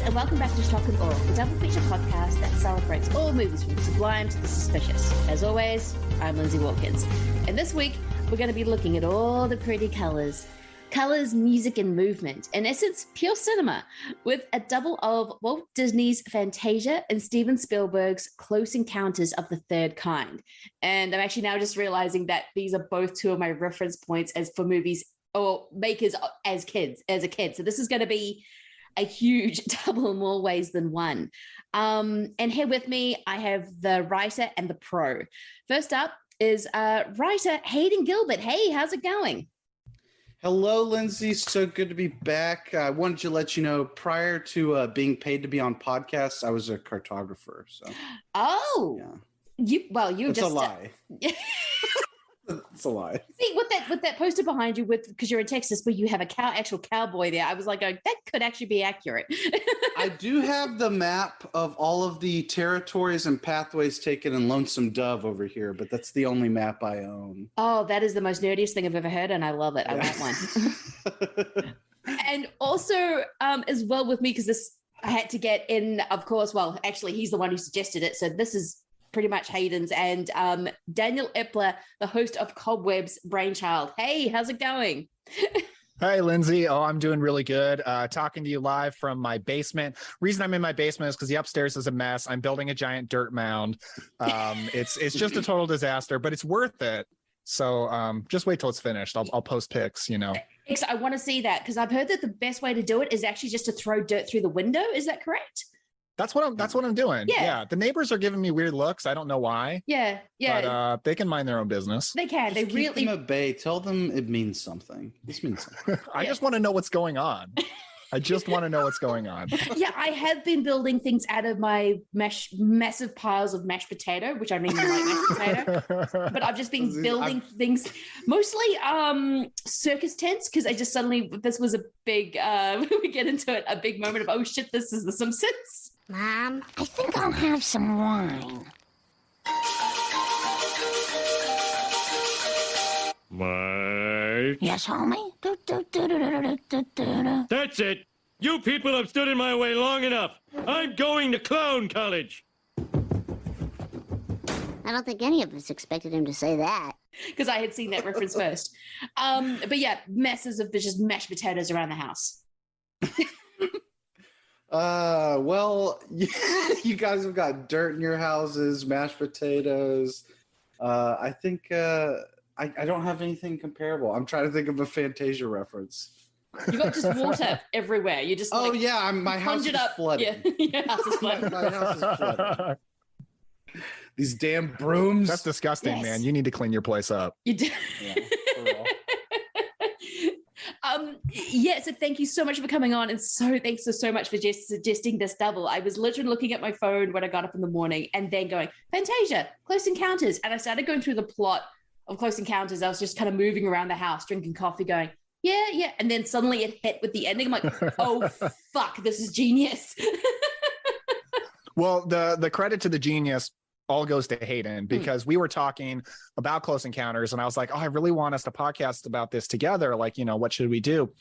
and welcome back to Shock and Awe, the double feature podcast that celebrates all movies from the sublime to the suspicious. As always, I'm Lindsay Watkins, and this week we're going to be looking at all the pretty colours, music, and movement. In essence, pure cinema, with a double of Walt Disney's Fantasia and Steven Spielberg's Close Encounters of the Third Kind. And I'm actually now just realizing that these are both two of my reference points as for movies or makers as a kid. So this is going to be a huge double in more ways than one. And here with me, I have the writer and the pro. First up is writer Hayden Gilbert. Hey, how's it going? Hello, Lindsay. So good to be back. I wanted to let you know, prior to being paid to be on podcasts, I was a cartographer. So, It's a lie. It's a lie. See, with that poster behind you, because you're in Texas, where you have actual cowboy there, I was like, that could actually be accurate. I do have the map of all of the territories and pathways taken in Lonesome Dove over here, but that's the only map I own. Oh, that is the most nerdiest thing I've ever heard, and I love it. I want one. And also, as well with me, because I had to get in, of course, well, actually, he's the one who suggested it, so this is pretty much Hayden's, and Daniel Epler, the host of Cobwebs brainchild. Hey, how's it going? Hi, Lindsay. Oh, I'm doing really good. Talking to you live from my basement. Reason I'm in my basement is because the upstairs is a mess. I'm building a giant dirt mound. It's just a total disaster, but it's worth it. So just wait till it's finished. I'll post pics, I want to see that, because I've heard that the best way to do it is actually just to throw dirt through the window. Is that correct? That's what I'm doing. Yeah. The neighbors are giving me weird looks. I don't know why. Yeah. But they can mind their own business. They can. Just keep them at bay. Tell them it means something. This means something. I just want to know what's going on. Yeah, I have been building things out of my massive piles of mashed potato, which I don't even like mashed potato. But I've just been building things, mostly circus tents, because I just suddenly, this was a big, we get into it, a big moment of, oh shit, this is The Simpsons. Mom, I think I'll have some wine. Mike? Yes, homie? That's it! You people have stood in my way long enough! I'm going to clown college! I don't think any of us expected him to say that. Because I had seen that reference first. But yeah, masses of just mashed potatoes around the house. Well, you guys have got dirt in your houses, mashed potatoes. I think I don't have anything comparable. I'm trying to think of a Fantasia reference. You got just water everywhere. You just my house is flooded. Yeah, your house is flooded. My house is flooded. These damn brooms. That's disgusting, man. You need to clean your place up. You do. Yeah, for real. So thank you so much for coming on, and thanks so much for just suggesting this double. I was literally looking at my phone when I got up in the morning and then going, Fantasia, Close Encounters. And I started going through the plot of Close Encounters. I was just kind of moving around the house, drinking coffee, going, yeah. And then suddenly it hit with the ending. I'm like, oh, fuck, this is genius. Well, the credit to the genius all goes to Hayden, because we were talking about Close Encounters and I was like, oh, I really want us to podcast about this together. Like, what should we do?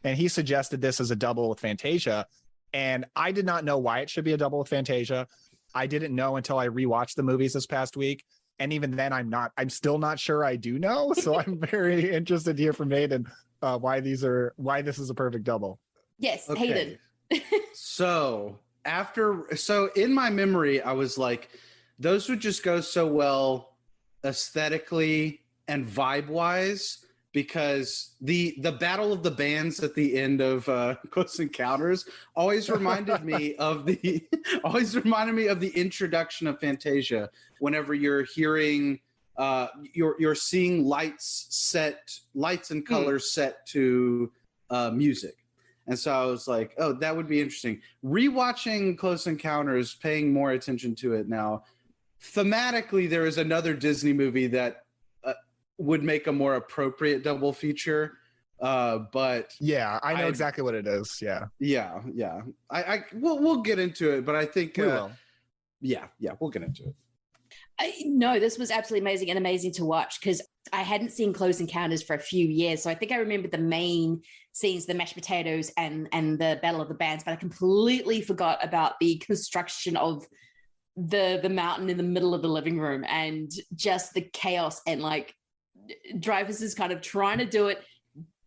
And he suggested this as a double with Fantasia. And I did not know why it should be a double with Fantasia. I didn't know until I rewatched the movies this past week. And even then I'm still not sure I do know. So I'm very interested to hear from Hayden why this is a perfect double. Yes, Okay. Hayden. So in my memory, I was like, those would just go so well aesthetically and vibe-wise, because the battle of the bands at the end of Close Encounters always reminded me of the introduction of Fantasia. Whenever you're hearing, you're seeing lights and colors set to music. And so I was like, oh, that would be interesting. Rewatching Close Encounters, paying more attention to it now, thematically, there is another Disney movie that would make a more appropriate double feature. But yeah, I know exactly what it is. Yeah. We'll get into it, but I think we will. Yeah, we'll get into it. No, this was absolutely amazing and amazing to watch because I hadn't seen Close Encounters for a few years. So I think I remember the main scenes, the mashed potatoes and the Battle of the Bands, but I completely forgot about the construction of the mountain in the middle of the living room and just the chaos and like Dreyfuss is kind of trying to do it,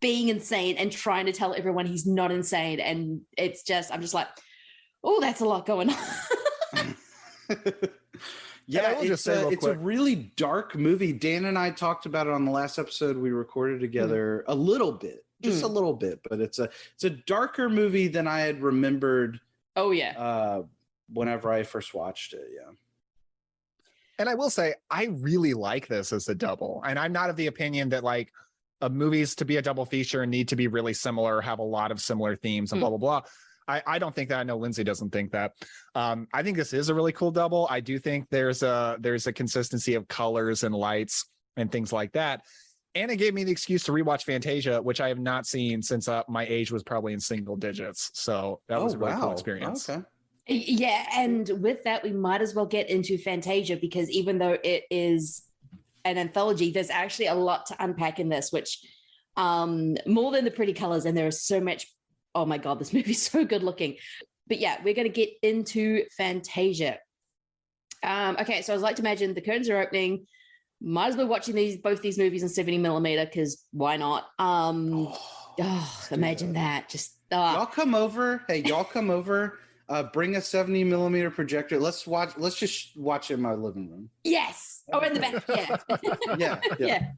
being insane and trying to tell everyone he's not insane. And it's just, I'm just like, oh, that's a lot going on. Yeah, it's a really dark movie. Dan and I talked about it on the last episode we recorded together a little bit, just a little bit, but it's a darker movie than I had remembered. Oh yeah. Whenever I first watched it, yeah. And I will say, I really like this as a double. And I'm not of the opinion that like movies to be a double feature need to be really similar, have a lot of similar themes and blah, blah, blah. I don't think that. I know Lindsay doesn't think that. I think this is a really cool double. I do think there's a consistency of colors and lights and things like that. And it gave me the excuse to rewatch Fantasia, which I have not seen since my age was probably in single digits. So that was a really cool experience. Okay. Yeah, and with that, we might as well get into Fantasia because even though it is an anthology, there's actually a lot to unpack in this, which more than the pretty colors, and there is so much. Oh my God, this movie's so good looking. But yeah, we're going to get into Fantasia. Okay, so I'd like to imagine the curtains are opening. Might as well watching both these movies in 70mm because why not? Imagine that. Just y'all come over. Hey, y'all come over. Bring a 70mm projector. Let's just watch it in my living room. Yes. Oh, in the back. Yeah. yeah.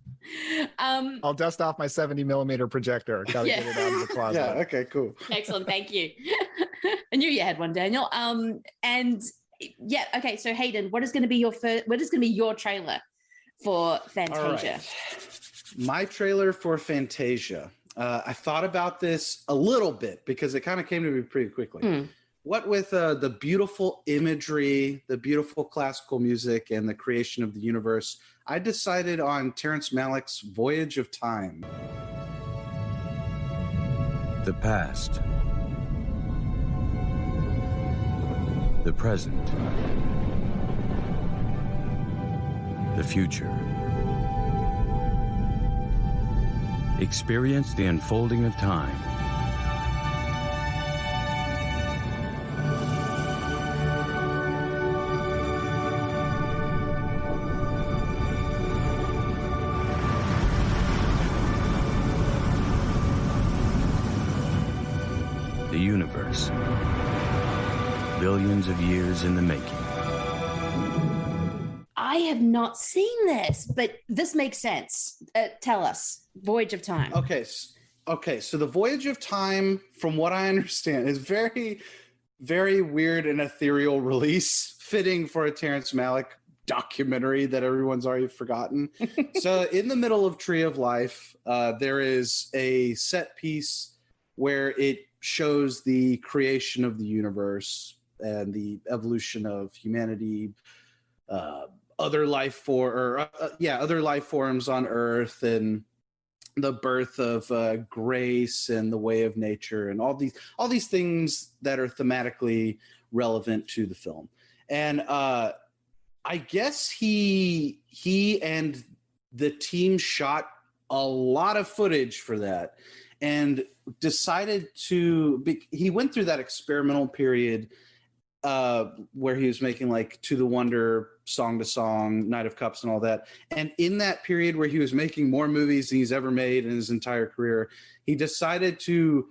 I'll dust off my 70mm projector. Gotta get it out of the closet. Yeah. Okay. Cool. Excellent. Thank you. I knew you had one, Daniel. And yeah. Okay. So Hayden, what is going to be your trailer for Fantasia? Right. My trailer for Fantasia. I thought about this a little bit because it kind of came to me pretty quickly. What with the beautiful imagery, the beautiful classical music, and the creation of the universe, I decided on Terrence Malick's Voyage of Time. The past. The present. The future. Experience the unfolding of time. The universe. Billions of years in the making. I have not seen this, but this makes sense. Tell us. Voyage of Time. Okay. So the Voyage of Time, from what I understand, is very, very weird and ethereal release, fitting for a Terrence Malick documentary that everyone's already forgotten. So in the middle of Tree of Life, there is a set piece where it shows the creation of the universe and the evolution of humanity, other life forms on Earth, and the birth of grace and the way of nature, and all these things that are thematically relevant to the film. And I guess he and the team shot a lot of footage for that, and decided he went through that experimental period where he was making like To the Wonder, Song to Song, Night of Cups and all that. And in that period where he was making more movies than he's ever made in his entire career, he decided to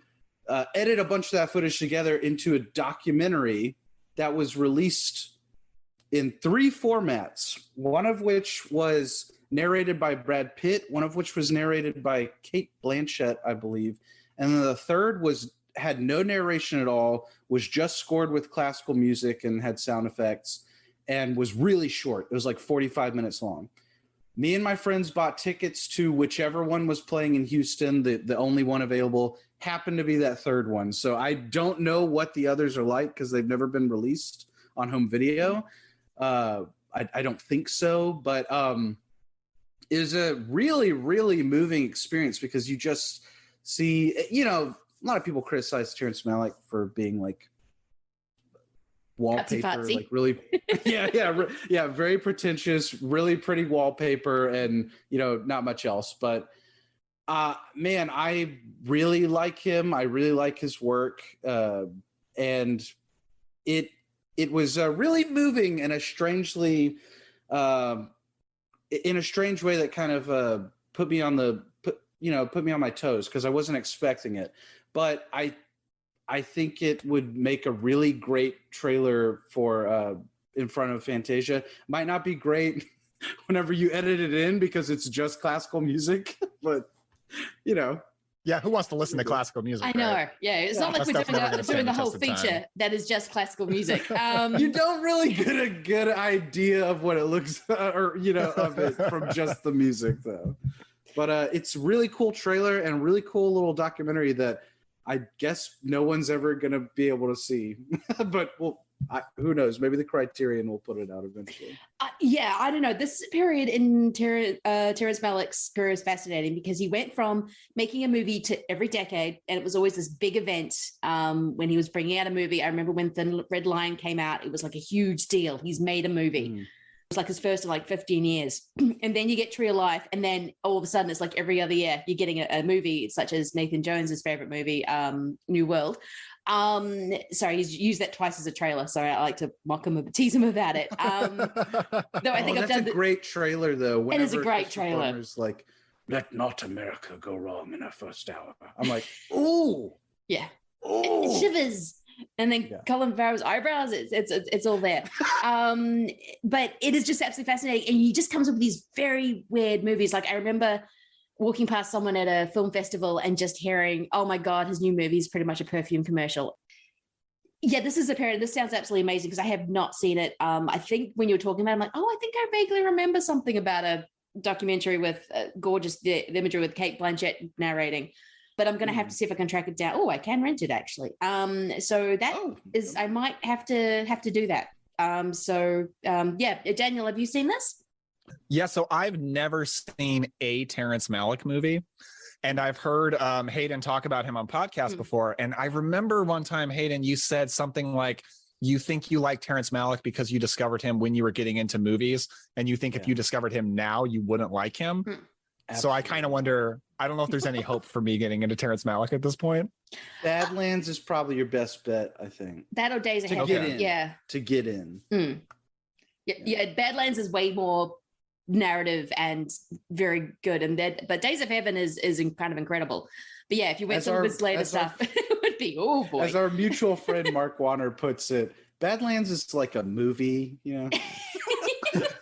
edit a bunch of that footage together into a documentary that was released in 3 formats, one of which was narrated by Brad Pitt, one of which was narrated by Cate Blanchett, I believe. And then the third had no narration at all, was just scored with classical music and had sound effects, and was really short. It was like 45 minutes long. Me and my friends bought tickets to whichever one was playing in Houston. The only one available happened to be that third one. So I don't know what the others are like because they've never been released on home video. I don't think so, but it was a really, really moving experience because you just see, a lot of people criticize Terrence Malick for being like wallpaper, Artsy-fartsy. like really, yeah, very pretentious, really pretty wallpaper, and not much else. But man, I really like him. I really like his work, and it was really moving in a strangely, in a strange way that kind of put me on my toes, because I wasn't expecting it. But I think it would make a really great trailer for in front of Fantasia. Might not be great whenever you edit it in because it's just classical music, but Yeah, who wants to listen to classical music? I know. Right? Yeah, it's not like That stuff's never gonna stand doing the a whole test of time. feature that is just classical music. you don't really get a good idea of what it looks of it from just the music, though. But it's a really cool trailer and really cool little documentary that I guess no one's ever gonna be able to see. But who knows? Maybe the Criterion will put it out eventually. Yeah, I don't know. This period in Terrence Malick's career is fascinating because he went from making a movie to every decade, and it was always this big event when he was bringing out a movie. I remember when Thin Red Line came out, it was like a huge deal. He's made a movie. It was like his first in like 15 years. And then you get Tree of Life, and then all of a sudden it's like every other year you're getting a movie such as Nathan Jones's favorite movie, New World. Sorry, he's used that twice as a trailer, so I like to mock him, tease him about it. Though I think I've done a great trailer, though. It is a great trailer. Like, let not America go wrong in our first hour. I'm like, ooh, yeah, ooh. it shivers. And then Colin Farrell's eyebrows, it's all there. But it is just absolutely fascinating, and he just comes up with these very weird movies. Like I remember walking past someone at a film festival and just hearing, oh my God, his new movie is pretty much a perfume commercial. Yeah, this sounds absolutely amazing because I have not seen it. I think when you were talking about it, I'm like, oh, I think I vaguely remember something about a documentary with gorgeous the imagery with Cate Blanchett narrating. But I'm going to have to see if I can track it down. Oh, I can rent it actually. So that is, I might have to do that. Yeah, Daniel, have you seen this? Yeah, so I've never seen a Terrence Malick movie, and I've heard Hayden talk about him on podcasts before. And I remember one time, Hayden, you said something like, you think you like Terrence Malick because you discovered him when you were getting into movies, and you think if you discovered him now, you wouldn't like him. So I kind of wonder, I don't know if there's any hope for me getting into Terrence Malick at this point. Badlands is probably your best bet, I think. That or Days of To Heaven. get in. Yeah. To get in. Yeah, Badlands is way more narrative and very good, but Days of Heaven is kind of incredible. But yeah, if you went to his later stuff, it would be, oh boy. As our mutual friend Mark Warner puts it, Badlands is like a movie,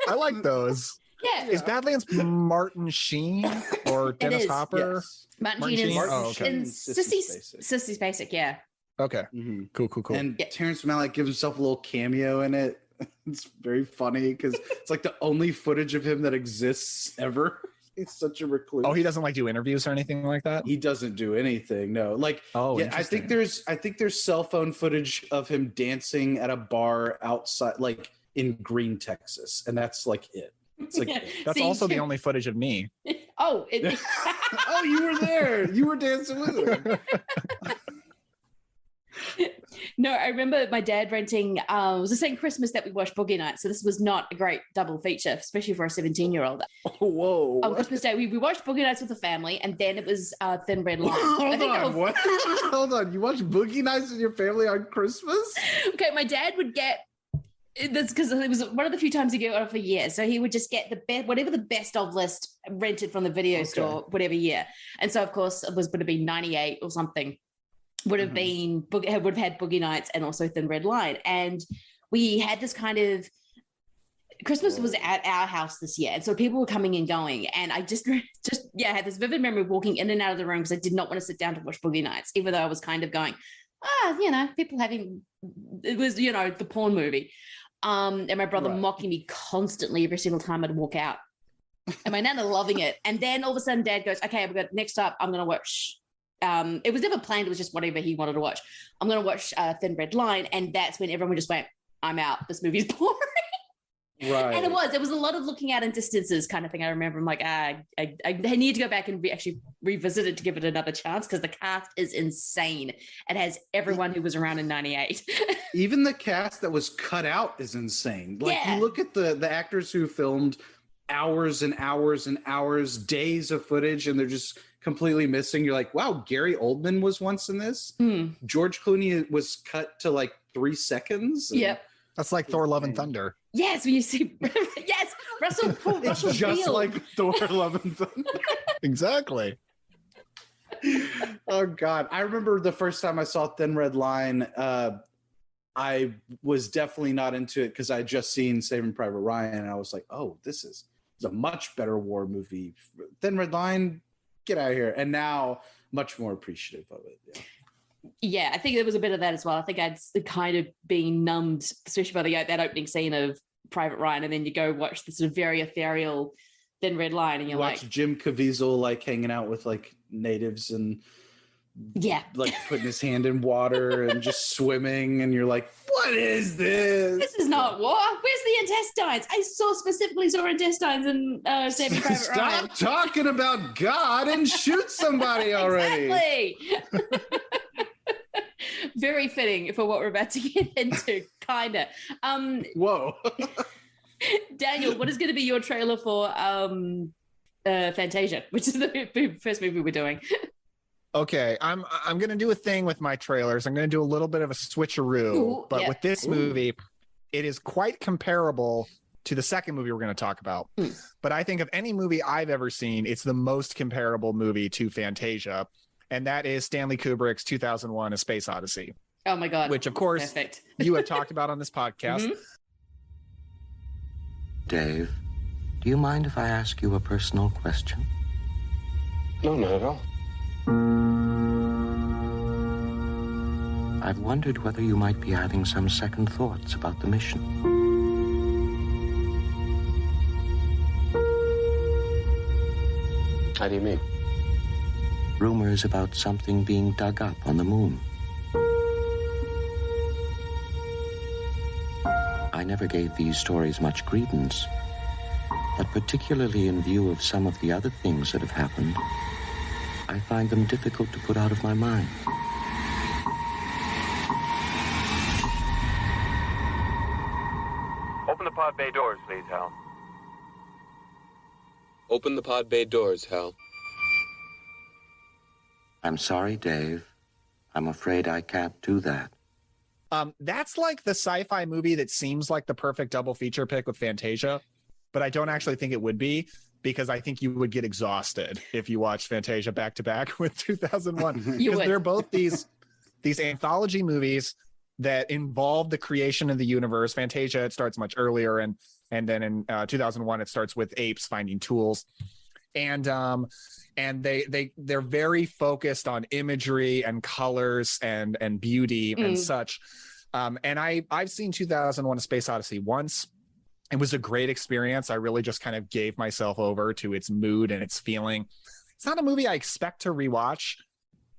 I like those. Yeah. Is Badlands Martin Sheen or Dennis Hopper? Yes. Martin Sheen is okay. Sissy Spacek, yeah. Okay. Cool. And Terrence Malick gives himself a little cameo in it. It's very funny because it's like the only footage of him that exists ever. He's such a recluse. Oh, he doesn't like do interviews or anything like that? He doesn't do anything. No. Like, I think there's cell phone footage of him dancing at a bar outside, like in Green, Texas, and that's like it. It's like that's also the only footage of me. Oh, oh, you were there. You were dancing with him. No, I remember my dad renting, it was the same Christmas that we watched Boogie Nights. So this was not a great double feature, especially for a 17-year-old. Oh, whoa. On Christmas Day, we watched Boogie Nights with the family, and then it was Thin Red Line. What? Hold on. You watched Boogie Nights with your family on Christmas? Okay, my dad would get this because it was one of the few times he got off a year. So he would just get whatever the best of list rented from the video store, whatever year. And so, of course, would have been 98 or something. Would have had Boogie Nights and also Thin Red Line. And we had this kind of Christmas was at our house this year. And so people were coming and going. And I just had this vivid memory of walking in and out of the room because I did not want to sit down to watch Boogie Nights, even though I was kind of going, people having, it was, the porn movie. And my brother mocking me constantly every single time I'd walk out. And my nana loving it. And then all of a sudden Dad goes, okay, next up, I'm going to watch. It was never planned. It was just whatever he wanted to watch. I'm going to watch Thin Red Line. And that's when everyone just went, I'm out. This movie's boring. Right. And it was a lot of looking out in distances kind of thing. I remember I'm like, I need to go back and actually revisit it to give it another chance because the cast is insane. It has everyone who was around in 98. Even the cast that was cut out is insane. Like Yeah. you look at the actors who filmed hours and hours and hours, days of footage, and they're just completely missing. You're like, wow, Gary Oldman was once in this. George Clooney was cut to like 3 seconds. Yep. That's like Thor: Love and Thunder. Yes, when you see yes, Russell It's just Field. like Thor: Love and Thunder. Exactly. Oh God. I remember the first time I saw Thin Red Line, I was definitely not into it because I had just seen Saving Private Ryan and I was like, oh, this is a much better war movie. Thin Red Line, get out of here. And now much more appreciative of it. Yeah. Yeah, I think there was a bit of that as well. I think I'd kind of been numbed, especially by that opening scene of Private Ryan, and then you go watch the sort of very ethereal Thin Red Line, and you're Watch like, Jim Caviezel like hanging out with like natives and yeah, like putting his hand in water and just swimming, and you're like, what is this? this is not war. Where's the intestines? I specifically saw intestines in Saving Private Ryan. Stop talking about God and shoot somebody already. Exactly. Very fitting for what we're about to get into, kinda. Whoa. Daniel, what is going to be your trailer for Fantasia, which is the first movie we're doing? Okay, I'm going to do a thing with my trailers. I'm going to do a little bit of a switcheroo, Ooh, but yeah. with this movie, it is quite comparable to the second movie we're going to talk about. But I think of any movie I've ever seen, it's the most comparable movie to Fantasia, and that is Stanley Kubrick's 2001: A Space Odyssey. Oh my God. Which, of course, perfect. you have talked about on this podcast. Mhm. Dave, do you mind if I ask you a personal question? No, not at all. I've wondered whether you might be having some second thoughts about the mission. How do you mean? Rumors about something being dug up on the moon. I never gave these stories much credence, but particularly in view of some of the other things that have happened, I find them difficult to put out of my mind. Open the pod bay doors, please, Hal. Open the pod bay doors, Hal. I'm sorry, Dave. I'm afraid I can't do that. That's like the sci-fi movie that seems like the perfect double feature pick with Fantasia, but I don't actually think it would be, because I think you would get exhausted if you watched Fantasia back to back with 2001. Because they're both these anthology movies that involve the creation of the universe. Fantasia, it starts much earlier, and then in 2001 it starts with apes finding tools, and they're very focused on imagery and colors and beauty and such. And I've seen 2001: A Space Odyssey once. It was a great experience. I really just kind of gave myself over to its mood and its feeling. It's not a movie I expect to rewatch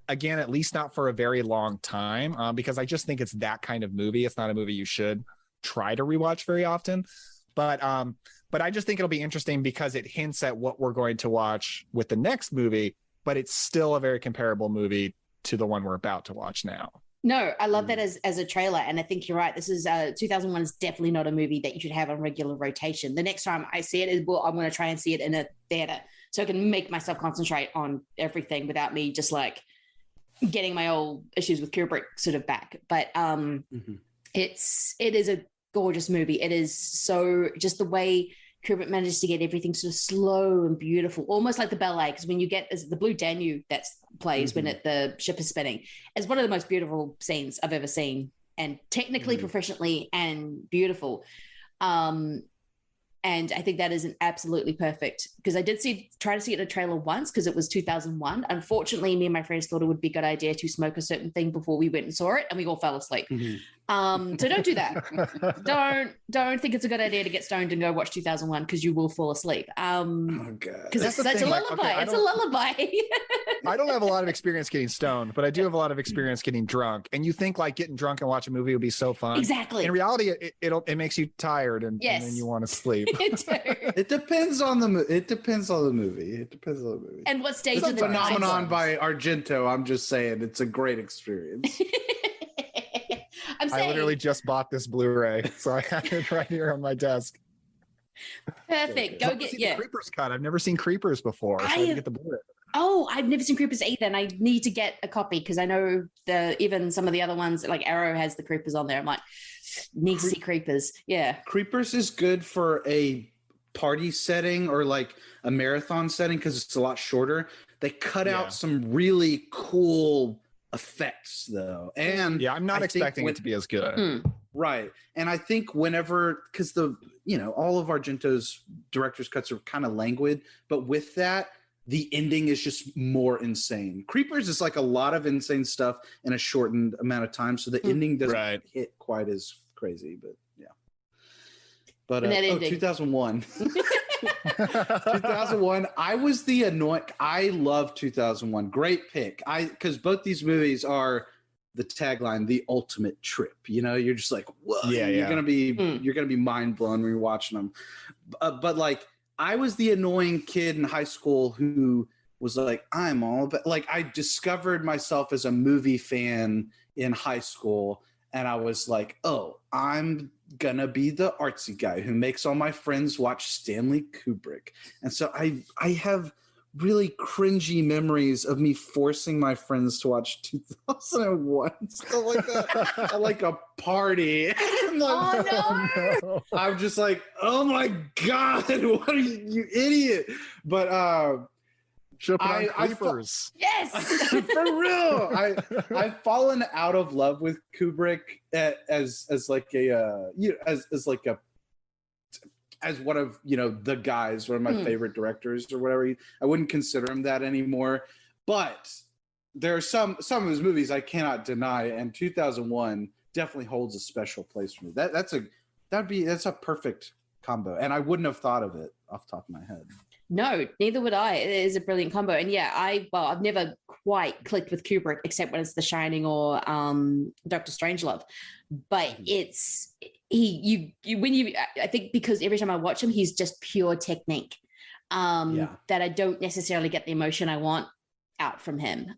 again, at least not for a very long time, because I just think it's that kind of movie. It's not a movie you should try to rewatch very often. But I just think it'll be interesting because it hints at what we're going to watch with the next movie, but it's still a very comparable movie to the one we're about to watch now. No, I love that as a trailer. And I think you're right. This is 2001 is definitely not a movie that you should have on regular rotation. The next time I see it, I'm going to try and see it in a theater so I can make myself concentrate on everything without me just like getting my old issues with Kubrick sort of back. But it is a gorgeous movie. It is so just the way Kubrick manages to get everything sort of slow and beautiful, almost like the ballet. Because when you get the Blue Danube that plays when the ship is spinning, it's one of the most beautiful scenes I've ever seen, and technically, professionally, and beautiful. And I think that is an absolutely perfect, because I did try to see it in a trailer once because it was 2001. Unfortunately, me and my friends thought it would be a good idea to smoke a certain thing before we went and saw it, and we all fell asleep. So don't do that. Don't think it's a good idea to get stoned and go watch 2001 because you will fall asleep. Oh god. Because it's such a lullaby. It's a lullaby. I don't have a lot of experience getting stoned, but I do have a lot of experience getting drunk. And you think like getting drunk and watch a movie would be so fun. Exactly. In reality, it makes you tired and then you want to sleep. It depends on the movie. It depends on the movie. And what stage it's of the phenomenon by Argento. I'm just saying it's a great experience. I literally just bought this Blu-ray, so I have it right here on my desk. Perfect. Go get the Creepers cut. I've never seen Creepers before, so I had to get the Blu-ray. Oh, I've never seen Creepers either, and I need to get a copy because I know even some of the other ones, like Arrow has the Creepers on there. I'm like, need to see Creepers. Yeah. Creepers is good for a party setting or like a marathon setting because it's a lot shorter. They cut out some really cool effects though, and I'm not expecting it to be as good. Right. And I think whenever, because all of Argento's director's cuts are kind of languid, but with that, the ending is just more insane. Creepers is like a lot of insane stuff in a shortened amount of time, so the ending doesn't hit quite as crazy, but yeah. But 2001. 2001. I was the annoying. I love 2001. Great pick. Because both these movies are the tagline, the ultimate trip. You're just like, whoa. Yeah, you're gonna be mind blown when you're watching them. But like, I was the annoying kid in high school who was like, I'm all about. Like, I discovered myself as a movie fan in high school, and I was like, oh, I'm gonna be the artsy guy who makes all my friends watch Stanley Kubrick. And so I have really cringy memories of me forcing my friends to watch 2001 stuff like that at like a party. I'm like, oh no. I'm just like, oh my god, what are you idiot? But should have put on Creepers. Yes, for real. I've fallen out of love with Kubrick as one of the guys, one of my favorite directors or whatever. I wouldn't consider him that anymore. But there are some of his movies I cannot deny, and 2001 definitely holds a special place for me. That's a perfect combo, and I wouldn't have thought of it off the top of my head. No, neither would I. It is a brilliant combo. And yeah, I've never quite clicked with Kubrick except when it's The Shining or Dr. Strangelove. But it's I think because every time I watch him, he's just pure technique. That I don't necessarily get the emotion I want out from him.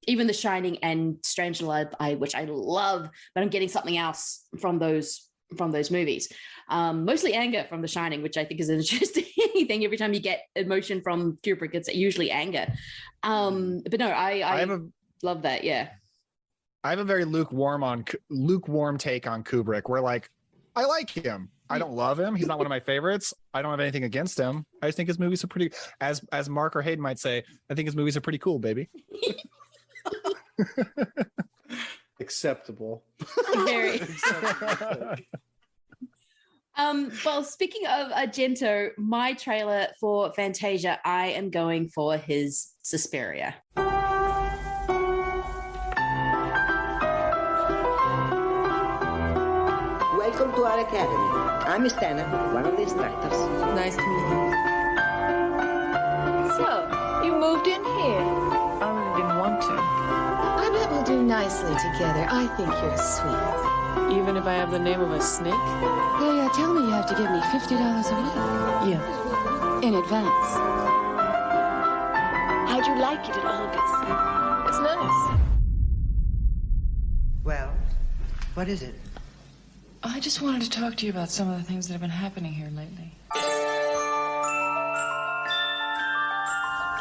Even The Shining and Strangelove, which I love, but I'm getting something else from those movies. Mostly anger from The Shining, which I think is an interesting thing. Every time you get emotion from Kubrick, it's usually anger. But no, I love that. Yeah. I have a very lukewarm take on Kubrick, where like, I like him. I don't love him. He's not one of my favorites. I don't have anything against him. I just think his movies are pretty, as Mark or Hayden might say, I think his movies are pretty cool, baby. Acceptable. Very acceptable. Well, speaking of Argento, my trailer for Fantasia, I am going for his Suspiria. Welcome to our academy. I'm Stana, one of the instructors. Nice to meet you. So, you moved in here? I really didn't want to. I bet we'll do nicely together. I think you're sweet. Even if I have the name of a snake? Yeah, tell me you have to give me $50 a week. Yeah. In advance. How'd you like it at August? It's nice. Well, what is it? I just wanted to talk to you about some of the things that have been happening here lately.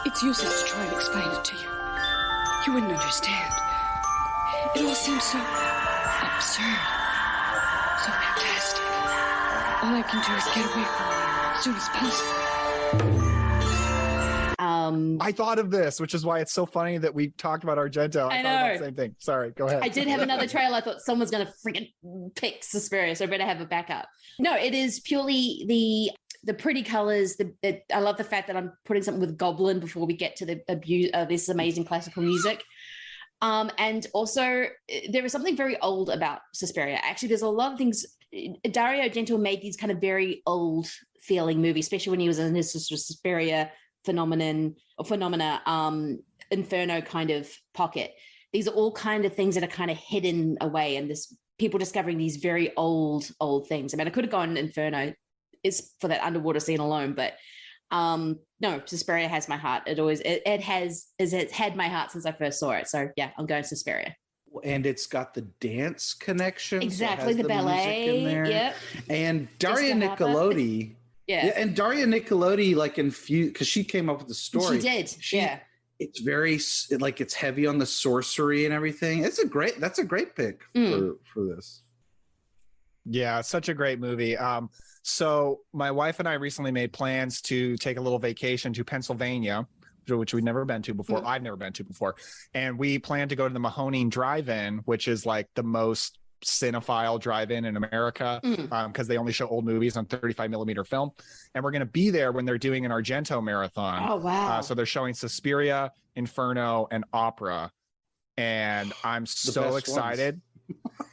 It's useless to try and explain it to you. You wouldn't understand. It all seems so absurd, so fantastic. All I can do is get away from it as soon as possible. I thought of this, which is why it's so funny that we talked about Argento. I thought about the same thing. Sorry, go ahead. I did have another trailer. I thought someone's going to freaking pick Suspiria, so I better have a backup. No, it is purely the pretty colors. I love the fact that I'm putting something with Goblin before we get to the abuse of this amazing classical music. And also, there is something very old about Suspiria. Actually, there's a lot of things. Dario Argento made these kind of very old feeling movies, especially when he was in his Suspiria phenomena, Inferno kind of pocket. These are all kind of things that are kind of hidden away, and this people discovering these very old things. I mean, I could have gone Inferno is for that underwater scene alone, but no, Suspiria has my heart. It has had my heart since I first saw it. So yeah, I'm going Suspiria. And it's got the dance connection. Exactly, so the ballet. Yep. And Daria Nicolodi. Yeah. And Daria Nicolodi, like infused, because she came up with the story. She did. Yeah. It's very like it's heavy on the sorcery and everything. That's a great pick for this. Yeah, such a great movie. So my wife and I recently made plans to take a little vacation to Pennsylvania, which we'd never been to before. I've never been to before. And we plan to go to the Mahoning Drive-In, which is like the most cinephile drive-in in America, because they only show old movies on 35 millimeter film. And we're going to be there when they're doing an Argento marathon. Oh, wow. So they're showing Suspiria, Inferno, and Opera. And I'm so excited.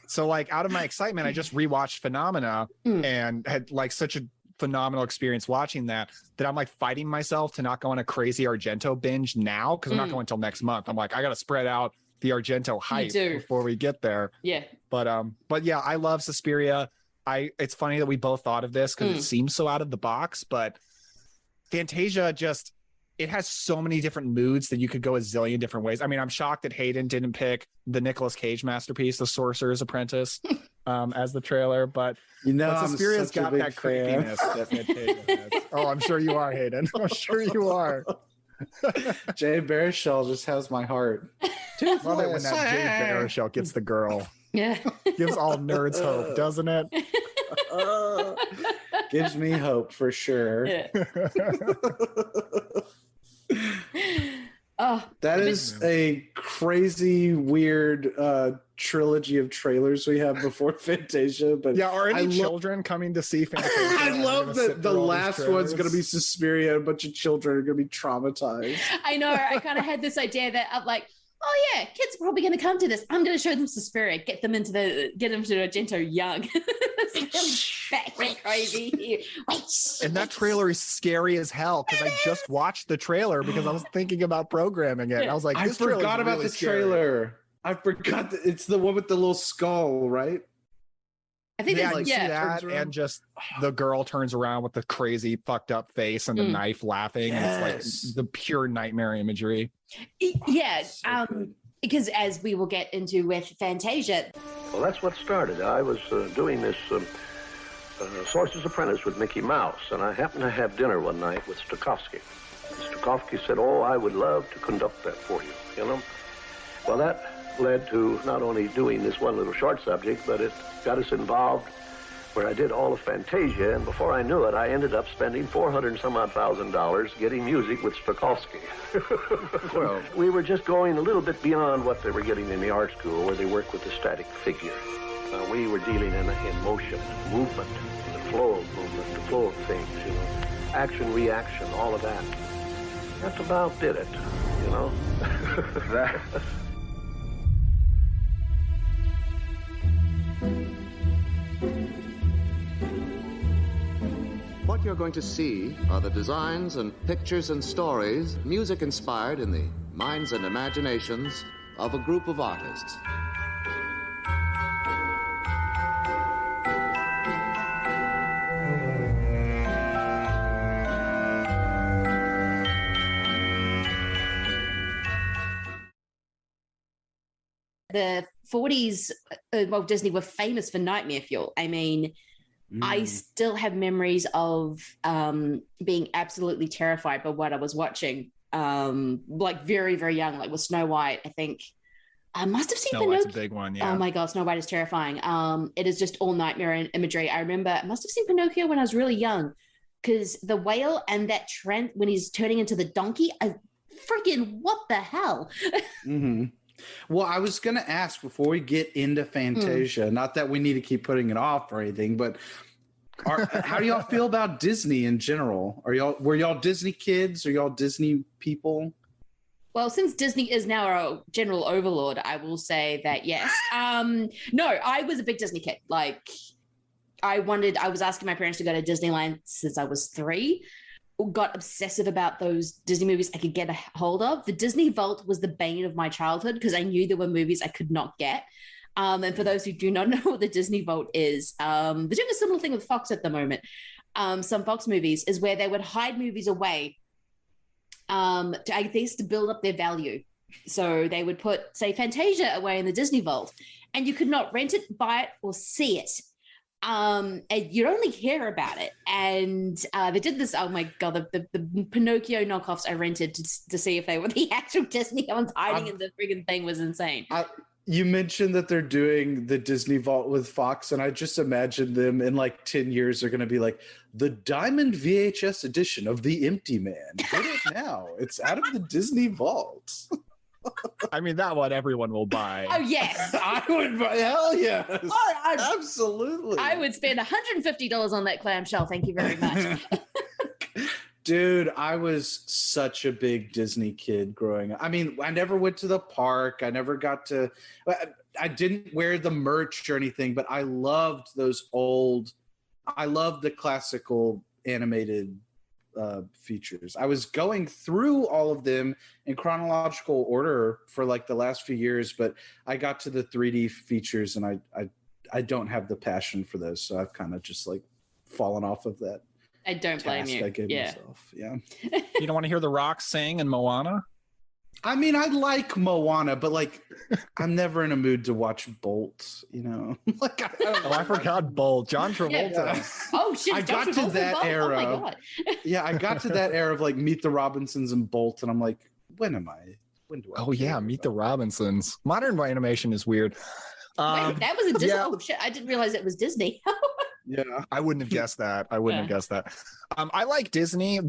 So like out of my excitement, I just rewatched Phenomena and had like such a phenomenal experience watching that I'm like fighting myself to not go on a crazy Argento binge now, because I'm not going until next month. I'm like, I got to spread out the Argento hype before we get there. Yeah. But yeah, I love Suspiria. It's funny that we both thought of this because it seems so out of the box, but Fantasia just, it has so many different moods that you could go a zillion different ways. I mean, I'm shocked that Hayden didn't pick the Nicolas Cage masterpiece, The Sorcerer's Apprentice, as the trailer, but Suspiria's got that creepiness that Fantasia has. Oh, I'm sure you are, Hayden. I'm sure you are. Jay Baruchel just has my heart. Love it when that Jay Baruchel gets the girl. Yeah. Gives all nerds hope, doesn't it? Gives me hope for sure. Yeah. That is a crazy, weird trilogy of trailers we have before Fantasia. But yeah, are any children coming to see Fantasia? I love that the last one's going to be Suspiria. A bunch of children are going to be traumatized. I know. I kind of had this idea that I'm like, oh yeah, kids are probably going to come to this. I'm going to show them Suspiria, get them to Argento young. It's really crazy. And that trailer is scary as hell because I just watched the trailer because I was thinking about programming it. And I was like, I forgot about the trailer. I forgot that it's the one with the little skull, right? I think see that, and just the girl turns around with the crazy fucked up face and the knife laughing. Yes. And it's like the pure nightmare imagery. Yeah, because as we will get into with Fantasia. Well, that's what started. I was doing this Sorcerer's Apprentice with Mickey Mouse, and I happened to have dinner one night with Stokowski. Stokowski said, "Oh, I would love to conduct that for you," you know? Well, that led to not only doing this one little short subject, but it got us involved where I did all of Fantasia, and before I knew it, I ended up spending $400 and some odd thousand getting music with Stokowski. Well, we were just going a little bit beyond what they were getting in the art school, where they work with the static figure. We were dealing in motion, movement, the flow of movement, the flow of things, you know, action, reaction, all of that. That's about did it, you know. What you're going to see are the designs and pictures and stories, music inspired in the minds and imaginations of a group of artists. The 40s, Walt Disney were famous for nightmare fuel. I mean, I still have memories of being absolutely terrified by what I was watching. Like very, very young, like with Snow White, I think. I must have seen Snow Pinocchio. White's a big one, yeah. Oh my God, Snow White is terrifying. It is just all nightmare imagery. I remember I must have seen Pinocchio when I was really young, because the whale and that Trent, when he's turning into the donkey, freaking what the hell? Well, I was going to ask before we get into Fantasia, not that we need to keep putting it off or anything, but how do y'all feel about Disney in general? Were y'all Disney kids? Are y'all Disney people? Well, since Disney is now our general overlord, I will say that yes. No, I was a big Disney kid. Like, I was asking my parents to go to Disneyland since I was 3. Got obsessive about those Disney movies I could get a hold of. The Disney Vault was the bane of my childhood because I knew there were movies I could not get. And for those who do not know what the Disney Vault is, they're doing a similar thing with Fox at the moment. Some Fox movies is where they would hide movies away to, I guess, to build up their value. So they would put, say, Fantasia away in the Disney Vault, and you could not rent it, buy it, or see it. And you'd only hear about it. And they did this, oh my God, the Pinocchio knockoffs I rented to see if they were the actual Disney ones hiding in the friggin' thing was insane. You mentioned that they're doing the Disney Vault with Fox, and I just imagine them in like 10 years are going to be like, the Diamond VHS edition of The Empty Man. Get it now. It's out of the Disney Vault. I mean, that one everyone will buy. Oh, yes. I would buy, hell yes. Absolutely. I would spend $150 on that clamshell. Thank you very much. Dude, I was such a big Disney kid growing up. I mean, I never went to the park. I never got to, I didn't wear the merch or anything, but I loved I loved the classical animated features. I was going through all of them in chronological order for like the last few years, but I got to the 3D features and I don't have the passion for those. So I've kind of just like fallen off of that. I don't blame you. I gave myself. Yeah. You don't want to hear The Rock sing in Moana? I mean, I like Moana, but like, I'm never in a mood to watch Bolt, you know? Like, I forgot Bolt. John Travolta. Yeah. Oh, shit. I got to that era. Oh, my God. Yeah, I got to that era of like Meet the Robinsons and Bolt, and I'm like, when do I? Oh, yeah, Meet the Robinsons. Modern animation is weird. Wait, that was a Disney. Oh, shit. I didn't realize it was Disney. Yeah, I wouldn't have guessed that. I like Disney.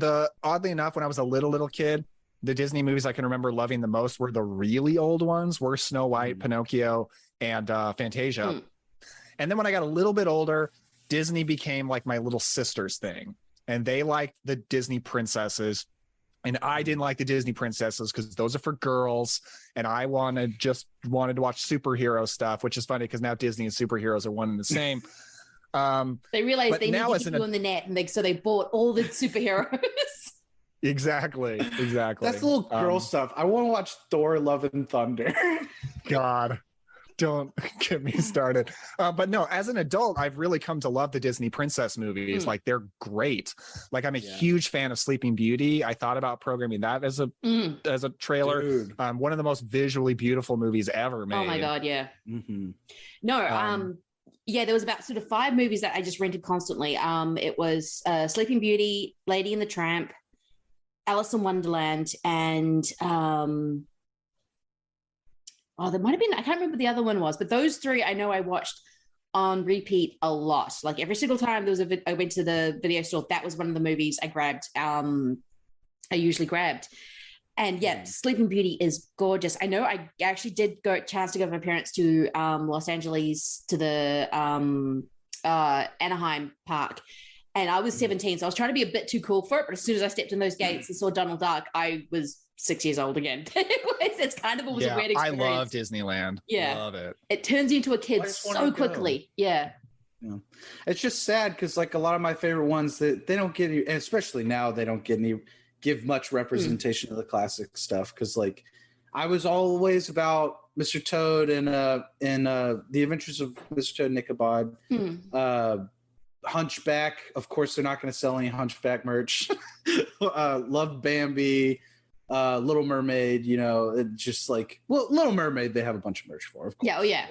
Oddly enough, when I was a little kid, the Disney movies I can remember loving the most were the really old ones, were Snow White, Pinocchio, and Fantasia. And then when I got a little bit older, Disney became like my little sister's thing, and they liked the Disney princesses, and I didn't like the Disney princesses because those are for girls, and I wanted to watch superhero stuff, which is funny because now Disney and superheroes are one and the same. They realized they needed to get you on the net, and so they bought all the superheroes. Exactly. That's little girl stuff. I want to watch Thor: Love and Thunder. God, don't get me started. But no, as an adult, I've really come to love the Disney princess movies. Like, they're great. Like, I'm a huge fan of Sleeping Beauty. I thought about programming that as a trailer. One of the most visually beautiful movies ever made. Oh my God, yeah. No, yeah, there was about sort of 5 movies that I just rented constantly. It was Sleeping Beauty, Lady and the Tramp, Alice in Wonderland, and there might have been, I can't remember what the other one was, but those 3 I know I watched on repeat a lot. Like, every single time I went to the video store, that was one of the movies I grabbed. I usually grabbed. And yeah, Sleeping Beauty is gorgeous. I know I actually did chance to go with my parents to Los Angeles, to the Anaheim Park. And I was 17, so I was trying to be a bit too cool for it. But as soon as I stepped in those gates and saw Donald Duck, I was 6 years old again. It's kind of a weird experience. I love Disneyland. Yeah. Love it. It turns you into a kid so quickly. Yeah. It's just sad because like a lot of my favorite ones that they don't get any, and especially now they don't give much representation of the classic stuff. Because like I was always about Mr. Toad and The Adventures of Mr. Toad and Ichabod. Hunchback, of course, they're not going to sell any Hunchback merch. Love Bambi, Little Mermaid. You know, it just like Little Mermaid, they have a bunch of merch for. Of course, yeah, yeah.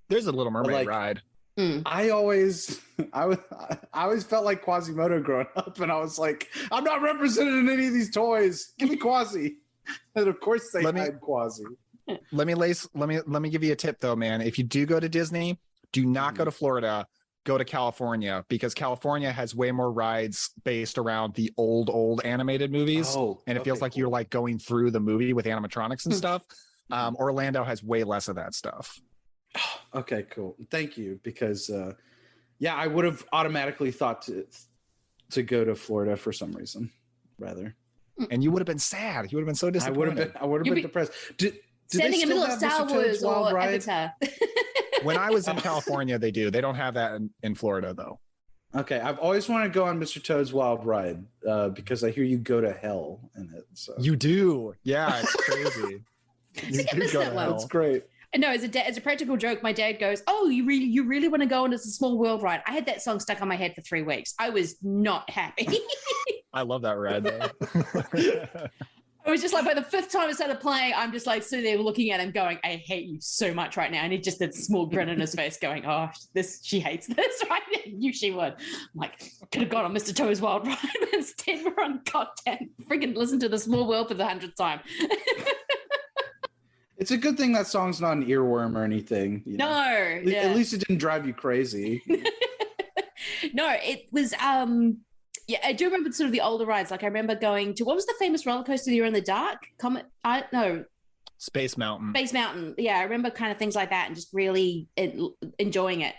There's a Little Mermaid ride. I always felt like Quasimodo growing up, and I was like, I'm not represented in any of these toys. Give me Quasi, and of course they had Quasi. Let me give you a tip though, man. If you do go to Disney, do not go to Florida. Go to California, because California has way more rides based around the old animated movies. And it feels like you're like going through the movie with animatronics and stuff. Orlando has way less of that stuff. Okay, cool. Thank you. Because I would have automatically thought to go to Florida for some reason rather. and you would have been sad. You would have been so disappointed. I would have been depressed. Do Standing in the middle of Star Wars or Avatar. When I was in California, they do. They don't have that in Florida, though. Okay, I've always wanted to go on Mr. Toad's Wild Ride because I hear you go to hell in it. So. You do. Yeah, it's crazy. You do go to hell. It's great. No, as a practical joke, my dad goes, "Oh, you really want to go on It's a Small World ride?" I had that song stuck on my head for 3 weeks. I was not happy. I love that ride, though. It was just like by the 5th time it started playing, I'm just like sitting there looking at him going, I hate you so much right now. And he just had a small grin on his face going, oh, she hates this, right? I knew she would. I'm like, could have gone on Mr. Toad's Wild Ride. Instead, we're on goddamn freaking listen to The Small World for the 100th time. It's a good thing that song's not an earworm or anything. You know? No. At least it didn't drive you crazy. No, it was... Yeah, I do remember sort of the older rides. Like I remember going to, what was the famous roller coaster you were in the dark? Space Mountain. Space Mountain. Yeah, I remember kind of things like that and just really enjoying it.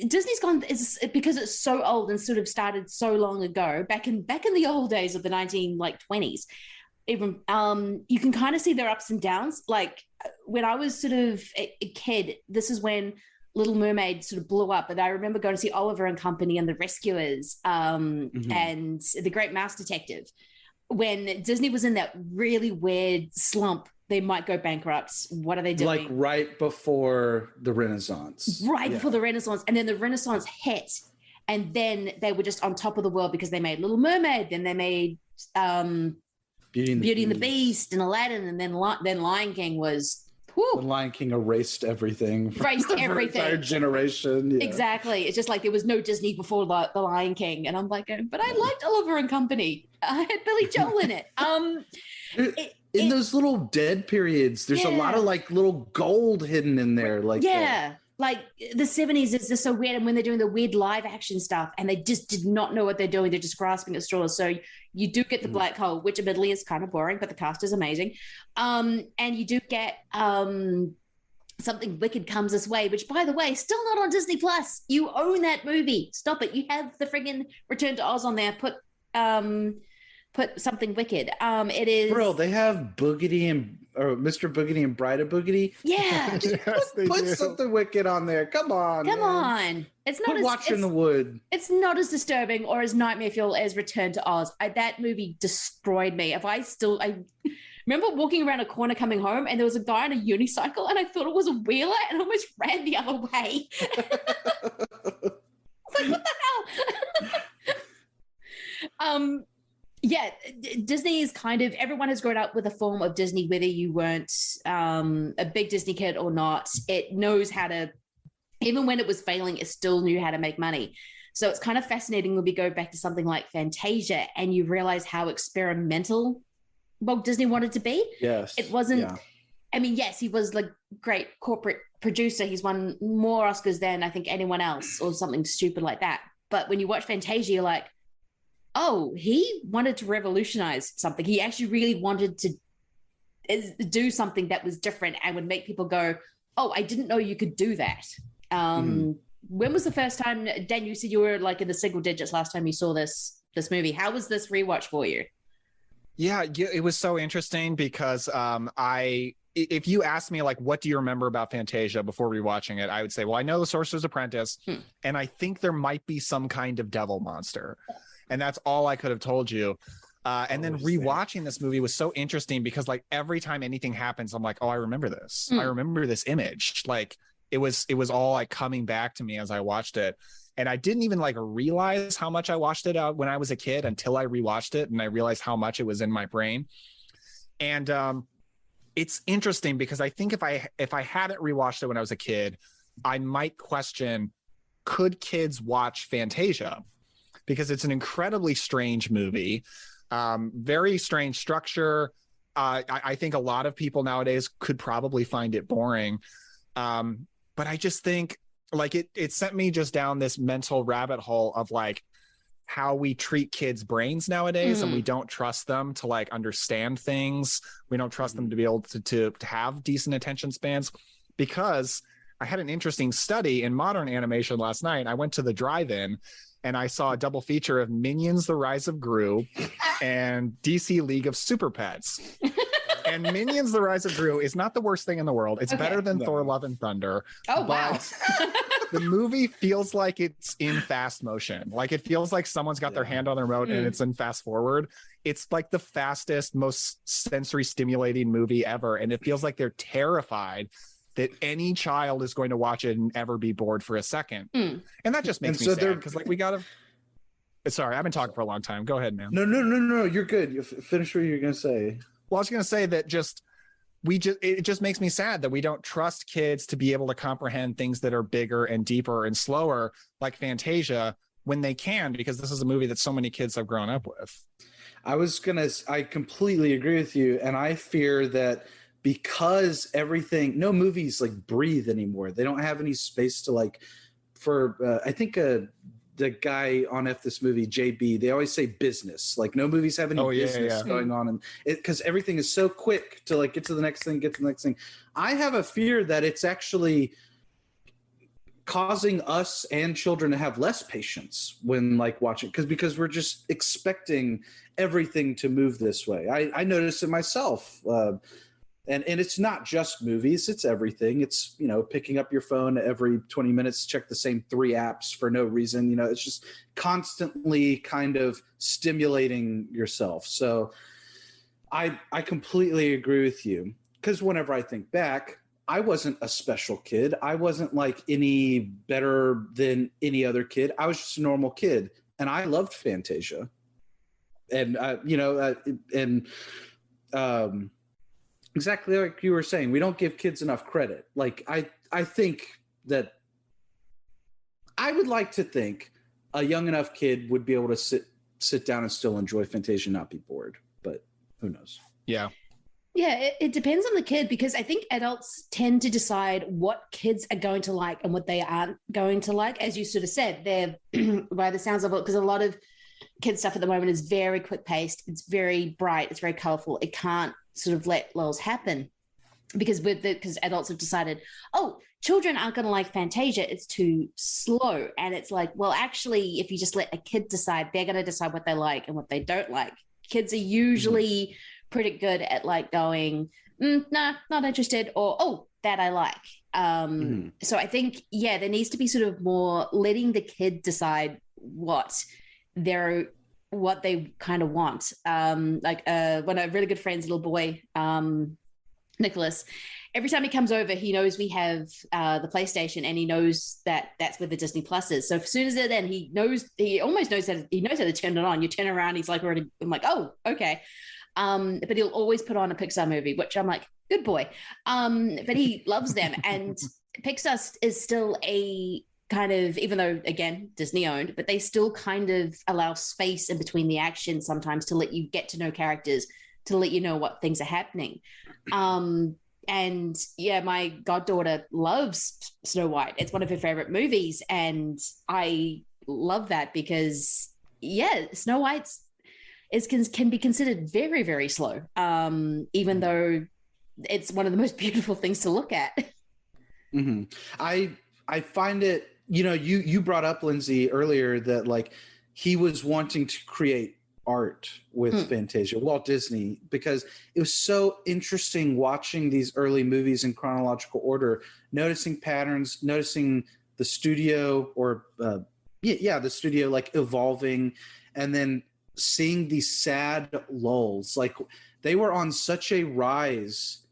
Disney's gone because it's so old and sort of started so long ago. Back in the old days of the 1920s, even you can kind of see their ups and downs. Like when I was sort of a kid, this is when Little Mermaid sort of blew up, and I remember going to see Oliver and Company and The Rescuers and The Great Mouse Detective. When Disney was in that really weird slump, they might go bankrupt. What are they doing? Like right before the Renaissance. Before the Renaissance. And then the Renaissance hit, and then they were just on top of the world because they made Little Mermaid, then they made Beauty and the Beast and Aladdin, and then Lion King was... The Lion King erased everything. Erased everything. Entire generation. Yeah. Exactly. It's just like there was no Disney before the Lion King. And I'm like, but I liked Oliver and Company. I had Billy Joel in it. In those little dead periods, there's a lot of like little gold hidden in there. Like like the 70s is just so weird. And when they're doing the weird live action stuff and they just did not know what they're doing, they're just grasping at straws. So you do get the black hole, which admittedly is kind of boring, but the cast is amazing. And you do get Something Wicked Comes This Way, which by the way, still not on Disney Plus. You own that movie. Stop it. You have the friggin' Return to Oz on there. Put Something Wicked. It is. Bro, they have Mr. Boogedy and Bride of Boogedy. Yeah. Put Something Wicked on there. Come on. It's not Watch in the Wood. It's not as disturbing or as nightmare fuel as Return to Oz. That movie destroyed me. I remember walking around a corner coming home and there was a guy on a unicycle and I thought it was a wheeler and I almost ran the other way. I was like, what the hell? Disney is kind of, everyone has grown up with a form of Disney, whether you weren't a big Disney kid or not. It knows how to, even when it was failing, it still knew how to make money. So it's kind of fascinating when we go back to something like Fantasia and you realize how experimental Walt Disney wanted to be. Yes. It wasn't, I mean, yes, he was like great corporate producer. He's won more Oscars than I think anyone else or something stupid like that. But when you watch Fantasia, you're like, oh, he wanted to revolutionize something. He actually really wanted to do something that was different and would make people go, oh, I didn't know you could do that. When was the first time, Dan, you said you were like in the single digits last time you saw this movie. How was this rewatch for you? Yeah, it was so interesting because if you asked me like, what do you remember about Fantasia before rewatching it, I would say, well, I know The Sorcerer's Apprentice, and I think there might be some kind of devil monster. And that's all I could have told you. And then rewatching this movie was so interesting because like every time anything happens, I'm like, oh, I remember this. I remember this image. Like it was all like coming back to me as I watched it. And I didn't even like realize how much I watched it when I was a kid until I rewatched it. And I realized how much it was in my brain. And it's interesting because I think if I hadn't rewatched it when I was a kid, I might question, could kids watch Fantasia? Because it's an incredibly strange movie, very strange structure. I think a lot of people nowadays could probably find it boring. But I just think like it sent me just down this mental rabbit hole of like how we treat kids' brains nowadays. And we don't trust them to like understand things. We don't trust them to be able to have decent attention spans. Because I had an interesting study in modern animation last night. I went to the drive-in and I saw a double feature of Minions: The Rise of Gru and DC League of Super Pets. And Minions: The Rise of Gru is not the worst thing in the world. It's better than Thor: Love and Thunder. Oh, wow. The movie feels like it's in fast motion. Like it feels like someone's got their hand on the remote and it's in fast forward. It's like the fastest, most sensory stimulating movie ever. And it feels like they're terrified that any child is going to watch it and ever be bored for a second. And that just makes me sad because like we gotta. Sorry, I've been talking for a long time. Go ahead, man. No. You're good. You finish what you're gonna say. Well, I was gonna say that it just makes me sad that we don't trust kids to be able to comprehend things that are bigger and deeper and slower, like Fantasia, when they can, because this is a movie that so many kids have grown up with. I completely agree with you, and I fear that. Because no movies like breathe anymore. They don't have any space to like, I think the guy on this movie, JB, they always say business. Like no movies have any business going on. And because everything is so quick to like get to the next thing. I have a fear that it's actually causing us and children to have less patience when like watching because we're just expecting everything to move this way. I notice it myself. And it's not just movies, it's everything. It's, picking up your phone every 20 minutes, check the same 3 apps for no reason. It's just constantly kind of stimulating yourself. So I completely agree with you because whenever I think back, I wasn't a special kid. I wasn't like any better than any other kid. I was just a normal kid and I loved Fantasia. And, exactly like you were saying, we don't give kids enough credit. Like I think that I would like to think a young enough kid would be able to sit down and still enjoy Fantasia and not be bored, but who knows? Yeah. Yeah, it depends on the kid because I think adults tend to decide what kids are going to like and what they aren't going to like. As you sort of said, they're by the sounds of it, because a lot of kids stuff at the moment is very quick paced. It's very bright. It's very colorful. It can't sort of let lulls happen because adults have decided, children aren't going to like Fantasia. It's too slow. And it's like, well, actually, if you just let a kid decide, they're going to decide what they like and what they don't like. Kids are usually pretty good at like going, nah, not interested, or, that I like. So I think, there needs to be sort of more letting the kid decide what they kind of want. Like one of my really good friends, little boy, Nicholas, every time he comes over, he knows we have the PlayStation and he knows that that's where the Disney Plus is. So as soon as they're then, he almost knows that he knows how to turn it on. You turn around, he's like already, I'm like, oh, okay. But he'll always put on a Pixar movie, which I'm like, good boy. But he loves them. And Pixar is still a kind of, even though again Disney owned, but they still kind of allow space in between the action sometimes to let you get to know characters, to let you know what things are happening. And my goddaughter loves Snow White. It's one of her favorite movies, and I love that because Snow White can be considered very, very slow, even though it's one of the most beautiful things to look at. I find it, you brought up, Lindsay, earlier that like he was wanting to create art with Fantasia, Walt Disney, because it was so interesting watching these early movies in chronological order, noticing patterns, noticing the studio the studio like evolving, and then seeing these sad lulls. Like they were on such a rise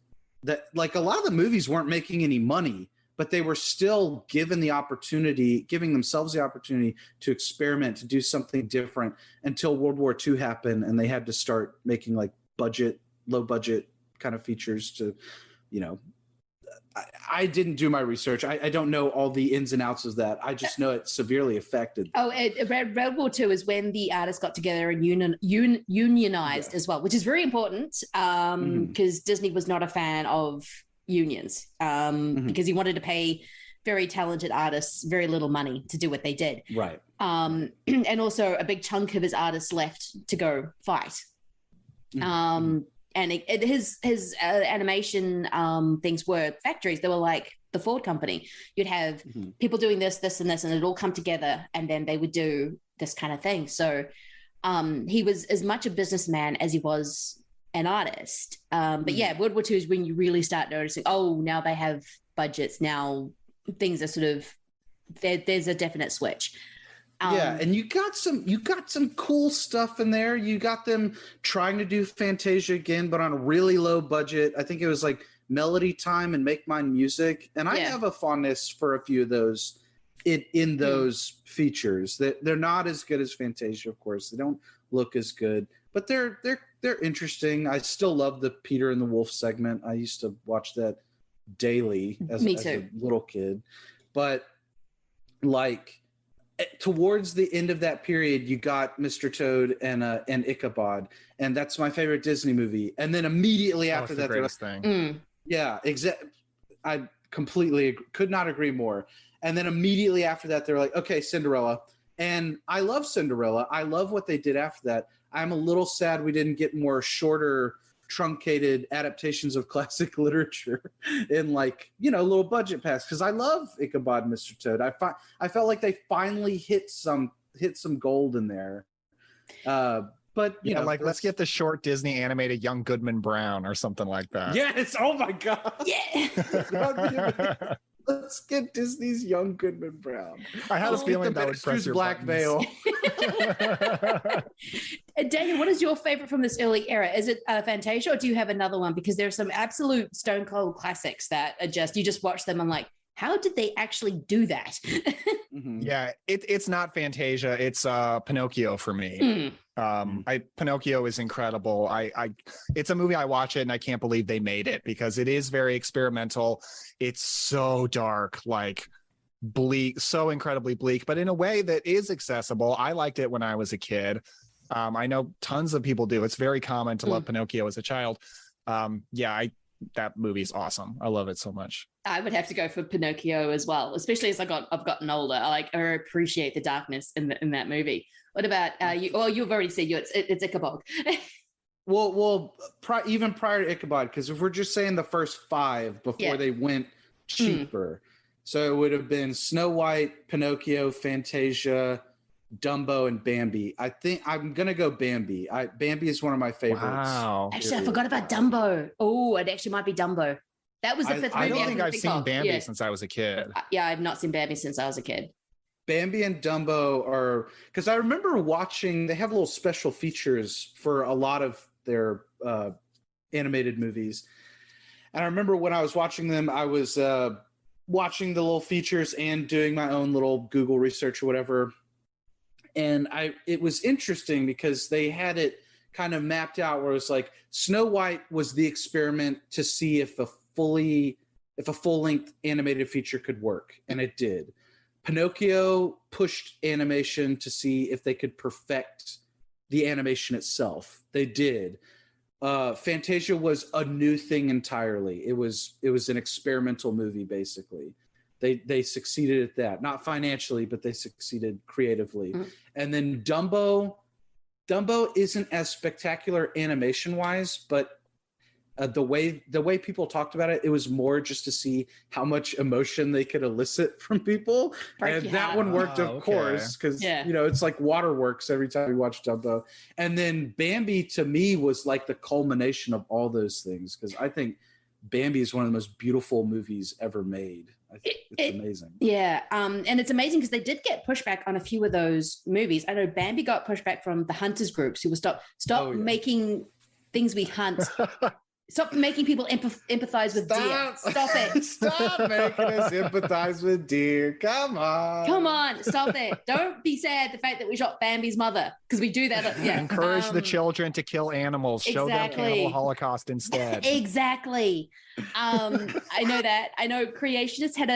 that like a lot of the movies weren't making any money, but they were still giving themselves the opportunity to experiment, to do something different until World War II happened and they had to start making like low budget kind of features to, I didn't do my research. I don't know all the ins and outs of that. I just know it severely affected. World War II is when the artists got together and unionized as well, which is very important because Disney was not a fan of unions because he wanted to pay very talented artists very little money to do what they did. Right. And also a big chunk of his artists left to go fight. And his animation things were factories. They were like the Ford company. You'd have people doing this, and this, and it'd all come together, and then they would do this kind of thing. So he was as much a businessman as he was an artist. But yeah, World War II is when you really start noticing, oh, now they have budgets. Now things are sort of, there's a definite switch. Yeah, and you got some cool stuff in there. You got them trying to do Fantasia again, but on a really low budget. I think it was like Melody Time and Make Mine Music. And I have a fondness for a few of those in those features. They're not as good as Fantasia, of course. They don't look as good, but they're interesting. I still love the Peter and the Wolf segment. I used to watch that daily as a little kid. But like towards the end of that period, you got Mr. Toad and Ichabod, and that's my favorite Disney movie. And then immediately after that, the greatest thing. Yeah, exactly. I completely could not agree more. And then immediately after that, they're like, okay, Cinderella. And I love Cinderella. I love what they did after that. I'm a little sad we didn't get more shorter, truncated adaptations of classic literature in like, little budget packs, because I love Ichabod and Mr. Toad. I felt like they finally hit some gold in there. But let's get the short Disney animated Young Goodman Brown or something like that. Yes. Oh my God. Yeah. Let's get Disney's Young Goodman Brown. I had a feeling that would press your black veil. Daniel, what is your favorite from this early era? Is it Fantasia, or do you have another one? Because there's some absolute stone cold classics that are you just watch them and like, how did they actually do that? Yeah, it's not Fantasia. It's Pinocchio for me. Pinocchio is incredible. It's a movie I watch it and I can't believe they made it, because it is very experimental. It's so dark, like bleak, so incredibly bleak, but in a way that is accessible. I liked it when I was a kid. I know tons of people do. It's very common to love Pinocchio as a child. That movie's awesome. I love it so much. I would have to go for Pinocchio as well, especially as I've gotten older. I appreciate the darkness in that movie. What about you? Oh, you've already said it's Ichabod. Even prior to Ichabod, because if we're just saying the first 5 before they went cheaper, so it would have been Snow White, Pinocchio, Fantasia, Dumbo, and Bambi. I think I'm gonna go Bambi. Bambi is one of my favorites. Wow. Actually, I forgot about Dumbo. Oh, it actually might be Dumbo. That was the fifth movie. I don't think I've seen Bambi since I was a kid. Yeah, I've not seen Bambi since I was a kid. Bambi and Dumbo are, because I remember watching, they have little special features for a lot of their animated movies. And I remember when I was watching them, I was watching the little features and doing my own little Google research or whatever. And it was interesting because they had it kind of mapped out where it was like Snow White was the experiment to see if a full-length animated feature could work, and it did. Pinocchio pushed animation to see if they could perfect the animation itself. They did. Fantasia was a new thing entirely. It was an experimental movie, basically. They succeeded at that, not financially, but they succeeded creatively. And then Dumbo isn't as spectacular animation wise, but the way people talked about it, it was more just to see how much emotion they could elicit from people. And that one worked, of course, because it's like waterworks every time we watch Dumbo. And then Bambi to me was like the culmination of all those things, because I think Bambi is one of the most beautiful movies ever made. It's amazing. Yeah. And it's amazing because they did get pushback on a few of those movies. I know Bambi got pushback from the hunters groups who would stop making things we hunt. Stop making people empathize with deer. Stop it. Stop making us empathize with deer. Come on. Stop it. Don't be sad the fact that we shot Bambi's mother, because we do that. Yeah. Encourage the children to kill animals. Show them Cannibal Holocaust instead. Exactly. I know that. I know creationists had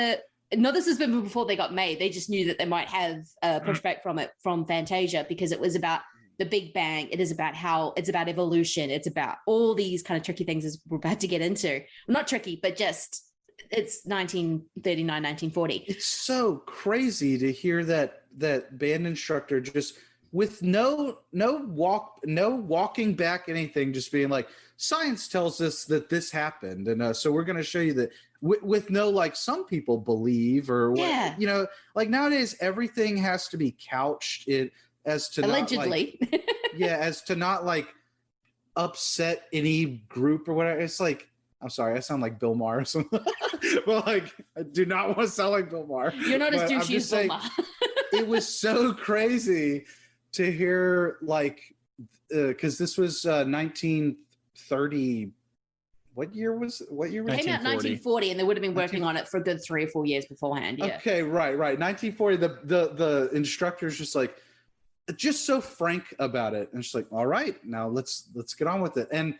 this has been before they got made. They just knew that they might have pushback from Fantasia, because it was about the Big Bang. It is about it's about evolution. It's about all these kind of tricky things as we're about to get into. Not tricky, but just it's 1939, 1940. It's so crazy to hear that band instructor just with no walking back anything, just being like, science tells us that this happened, and so we're going to show you that, with no like some people believe or what, Yeah. you know, like nowadays everything has to be couched as to allegedly, not, like, yeah, as to not like upset any group or whatever. It's like, I'm sorry, I sound like Bill Maher or something. But like, I do not want to sound like Bill Maher. You're not as douchey as Bill Maher. It was so crazy to hear, like, because this was 1930. What year was it? It came out 1940, and they would have been working on it for a good 3 or 4 years beforehand. Yeah. Okay, right. 1940. The instructor's just like, just so frank about it, and it's like, all right, now let's get on with it. And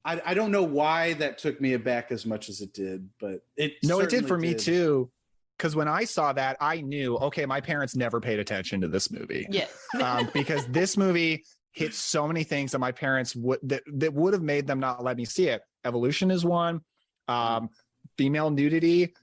I don't know why that took me aback as much as it did, but it did for me too. Because when I saw that, I knew, okay, my parents never paid attention to this movie. Yeah. Because this movie hit so many things that my parents that would have made them not let me see it. Evolution is one. Female nudity,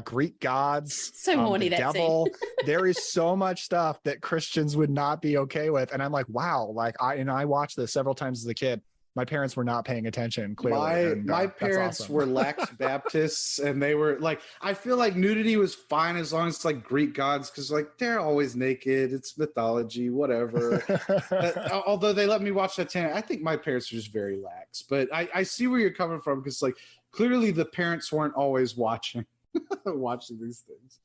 Greek gods, so horny, the that devil. scene. There is so much stuff that Christians would not be okay with. And I'm like, wow, like I watched this several times as a kid. My parents were not paying attention, clearly. My parents were lax Baptists, and they were like, I feel like nudity was fine as long as it's like Greek gods, because like they're always naked. It's mythology, whatever. Although they let me watch that, I think my parents were just very lax. But I see where you're coming from, because like clearly the parents weren't always watching these things.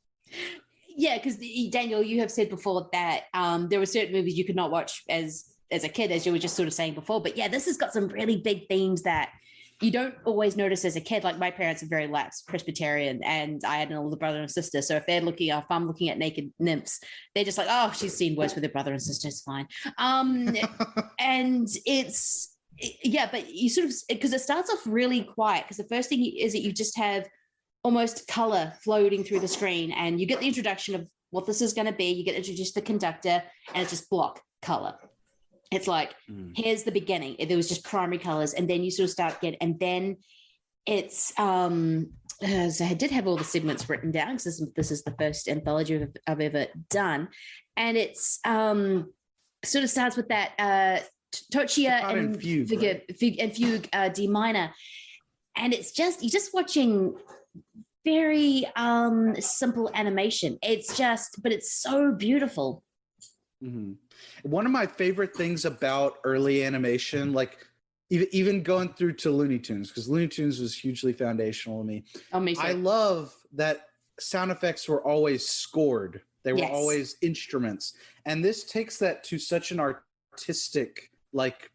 Yeah, because Daniel, you have said before that there were certain movies you could not watch as a kid, as you were just sort of saying before. But yeah, this has got some really big themes that you don't always notice as a kid. Like my parents are very lax Presbyterian, and I had an older brother and sister. So if I'm looking at naked nymphs, they're just like, oh, she's seen worse with her brother and sister. It's fine. And but you sort of, because it starts off really quiet, because the first thing is that you just have almost color floating through the screen, and you get the introduction of what this is going to be. You get introduced to the conductor, and it's just block color. It's like, here's the beginning. There was just primary colors, and then you sort of start and then it's, so I did have all the segments written down, because this is the first anthology I've ever done. And it's sort of starts with that Toccia and Fugue D minor. And it's just, you're just watching very simple animation. But it's so beautiful. Mm-hmm. One of my favorite things about early animation, like even going through to Looney Tunes, because Looney Tunes was hugely foundational to me. Oh, me too. I love that sound effects were always scored. They were always instruments. And this takes that to such an artistic, like,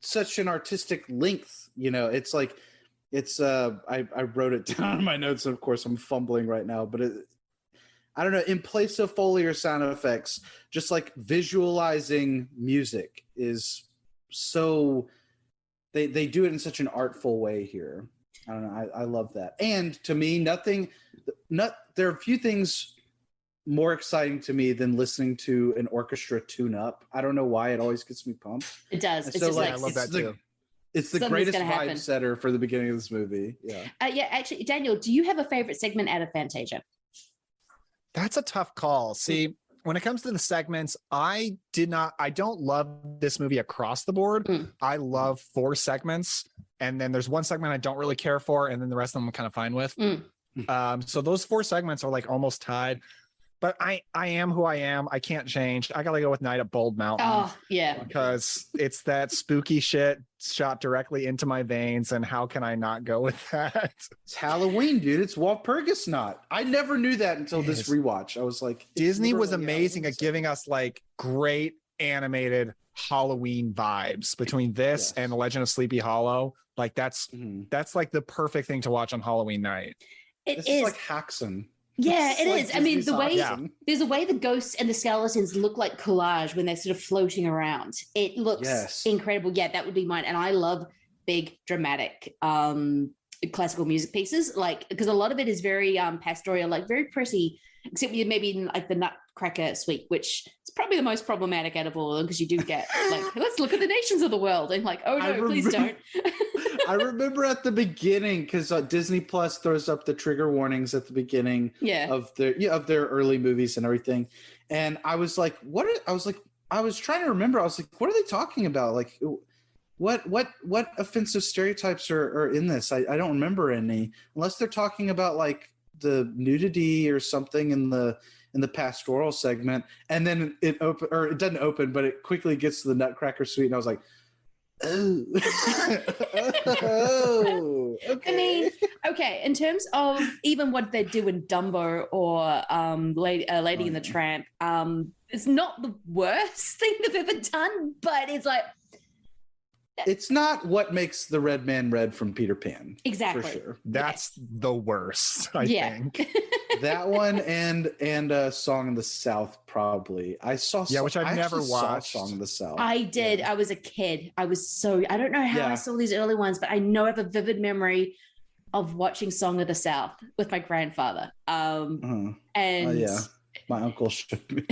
such an artistic length. You know, it's like, I wrote it down in my notes, and of course I'm fumbling right now, but I don't know, in place of Foley or sound effects, just like visualizing music is so, they do it in such an artful way here. I don't know, I love that. And to me, there are a few things more exciting to me than listening to an orchestra tune up. I don't know why, it always gets me pumped. It does. It's just like, I love that too. It's the greatest vibe setter for the beginning of this movie. Yeah. Actually, Daniel, do you have a favorite segment out of Fantasia? That's a tough call. See, when it comes to the segments, I don't love this movie across the board. I love 4 segments, and then there's one segment I don't really care for, and then the rest of them I'm kind of fine with. So those 4 segments are like almost tied. But I am who I am. I can't change. I gotta go with Night at Bald Mountain. Oh, yeah. Because it's that spooky shit shot directly into my veins, and how can I not go with that? It's Halloween, dude. It's Walpurgis Knot. I never knew that until this rewatch. I was like, Disney was amazing at giving us like great animated Halloween vibes between this and The Legend of Sleepy Hollow. Like that's like the perfect thing to watch on Halloween night. This is like Haxan. Yeah, it like is. I mean, Disney's there's a way the ghosts and the skeletons look like collage when they're sort of floating around. It looks incredible. Yeah, that would be mine. And I love big, dramatic classical music pieces, like, because a lot of it is very pastoral, like very pretty, except maybe like the Nutcracker Suite, which is probably the most problematic out of all of them, because you do get like, let's look at the nations of the world, and like, oh no, please don't. I remember at the beginning because Disney Plus throws up the trigger warnings at the beginning of their early movies and everything, and I was like, I was trying to remember. I was like, what are they talking about? Like, what offensive stereotypes are in this? I don't remember any, unless they're talking about like the nudity or something in the pastoral segment, and then it doesn't open, but it quickly gets to the Nutcracker suite, and I was like, oh, oh, okay. I mean, okay, in terms of even what they do in Dumbo or Lady and the Tramp, it's not the worst thing they've ever done, but it's like, it's not what makes the red man red from Peter Pan. Exactly. For sure. That's the worst, I think. That one and Song in the South, probably. Which I've never watched. Song in the South. I did. I was a kid. I don't know how I saw these early ones, but I know I have a vivid memory of watching Song of the South with my grandfather. And my uncle showed me.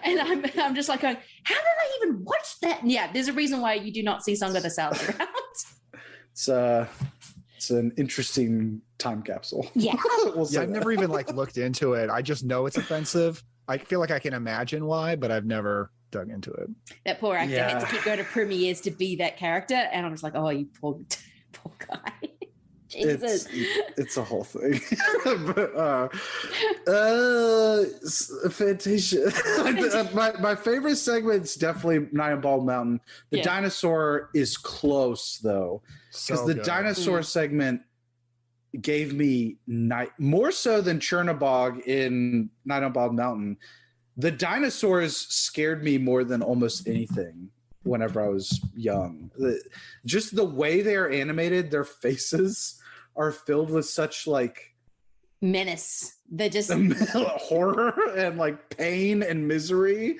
And I'm just like going, how did I even watch that? And yeah, there's a reason why you do not see Song of the South around. It's an interesting time capsule. Yeah. I've never even looked into it. I just know it's offensive. I feel like I can imagine why, but I've never dug into it. That poor actor had to keep going to premieres to be that character, and I'm just like, oh, you poor guy. Jesus. It's a whole thing. But Fantasia. My favorite segment is definitely Night on Bald Mountain. The dinosaur is close though, because the dinosaur segment gave me more so than Chernobog in Night on Bald Mountain. The dinosaurs scared me more than almost anything whenever I was young. Just the way they're animated, their faces are filled with such menace. They're just horror and pain and misery.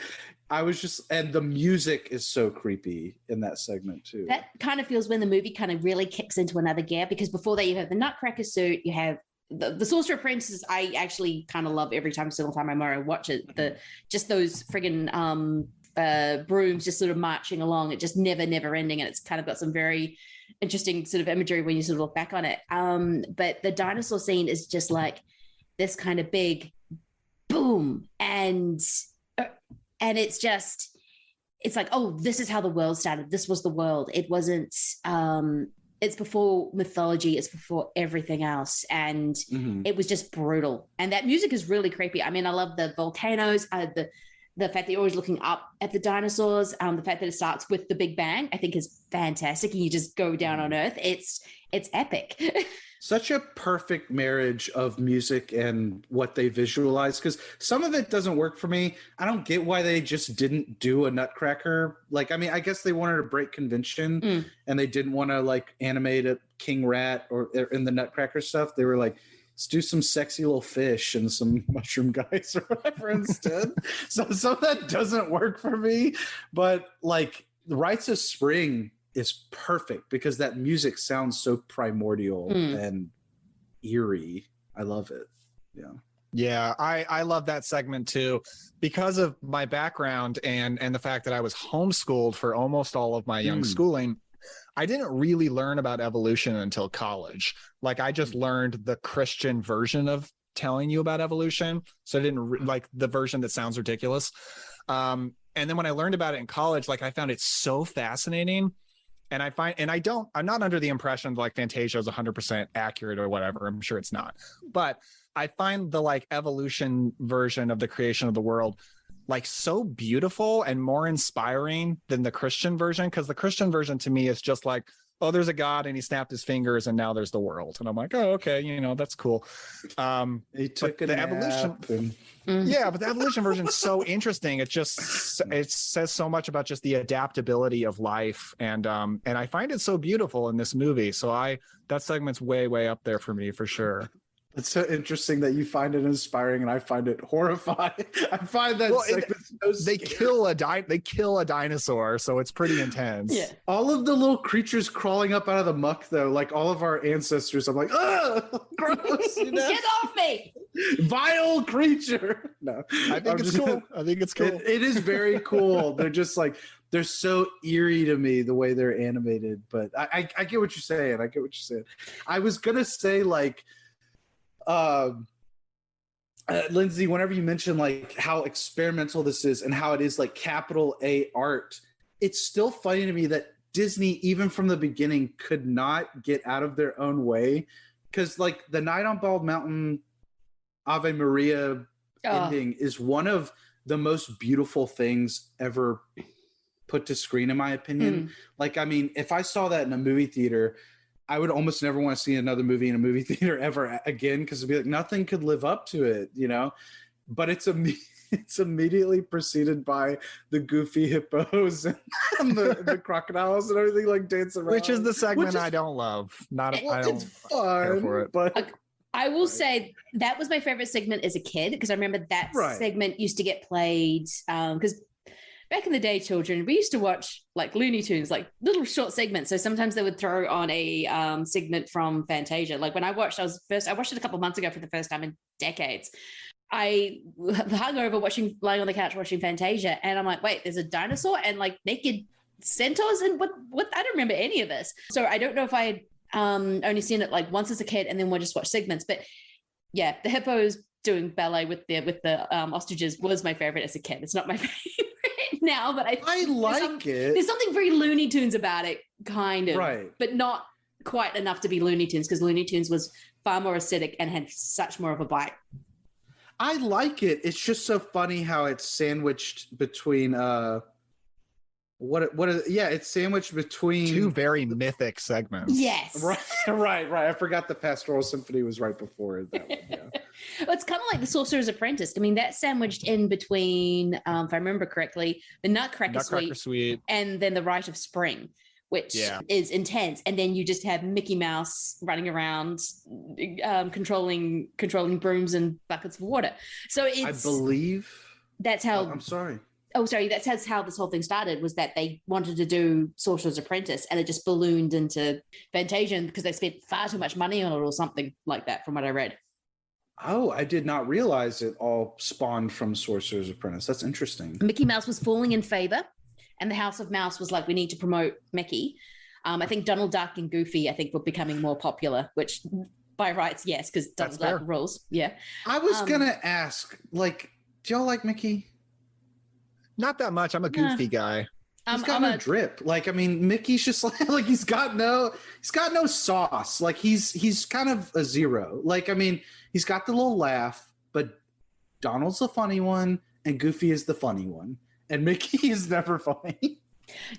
And the music is so creepy in that segment too. That kind of feels when the movie kind of really kicks into another gear, because before that you have the Nutcracker suit, you have the Sorcerer Apprentice. I actually kind of love every single time I watch it. Just those friggin' brooms just sort of marching along. It just never ending, and it's kind of got some very interesting sort of imagery when you sort of look back on it. But the dinosaur scene is just like this kind of big boom, and it's like, oh, this is how the world started. This was the world. It wasn't. It's before mythology. It's before everything else, and it was just brutal. And that music is really creepy. I mean, I love the volcanoes. The fact that you're always looking up at the dinosaurs, the fact that it starts with the Big Bang, I think is fantastic. And you just go down on Earth. It's epic. Such a perfect marriage of music and what they visualize, because some of it doesn't work for me. I don't get why they just didn't do a Nutcracker. I guess they wanted to break convention and they didn't want to animate a King Rat or in the Nutcracker stuff. They were like, let's do some sexy little fish and some mushroom guys or whatever instead. So some of that doesn't work for me. But the Rites of Spring is perfect because that music sounds so primordial and eerie. I love it. Yeah. Yeah, I love that segment too, because of my background and the fact that I was homeschooled for almost all of my young schooling. I didn't really learn about evolution until college. I just learned the Christian version of telling you about evolution. So I didn't like the version that sounds ridiculous. And then when I learned about it in college, I found it so fascinating. And I'm not under the impression Fantasia is 100% accurate or whatever. I'm sure it's not. But I find the evolution version of the creation of the world so beautiful and more inspiring than the Christian version, because the Christian version to me is just oh, there's a God and he snapped his fingers and now there's the world, and I'm like, oh, okay, that's cool. He took the evolution but the evolution version is so interesting. It says so much about just the adaptability of life, and I find it so beautiful in this movie. So that segment's way up there for me for sure. It's so interesting that you find it inspiring and I find it horrifying. I find that they kill a dinosaur, so it's pretty intense. Yeah. All of the little creatures crawling up out of the muck, though, like all of our ancestors, I'm like, ugh, gross. You know? Get off me! Vile creature. No, I think it's cool. I think it's cool. It is very cool. They're just like, they're so eerie to me the way they're animated. But I get what you're saying. I was gonna say like. Lindsay, whenever you mention like how experimental this is and how it is like capital A art, it's still funny to me that Disney, even from the beginning, could not get out of their own way. Because like the Night on Bald Mountain Ave Maria ending is one of the most beautiful things ever put to screen, in my opinion. Like, I mean, if I saw that in a movie theater, I would almost never want to see another movie in a movie theater ever again, because it'd be like nothing could live up to it, you know. But it's immediately preceded by the goofy hippos and the crocodiles and everything like dancing around, which is the segment I don't love. It's fun, care for it. But I will say that was my favorite segment as a kid, because I remember that segment used to get played because. Back in the day, children, we used to watch like Looney Tunes, like little short segments. So sometimes they would throw on a segment from Fantasia. Like when I watched it a couple of months ago for the first time in decades. I hung over lying on the couch watching Fantasia, and I'm like, wait, there's a dinosaur and like naked centaurs, and what? I don't remember any of this. So I don't know if I had only seen it like once as a kid, and then we'll just watch segments. But yeah, the hippos doing ballet with the ostriches was my favorite as a kid. It's not my favorite now, but I like it. There's something very Looney Tunes about it, kind of, right? But not quite enough to be Looney Tunes, because Looney Tunes was far more aesthetic and had such more of a bite. I like it. It's just so funny how it's sandwiched between it's sandwiched between two very mythic segments. Yes. Right. I forgot the Pastoral Symphony was right before it. That one, yeah. Well, it's kind of like the Sorcerer's Apprentice. I mean, that's sandwiched in between, if I remember correctly, the Nutcracker Suite and then the Rite of Spring, which is intense. And then you just have Mickey Mouse running around, controlling brooms and buckets of water. So I believe that's how. I'm sorry. Oh, sorry. That's how this whole thing started, was that they wanted to do Sorcerer's Apprentice, and it just ballooned into Fantasia because they spent far too much money on it or something like that, from what I read. Oh, I did not realize it all spawned from Sorcerer's Apprentice. That's interesting. Mickey Mouse was falling in favor, and the House of Mouse was like, we need to promote Mickey. I think Donald Duck and Goofy, were becoming more popular, which by rights, yes, because Donald Duck rules. Yeah. I was going to ask, like, do y'all like Mickey? Not that much. I'm a Goofy guy. He's got no drip. Like, I mean, Mickey's just like he's got no sauce. Like he's kind of a zero. Like, I mean, he's got the little laugh, but Donald's the funny one and Goofy is the funny one. And Mickey is never funny.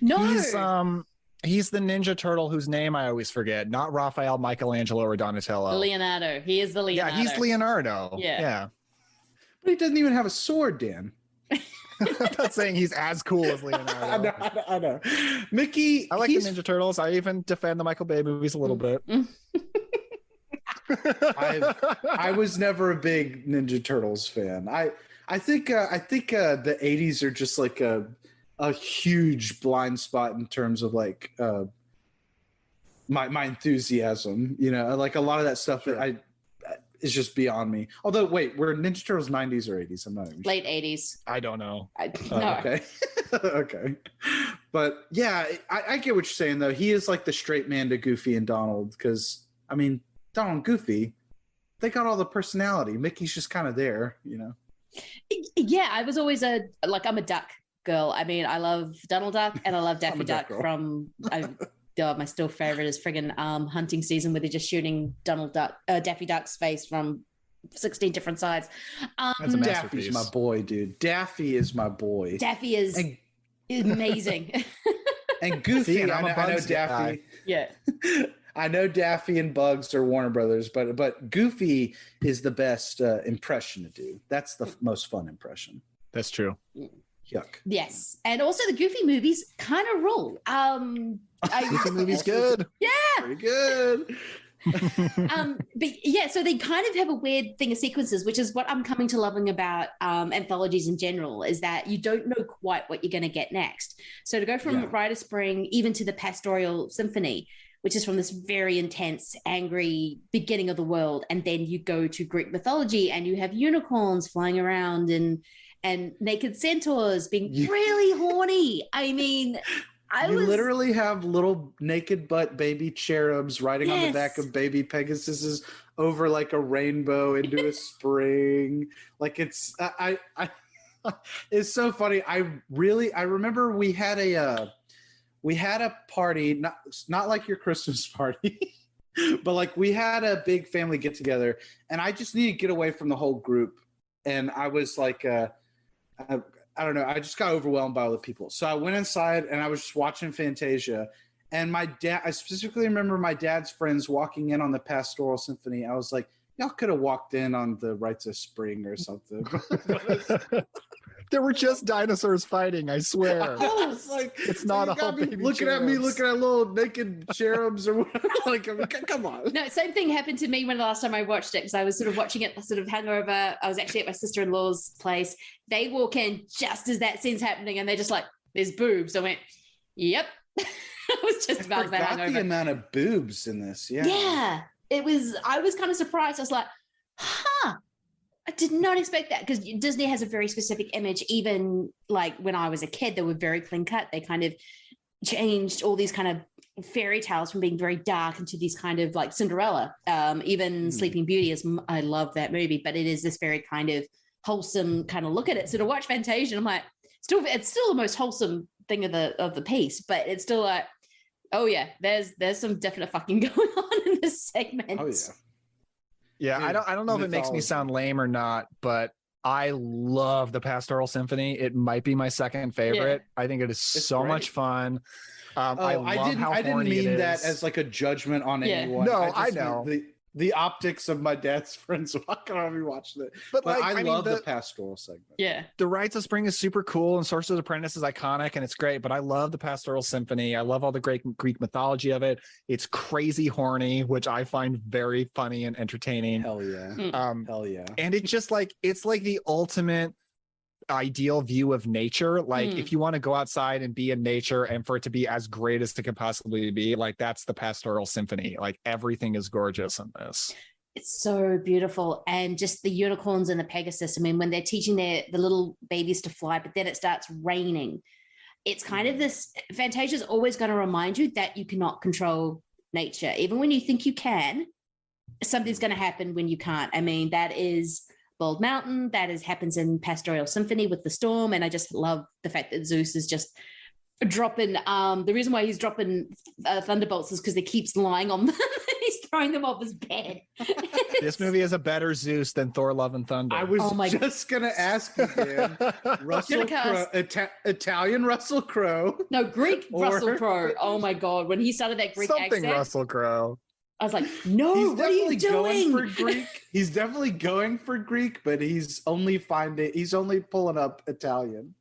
No. He's the Ninja Turtle whose name I always forget. Not Raphael, Michelangelo, or Donatello. Leonardo. He is the Leonardo. Yeah, he's Leonardo. Yeah. But he doesn't even have a sword, Dan. I'm not saying he's as cool as Leonardo. I know. Mickey. I like the Ninja Turtles. I even defend the Michael Bay movies a little bit. I was never a big Ninja Turtles fan. I think the 80s are just like a huge blind spot in terms of like my enthusiasm. You know, like a lot of that stuff that is just beyond me. Although, wait, were Ninja Turtles 90s or 80s? I'm not even sure. Late 80s. I don't know. No. Okay. Okay. But yeah, I get what you're saying, though. He is like the straight man to Goofy and Donald, because, I mean, Donald and Goofy, they got all the personality. Mickey's just kind of there, you know? Yeah, I was always I'm a duck girl. I mean, I love Donald Duck and I love Daffy Duck from... my still favorite is friggin' hunting season, where they're just shooting Daffy Duck's face from 16 different sides. That's a masterpiece. Daffy's my boy, dude. Daffy is my boy. Daffy is amazing. And Goofy, I know Daffy. Yeah. I know Daffy and Bugs are Warner Brothers, but Goofy is the best impression to do. That's the most fun impression. That's true. Yuck. Yes. And also the Goofy movies kind of rule. Goofy movies good. Yeah. Pretty good. But yeah, so they kind of have a weird thing of sequences, which is what I'm coming to loving about anthologies in general, is that you don't know quite what you're going to get next. So to go from Rite of Spring even to the Pastoral Symphony, which is from this very intense, angry beginning of the world, and then you go to Greek mythology and you have unicorns flying around and naked centaurs being really horny. I mean, you literally have little naked butt baby cherubs riding on the back of baby Pegasuses over like a rainbow into a spring. Like it's it's so funny. I remember we had a party, not like your Christmas party, but like we had a big family get together, and I just needed to get away from the whole group. And I was like, I don't know. I just got overwhelmed by all the people. So I went inside and I was just watching Fantasia. And I specifically remember my dad's friends walking in on the Pastoral Symphony. I was like, y'all could have walked in on the Rites of Spring or something. There were just dinosaurs fighting, I swear. I was like, it's not a whole baby looking at me, looking at little naked cherubs or whatever. Like, I mean, come on. No, same thing happened to me when the last time I watched it, because I was sort of watching it sort of hungover. I was actually at my sister-in-law's place. They walk in just as that scene's happening, and they're just like, there's boobs. I went, yep. I was just about that hungover. The amount of boobs in this, Yeah. I was kind of surprised. I was like, huh. I did not expect that, because Disney has a very specific image. Even like when I was a kid, they were very clean cut. They kind of changed all these kind of fairy tales from being very dark into these kind of like Cinderella. Even Sleeping Beauty I love that movie, but it is this very kind of wholesome kind of look at it. So to watch Fantasia, I'm like, it's still the most wholesome thing of the piece, but it's still like, oh yeah, there's some definite fucking going on in this segment. Oh yeah. Yeah, I don't know if it makes me sound lame or not, but I love the Pastoral Symphony. It might be my second favorite. Yeah. I think it's so much fun. I didn't mean that as like a judgment on anyone. No, I know. The optics of my dad's friends walking around me watching it. But like, I love the Pastoral segment. Yeah. The Rites of Spring is super cool, and Sorcerer's Apprentice is iconic, and it's great, but I love the Pastoral Symphony. I love all the great Greek mythology of it. It's crazy horny, which I find very funny and entertaining. Hell yeah. Hell yeah. And it's just like, it's like the ultimate ideal view of nature. Like if you want to go outside and be in nature and for it to be as great as it could possibly be, like that's the Pastoral Symphony. Like everything is gorgeous in this. It's so beautiful. And just the unicorns and the Pegasus, I mean, when they're teaching the little babies to fly, but then it starts raining, it's kind of this, Fantasia is always going to remind you that you cannot control nature. Even when you think you can, something's going to happen when you can't. I mean, that is Bald Mountain, happens in Pastoral Symphony with the storm, and I just love the fact that Zeus is just dropping. The reason why he's dropping thunderbolts is because he keeps lying on them. He's throwing them off his bed. This movie is a better Zeus than Thor: Love and Thunder. I was just gonna ask you, Dan. Russell Crowe, Italian Russell Crowe. No, Greek Russell Crowe. Oh my God, when he started that Greek accent, Russell Crowe. I was like, no, what are you doing? Going for Greek. He's definitely going for Greek, but he's only pulling up Italian.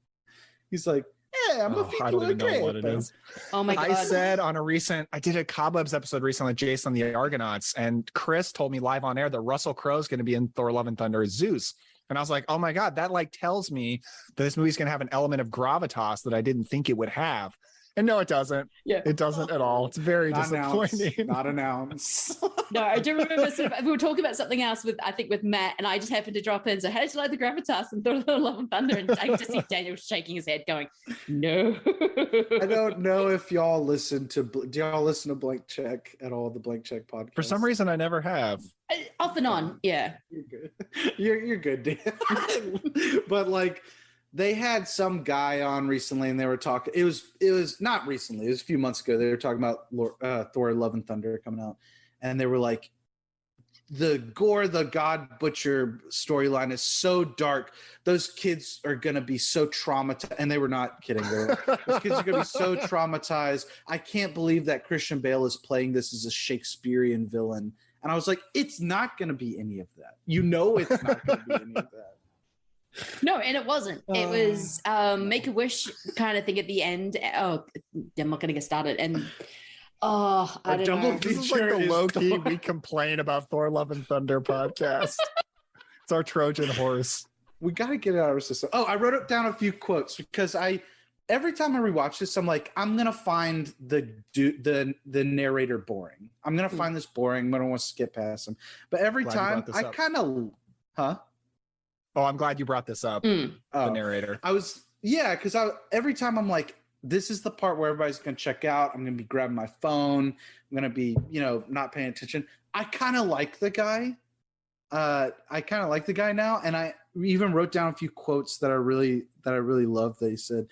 He's like, yeah, I'm a I don't even know what it is. Oh my God. I said I did a Cobwebs episode recently with Jason the Argonauts, and Chris told me live on air that Russell Crowe's going to be in Thor: Love and Thunder as Zeus. And I was like, oh my God, that like tells me that this movie's going to have an element of gravitas that I didn't think it would have. And no, it doesn't. Yeah. It doesn't at all. It's very disappointing. Not announced. No, I do remember we were talking about something else with Matt, and I just happened to drop in. So how did you like the gravitas and Thor: Love and Thunder? And I just see Daniel shaking his head going, no. I don't know if y'all do y'all listen to Blank Check at all, the Blank Check podcast? For some reason, I never have. Off and on, yeah. You're good. You're good, Dan. But like, they had some guy on recently, and they were talking. It was not recently. It was a few months ago. They were talking about Thor: Love and Thunder coming out, and they were like, the Gore the God Butcher storyline is so dark. Those kids are gonna be so traumatized, and they were not kidding. Those kids are gonna be so traumatized. I can't believe that Christian Bale is playing this as a Shakespearean villain. And I was like, it's not gonna be any of that. You know, it's not gonna be any of that. No, and it wasn't. It was Make-A-Wish kind of thing at the end. Oh, I'm not going to get started. And Oh, I don't know. This is like the low key we complain about Thor: Love and Thunder podcast. It's our Trojan horse. We got to get it out of our system. Oh, I wrote down a few quotes because every time I rewatch this, I'm like, I'm gonna find the narrator boring. I'm gonna find this boring. I don't want to skip past him. But every time I kind of, huh? Oh, I'm glad you brought this up. The narrator. Because every time I'm like, this is the part where everybody's gonna check out. I'm gonna be grabbing my phone. I'm gonna be, not paying attention. I kind of like the guy. Now, and I even wrote down a few quotes that I really love. That he said,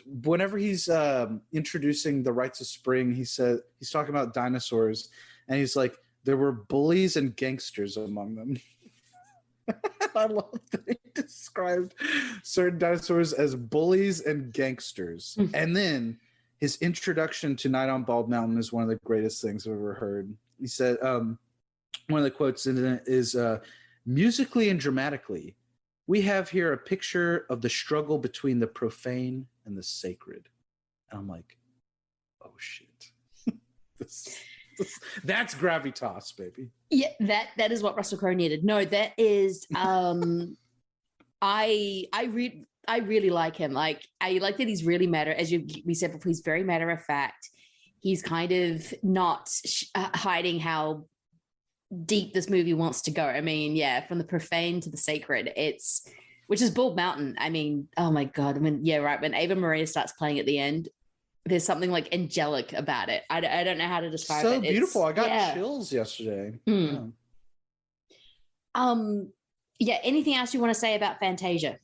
whenever he's introducing the rites of spring, he said he's talking about dinosaurs, and he's like, there were bullies and gangsters among them. I love that he described certain dinosaurs as bullies and gangsters. And then his introduction to Night on Bald Mountain is one of the greatest things I've ever heard. He said, one of the quotes in it is, musically and dramatically, we have here a picture of the struggle between the profane and the sacred. And I'm like, oh shit. That's gravitas, baby. Yeah, that is what Russell Crowe needed. No, that is I really like him. Like, I like that he's really we said before, he's very matter of fact. He's kind of not hiding how deep this movie wants to go. I mean, from the profane to the sacred, which is Bald Mountain. I mean, oh my God. When Ava Maria starts playing at the end, there's something like angelic about it. I don't know how to describe it. So beautiful. I got chills yesterday. Anything else you want to say about Fantasia?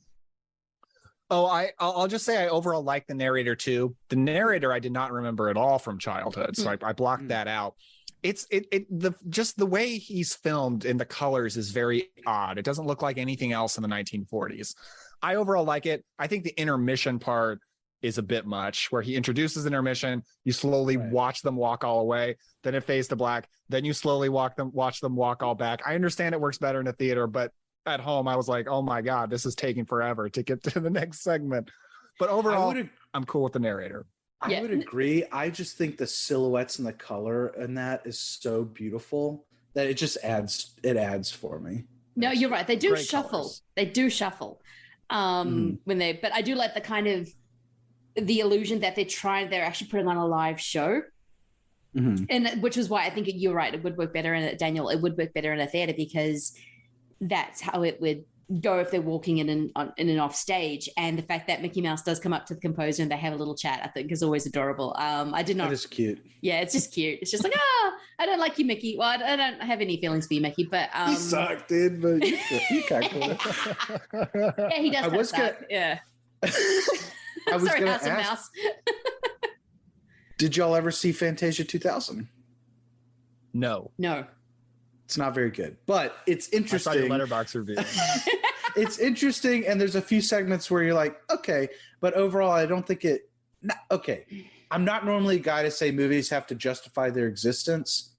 Oh, I'll just say I overall like the narrator too. The narrator I did not remember at all from childhood, so I blocked that out. Just the way he's filmed in the colors is very odd. It doesn't look like anything else in the 1940s. I overall like it. I think the intermission part is a bit much, where he introduces intermission, you slowly watch them walk all away, then it fades to black, then you slowly watch them walk all back. I understand it works better in a theater, but at home I was like, oh my God, this is taking forever to get to the next segment. But overall, I'm cool with the narrator. I would agree. I just think the silhouettes and the color and that is so beautiful that it just adds for me. No, you're right. They do Great shuffle. colors. They do shuffle. But I do like the kind of the illusion that they're actually putting on a live show. And which is why I think you're right. It would work better it would work better in a theater, because that's how it would go if they're walking in an off stage. And the fact that Mickey Mouse does come up to the composer and they have a little chat, I think is always adorable. I did not. That is cute. Yeah, it's just cute. It's just like, I don't like you, Mickey. Well, I don't have any feelings for you, Mickey, but he sucked, dude, but you kind of cool. Yeah, he does suck. Yeah. I was sorry, gonna House of ask, Mouse. did y'all ever see Fantasia 2000? No. It's not very good, but it's interesting. I saw your Letterboxd review. It's interesting, and there's a few segments where you're like, okay, but overall, I don't think okay. I'm not normally a guy to say movies have to justify their existence.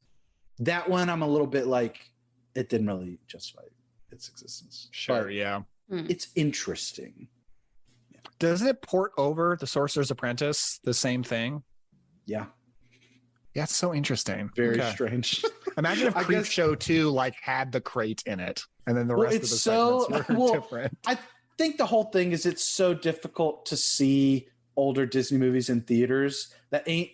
That one, I'm a little bit like, it didn't really justify its existence. Sure, but yeah. It's interesting. Doesn't it port over The Sorcerer's Apprentice, the same thing? Yeah. Yeah, it's so interesting. Very strange. Imagine if Creep Show 2 had the crate in it, and then the rest of the segments were different. I think the whole thing is it's so difficult to see older Disney movies in theaters that ain't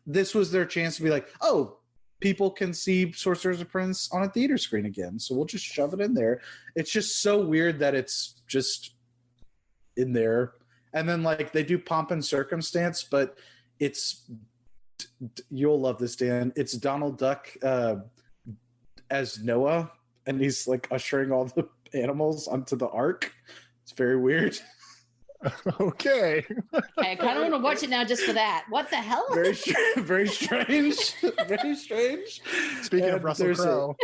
this was their chance to be like, oh, people can see Sorcerer's Apprentice on a theater screen again, so we'll just shove it in there. It's just so weird that it's just in there. And then they do Pomp and Circumstance, but it's you'll love this, Dan. It's Donald Duck as Noah, and he's ushering all the animals onto the ark. It's very weird. Okay. I kind of want to watch it now just for that. What the hell? Very strange. Very strange. Speaking of Russell Crowe,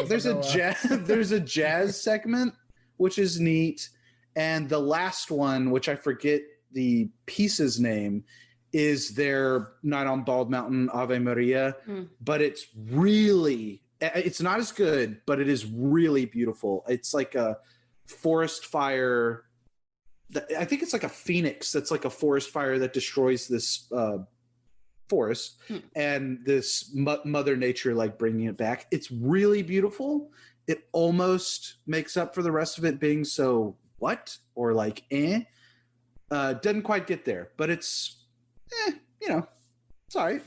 there's a jazz segment, which is neat. And the last one, which I forget the piece's name, is their Night on Bald Mountain, Ave Maria. But it's not as good, but it is really beautiful. It's like a forest fire. I think it's like a phoenix that's like a forest fire that destroys this forest, and this Mother Nature like bringing it back. It's really beautiful. It almost makes up for the rest of it being so what or like doesn't quite get there, but it's it's all right.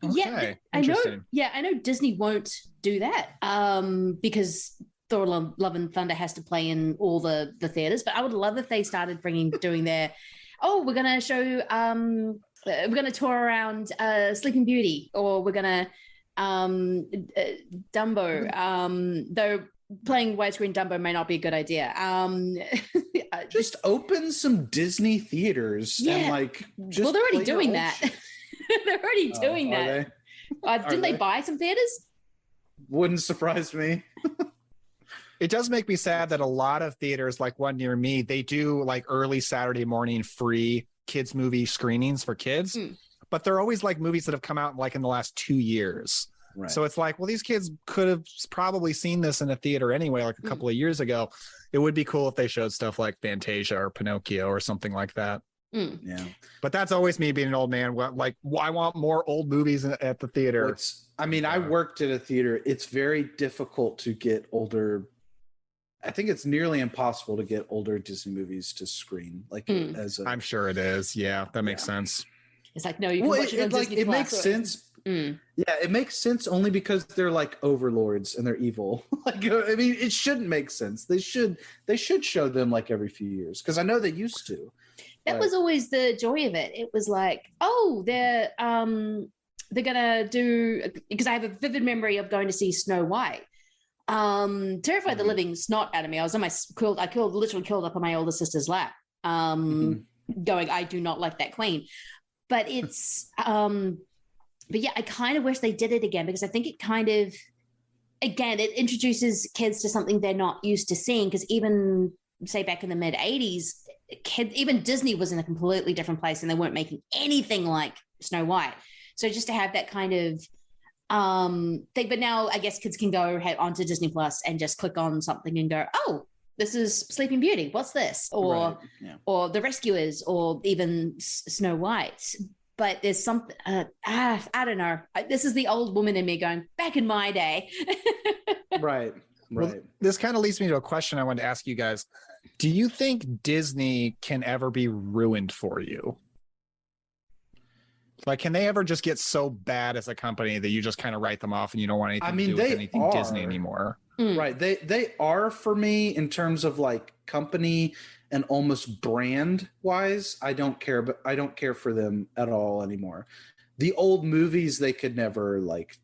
Yeah, I know. Yeah, I know Disney won't do that because Thor: Love and Thunder has to play in all the theaters. But I would love if they started doing their. Oh, we're gonna show. We're gonna tour around Sleeping Beauty, or we're gonna Dumbo. Though playing widescreen Dumbo may not be a good idea. Just open some Disney theaters and like. Just they're already doing that. They're already doing that. Didn't they buy some theaters? Wouldn't surprise me. It does make me sad that a lot of theaters, like one near me, they do like early Saturday morning free kids movie screenings for kids, but they're always like movies that have come out like in the last 2 years. Right. So it's like, well, these kids could have probably seen this in a theater anyway, like a couple of years ago. It would be cool if they showed stuff like Fantasia or Pinocchio or something like that. Yeah, but that's always me being an old man. Like, I want more old movies at the theater. I worked at a theater. It's very difficult to get older. I think it's nearly impossible to get older Disney movies to screen. I'm sure it is. Yeah, that makes sense. It's like, no, you can watch it on Disney Plus. Makes sense. Yeah, it makes sense only because they're like overlords and they're evil. It shouldn't make sense. They should show them like every few years because I know they used to. That was always the joy of it. It was like, oh, they're gonna do, because I have a vivid memory of going to see Snow White. Terrified the living snot out of me. I was on my literally curled up on my older sister's lap, going, I do not like that queen. But it's but yeah, I kind of wish they did it again, because I think it kind of, again, it introduces kids to something they're not used to seeing, because even say back in the mid 80s, even Disney was in a completely different place and they weren't making anything like Snow White. So just to have that kind of thing, but now I guess kids can go onto Disney Plus and just click on something and go, oh, this is Sleeping Beauty. What's this? Or The Rescuers, or even Snow White. But there's something, I don't know. This is the old woman in me going, back in my day. Right. Well, this kind of leads me to a question I wanted to ask you guys. Do you think Disney can ever be ruined for you? Like, can they ever just get so bad as a company that you just kind of write them off and you don't want anything to do with anything Disney anymore? Right. They are for me in terms of like company and almost brand wise. I don't care for them at all anymore. The old movies, they could never like,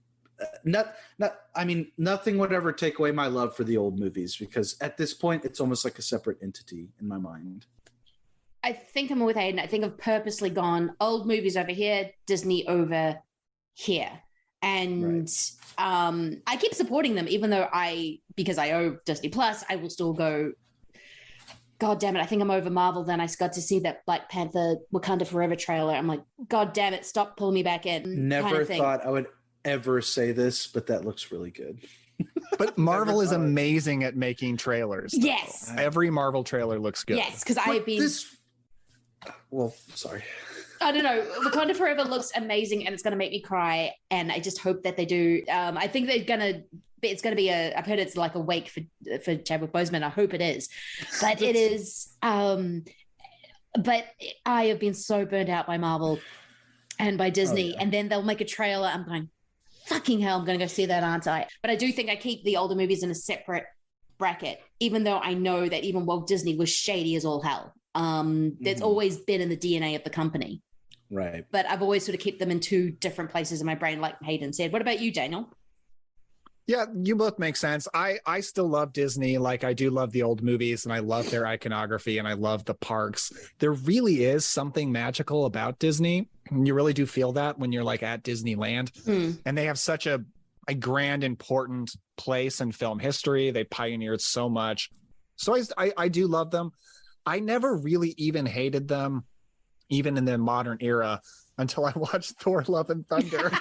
nothing would ever take away my love for the old movies, because at this point it's almost like a separate entity in my mind. I think I'm with Hayden. I think I've purposely gone old movies over here, Disney over here. And I keep supporting them, even though because I owe Disney Plus, I will still go, God damn it, I think I'm over Marvel. Then I got to see that Black Panther Wakanda Forever trailer. I'm like, God damn it, stop pulling me back in. Never thought I would ever say this, but that looks really good. But Marvel is amazing at making trailers, though. Yes. Every Marvel trailer looks good. Yes, because I've been... sorry. I don't know. Wakanda Forever looks amazing, and it's going to make me cry, and I just hope that they do. I think it's going to be I've heard it's like a wake for Chadwick Boseman. I hope it is. But it is... but I have been so burned out by Marvel and by Disney, and then they'll make a trailer. I'm going, fucking hell, I'm going to go see that, aren't I? But I do think I keep the older movies in a separate bracket, even though I know that even Walt Disney was shady as all hell. That's always been in the DNA of the company. Right. But I've always sort of kept them in two different places in my brain, like Hayden said. What about you, Daniel? Yeah, you both make sense. I still love Disney. Like, I do love the old movies, and I love their iconography, and I love the parks. There really is something magical about Disney. You really do feel that when you're like at Disneyland. And they have such a grand, important place in film history. They pioneered so much. So I do love them. I never really even hated them, even in the modern era, until I watched Thor: Love and Thunder.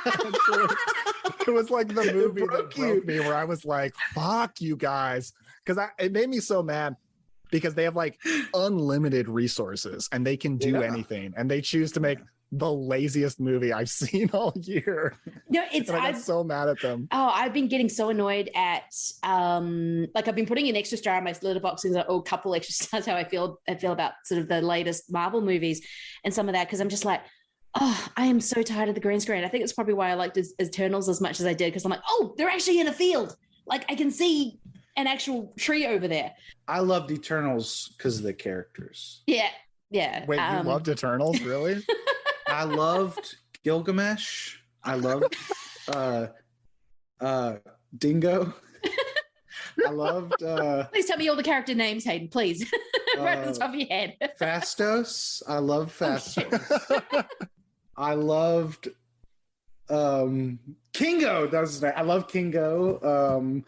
It was like the movie that broke me, where I was like, fuck you guys. Because it made me so mad, because they have like unlimited resources and they can do anything. And they choose to make the laziest movie I've seen all year. No, it's and I got so mad at them. Oh, I've been getting so annoyed at like I've been putting an extra star on my Letterboxd, or a couple extra stars how I feel about sort of the latest Marvel movies and some of that, because I'm just like, oh, I am so tired of the green screen. I think it's probably why I liked Eternals as much as I did, because I'm like, oh, they're actually in a field. Like I can see an actual tree over there. I loved Eternals because of the characters. Yeah. Wait, you loved Eternals, really? I loved Gilgamesh. I loved Dingo. I loved please tell me all the character names, Hayden, please. Right off the top of your head. Fastos. I love Fastos. I loved Kingo. That was his name. I love Kingo.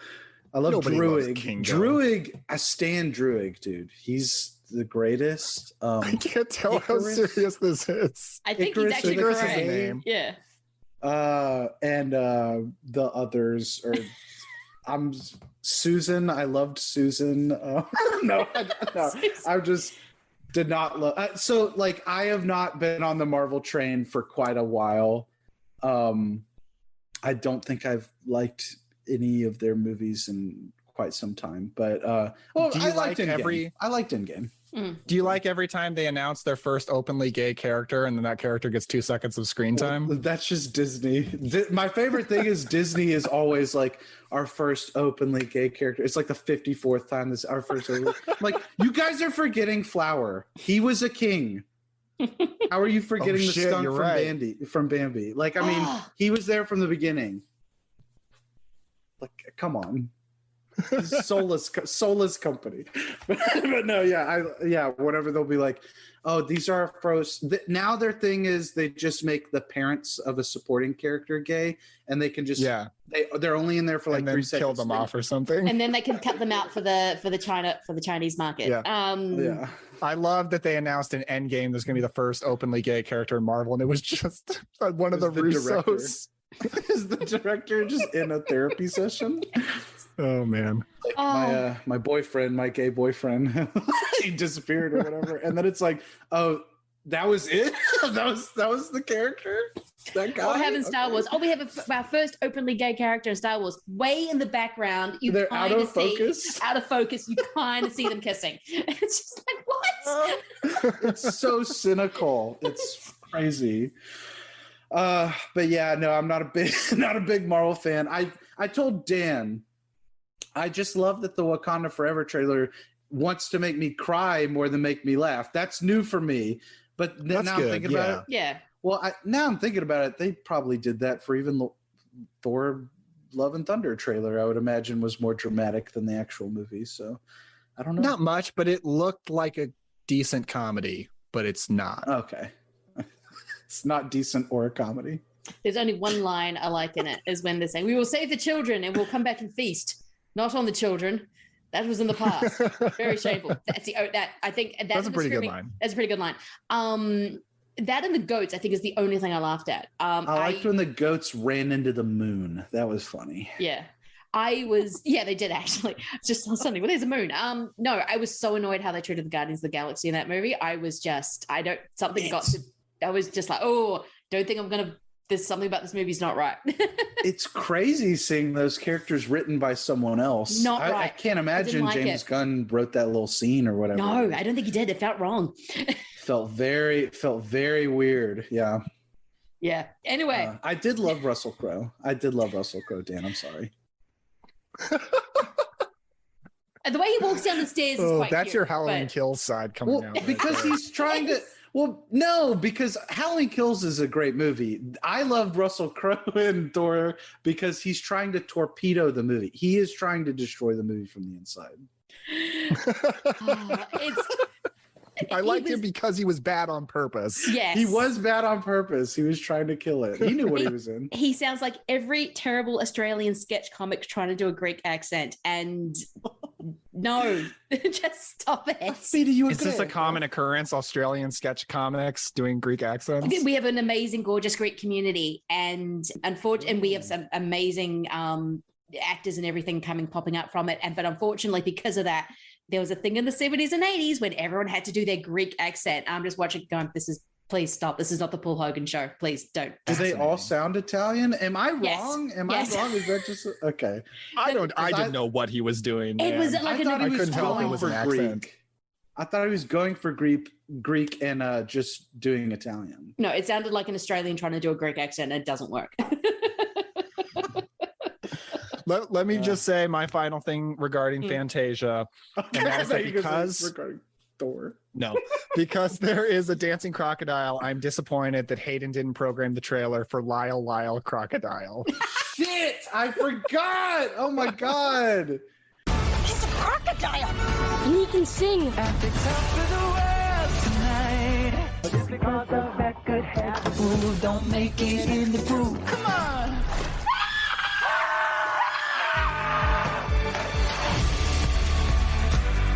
I love Druig. Druig, I stand Druig, dude. He's the greatest. I can't tell Icarus, how serious this is. I think Icarus, he's actually Icarus correct. Is the name. Yeah. And the others are I'm Susan. I loved Susan. No, I just did not love. So like, I have not been on the Marvel train for quite a while. I don't think I've liked any of their movies in quite some time, but I liked Endgame. Do you like every time they announce their first openly gay character and then that character gets 2 seconds of screen time? Well, that's just Disney. My favorite thing is Disney is always like, our first openly gay character. It's like the 54th time this our first. Like, you guys are forgetting Flower. He was a king. How are you forgetting the skunk from Bambi? Like, I mean, he was there from the beginning. Like, come on. soulless company. But no, whatever, they'll be like, oh, these are our first. Now their thing is they just make the parents of a supporting character gay, and they can just they're only in there for like 3 seconds, kill them off or something, and then they can cut them out for the Chinese market. I love that they announced in Endgame there's gonna be the first openly gay character in Marvel, and it was just one of the Russos. Is the director just in a therapy session? Oh man, like my boyfriend, my gay boyfriend, he disappeared or whatever, and then it's like, oh, that was it. that was the character. That guy. What happened in Star Wars? Oh, we have our first openly gay character in Star Wars. Way in the background, they're out of focus. Out of focus. You kind of see them kissing. It's just like, what? It's so cynical. It's crazy. But yeah, no, I'm not a big Marvel fan. I told Dan, I just love that the Wakanda Forever trailer wants to make me cry more than make me laugh. That's new for me. But now I'm thinking about it. Yeah. Well, now I'm thinking about it. They probably did that for even the Thor Love and Thunder trailer, I would imagine was more dramatic than the actual movie. So I don't know. Not much, but it looked like a decent comedy, but it's not. Okay. It's not decent or a comedy. There's only one line I like in it, is when they're saying, we will save the children and we'll come back and feast. Not on the children. That was in the past. Very shameful. That's a pretty good line. That's a pretty good line. That and the goats, I think, is the only thing I laughed at. I liked when the goats ran into the moon. That was funny. Yeah. They did actually. Just something. Well, there's a moon. No, I was so annoyed how they treated the Guardians of the Galaxy in that movie. I was just, I was just like, oh, don't think there's something about this movie's not right. It's crazy seeing those characters written by someone else. Not right. I can't imagine James Gunn wrote that little scene or whatever. No, I don't think he did. It felt wrong. felt very weird. Yeah. Yeah. Anyway. I did love Russell Crowe. Dan. I'm sorry. The way he walks down the stairs is quite that's cute, your Halloween Kills side coming out. Because he's trying to... Well, no, because Halloween Kills is a great movie. I loved Russell Crowe in Thor because he's trying to torpedo the movie. He is trying to destroy the movie from the inside. I liked him because he was bad on purpose. Yes. He was bad on purpose. He was trying to kill it. He knew what he was in. He sounds like every terrible Australian sketch comic trying to do a Greek accent. And no, just stop it. Is this a common occurrence, Australian sketch comics doing Greek accents? We have an amazing, gorgeous Greek community. And unfortunately, we have some amazing actors and everything popping up from it. But unfortunately, because of that, there was a thing in the 70s and 80s when everyone had to do their Greek accent. I'm just watching going, this is Please stop. This is not the Paul Hogan show. Please don't. Do they all sound Italian? Am I Yes. wrong? Am Yes. I wrong? Is that just okay? I didn't know what he was doing. It was like I thought he was couldn't tell if it going was for an accent. Greek. I thought he was going for Greek and just doing Italian. No, it sounded like an Australian trying to do a Greek accent. And it doesn't work. Let me just say my final thing regarding Fantasia, and that is that because regarding Thor. No, because there is a dancing crocodile, I'm disappointed that Hayden didn't program the trailer for Lyle Crocodile. Shit, I forgot. Oh my god. He's a crocodile. And he can sing. Just because of that good happen, fool don't make it in the groove. Come on.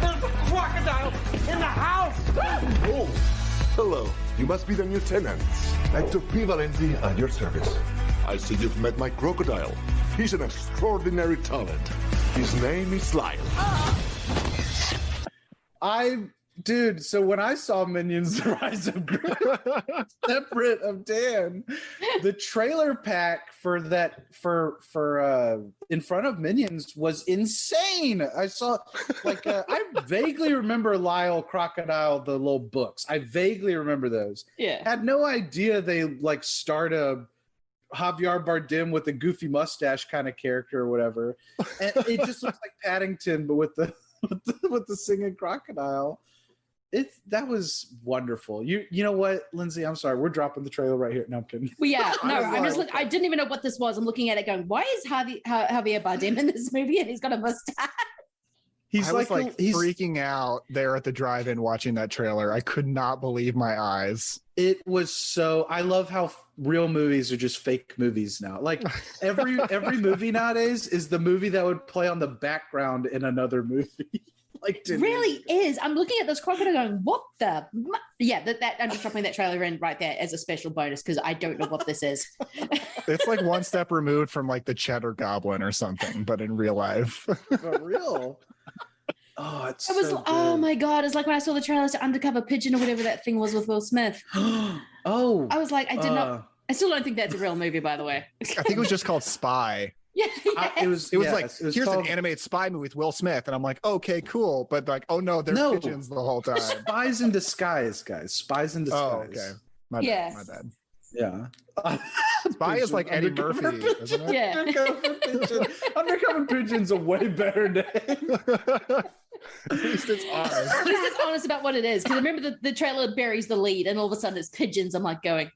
There's a crocodile in the house. Oh, hello. You must be the new tenants. Actor P. Valenti at your service. I see you've met my crocodile. He's an extraordinary talent. His name is Lyle. Dude, so when I saw Minions: The Rise of Gru, separate of Dan, the trailer pack for that for in front of Minions was insane. I saw I vaguely remember Lyle Crocodile, the little books. I vaguely remember those. Yeah. Had no idea they start a Javier Bardem with a goofy mustache kind of character or whatever. And it just looks like Paddington, but with the singing crocodile. That was wonderful. You know what, Lindsay? I'm sorry, we're dropping the trailer right here. No, I'm kidding. Well, yeah, no, I didn't even know what this was. I'm looking at it going, why is Javier Bardem in this movie and he's got a mustache? He's freaking out there at the drive-in watching that trailer. I could not believe my eyes. It was so. I love how real movies are just fake movies now. Like every movie nowadays is the movie that would play on the background in another movie. It really is. I'm looking at this crocodile going, what the? Yeah, that I'm just dropping that trailer in right there as a special bonus because I don't know what this is. It's like one step removed from the Cheddar Goblin or something, but in real life. For real. Oh, oh my god! It's like when I saw the trailer to Undercover Pigeon or whatever that thing was with Will Smith. Oh, I was like, I did not. I still don't think that's a real movie, by the way. I think it was just called Spy. Yeah, it was here's an animated spy movie with Will Smith, and I'm like, okay, cool, but oh no, they're pigeons the whole time. Spies in disguise, guys. Spies in disguise. Oh, okay. My bad. Yeah. Spy is like Eddie Murphy, isn't it? Yeah. Undercover Pigeon's a way better name. At least it's honest. At least it's honest about what it is. Because remember the trailer buries the lead, and all of a sudden it's pigeons. I'm like going,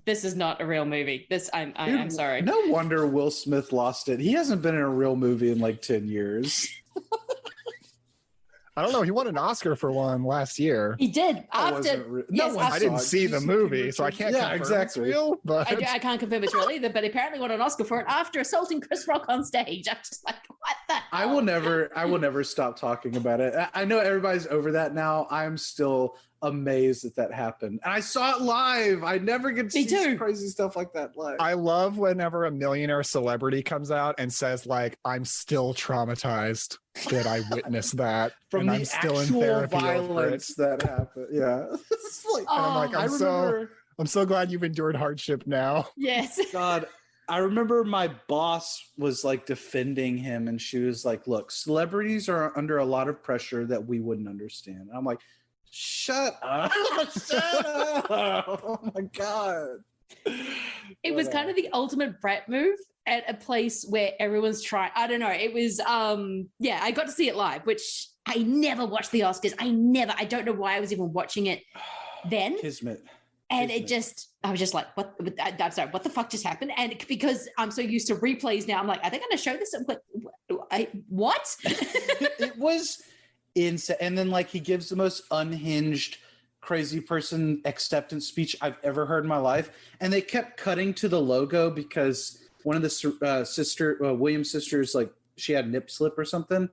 this is not a real movie. I'm sorry. No wonder Will Smith lost it. He hasn't been in a real movie in 10 years. I don't know. He won an Oscar for one last year. He did. I didn't see the movie, so I can't confirm exactly. it's real. But I can't confirm it's real either, but apparently won an Oscar for it after assaulting Chris Rock on stage. I'm just like, what the hell? I will never stop talking about it. I know everybody's over that now. I'm still amazed that happened. And I saw it live. I never get to see crazy stuff like that live. I love whenever a millionaire celebrity comes out and says, I'm still traumatized that I witnessed that. From and the I'm still actual in therapy violence that happened. Yeah. I'm so glad you've endured hardship now. Yes. God, I remember my boss was defending him, and she was like, look, celebrities are under a lot of pressure that we wouldn't understand. And I'm like, shut up. Shut up. Oh my God. It was kind of the ultimate brat move at a place where everyone's trying. I don't know. It was, I got to see it live, which I never watched the Oscars. I don't know why I was even watching it then. Kismet. And I was just like, what? I'm sorry, what the fuck just happened? And because I'm so used to replays now, I'm like, are they going to show this? What? It was insane. And then he gives the most unhinged, crazy person acceptance speech I've ever heard in my life. And they kept cutting to the logo because one of the Williams sisters, she had a nip slip or something.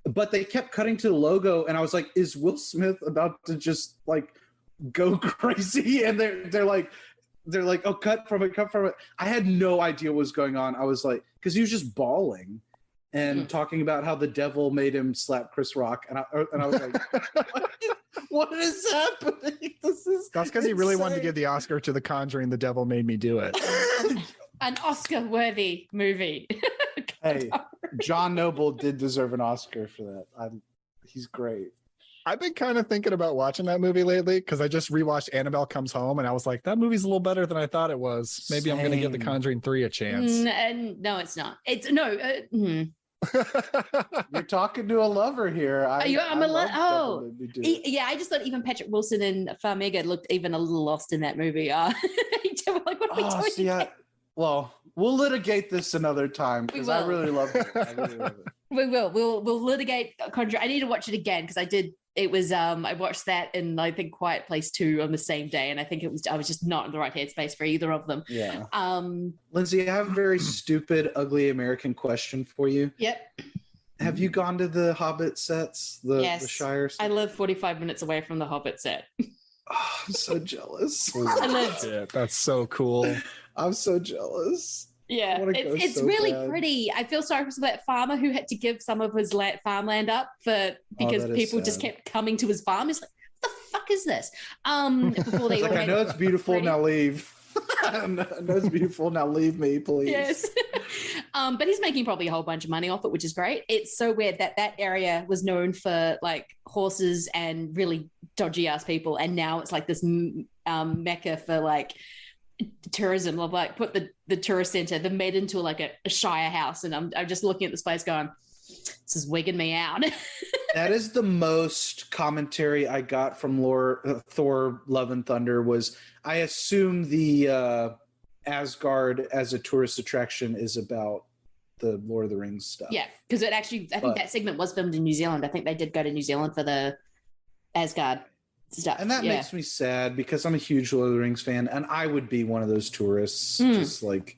But they kept cutting to the logo, and I was like, is Will Smith about to just go crazy? And they're like, oh, cut from it. I had no idea what was going on. I was like, because he was just bawling. and talking about how the devil made him slap Chris Rock, and I was like, what is happening? That's because he really wanted to give the Oscar to The Conjuring. The Devil Made Me Do It. An Oscar-worthy movie. Hey, John Noble did deserve an Oscar for that. He's great. I've been kind of thinking about watching that movie lately because I just rewatched Annabelle Comes Home, and I was like, that movie's a little better than I thought it was. Maybe I'm going to give The Conjuring 3 a chance. No, it's not. It's You're talking to a lover here. Yeah, I just thought even Patrick Wilson and Farmiga looked even a little lost in that movie. Like, what are we doing? Well, we'll litigate this another time because I really love it. We will. We'll litigate Conjuring. I need to watch it again because it was I watched that and I think Quiet Place 2 on the same day, and I think I was just not in the right headspace for either of them. Yeah. Lindsay, I have a very stupid, ugly American question for you. Yep. Have you gone to the Hobbit sets? The Shire sets? I live 45 minutes away from the Hobbit set. Oh, I'm so jealous. That's so cool. I'm so jealous. Yeah, it's so really pretty. I feel sorry for that farmer who had to give some of his farmland up because people just kept coming to his farm. He's like, what the fuck is this? Before they I know it's beautiful, now leave. I know it's beautiful, now leave me, please. Yes. But he's making probably a whole bunch of money off it, which is great. It's so weird that area was known for like horses and really dodgy ass people, and now it's like this mecca for like tourism. Of like put the tourist center, they've made into like a shire house, and I'm just looking at this place going, this is wigging me out. That is the most commentary I got from Thor Love and Thunder was, I assume the Asgard as a tourist attraction is about the Lord of the Rings stuff. Yeah, because I think that segment was filmed in New Zealand. I think they did go to New Zealand for the Asgard stuff. And that makes me sad because I'm a huge Lord of the Rings fan, and I would be one of those tourists, just like,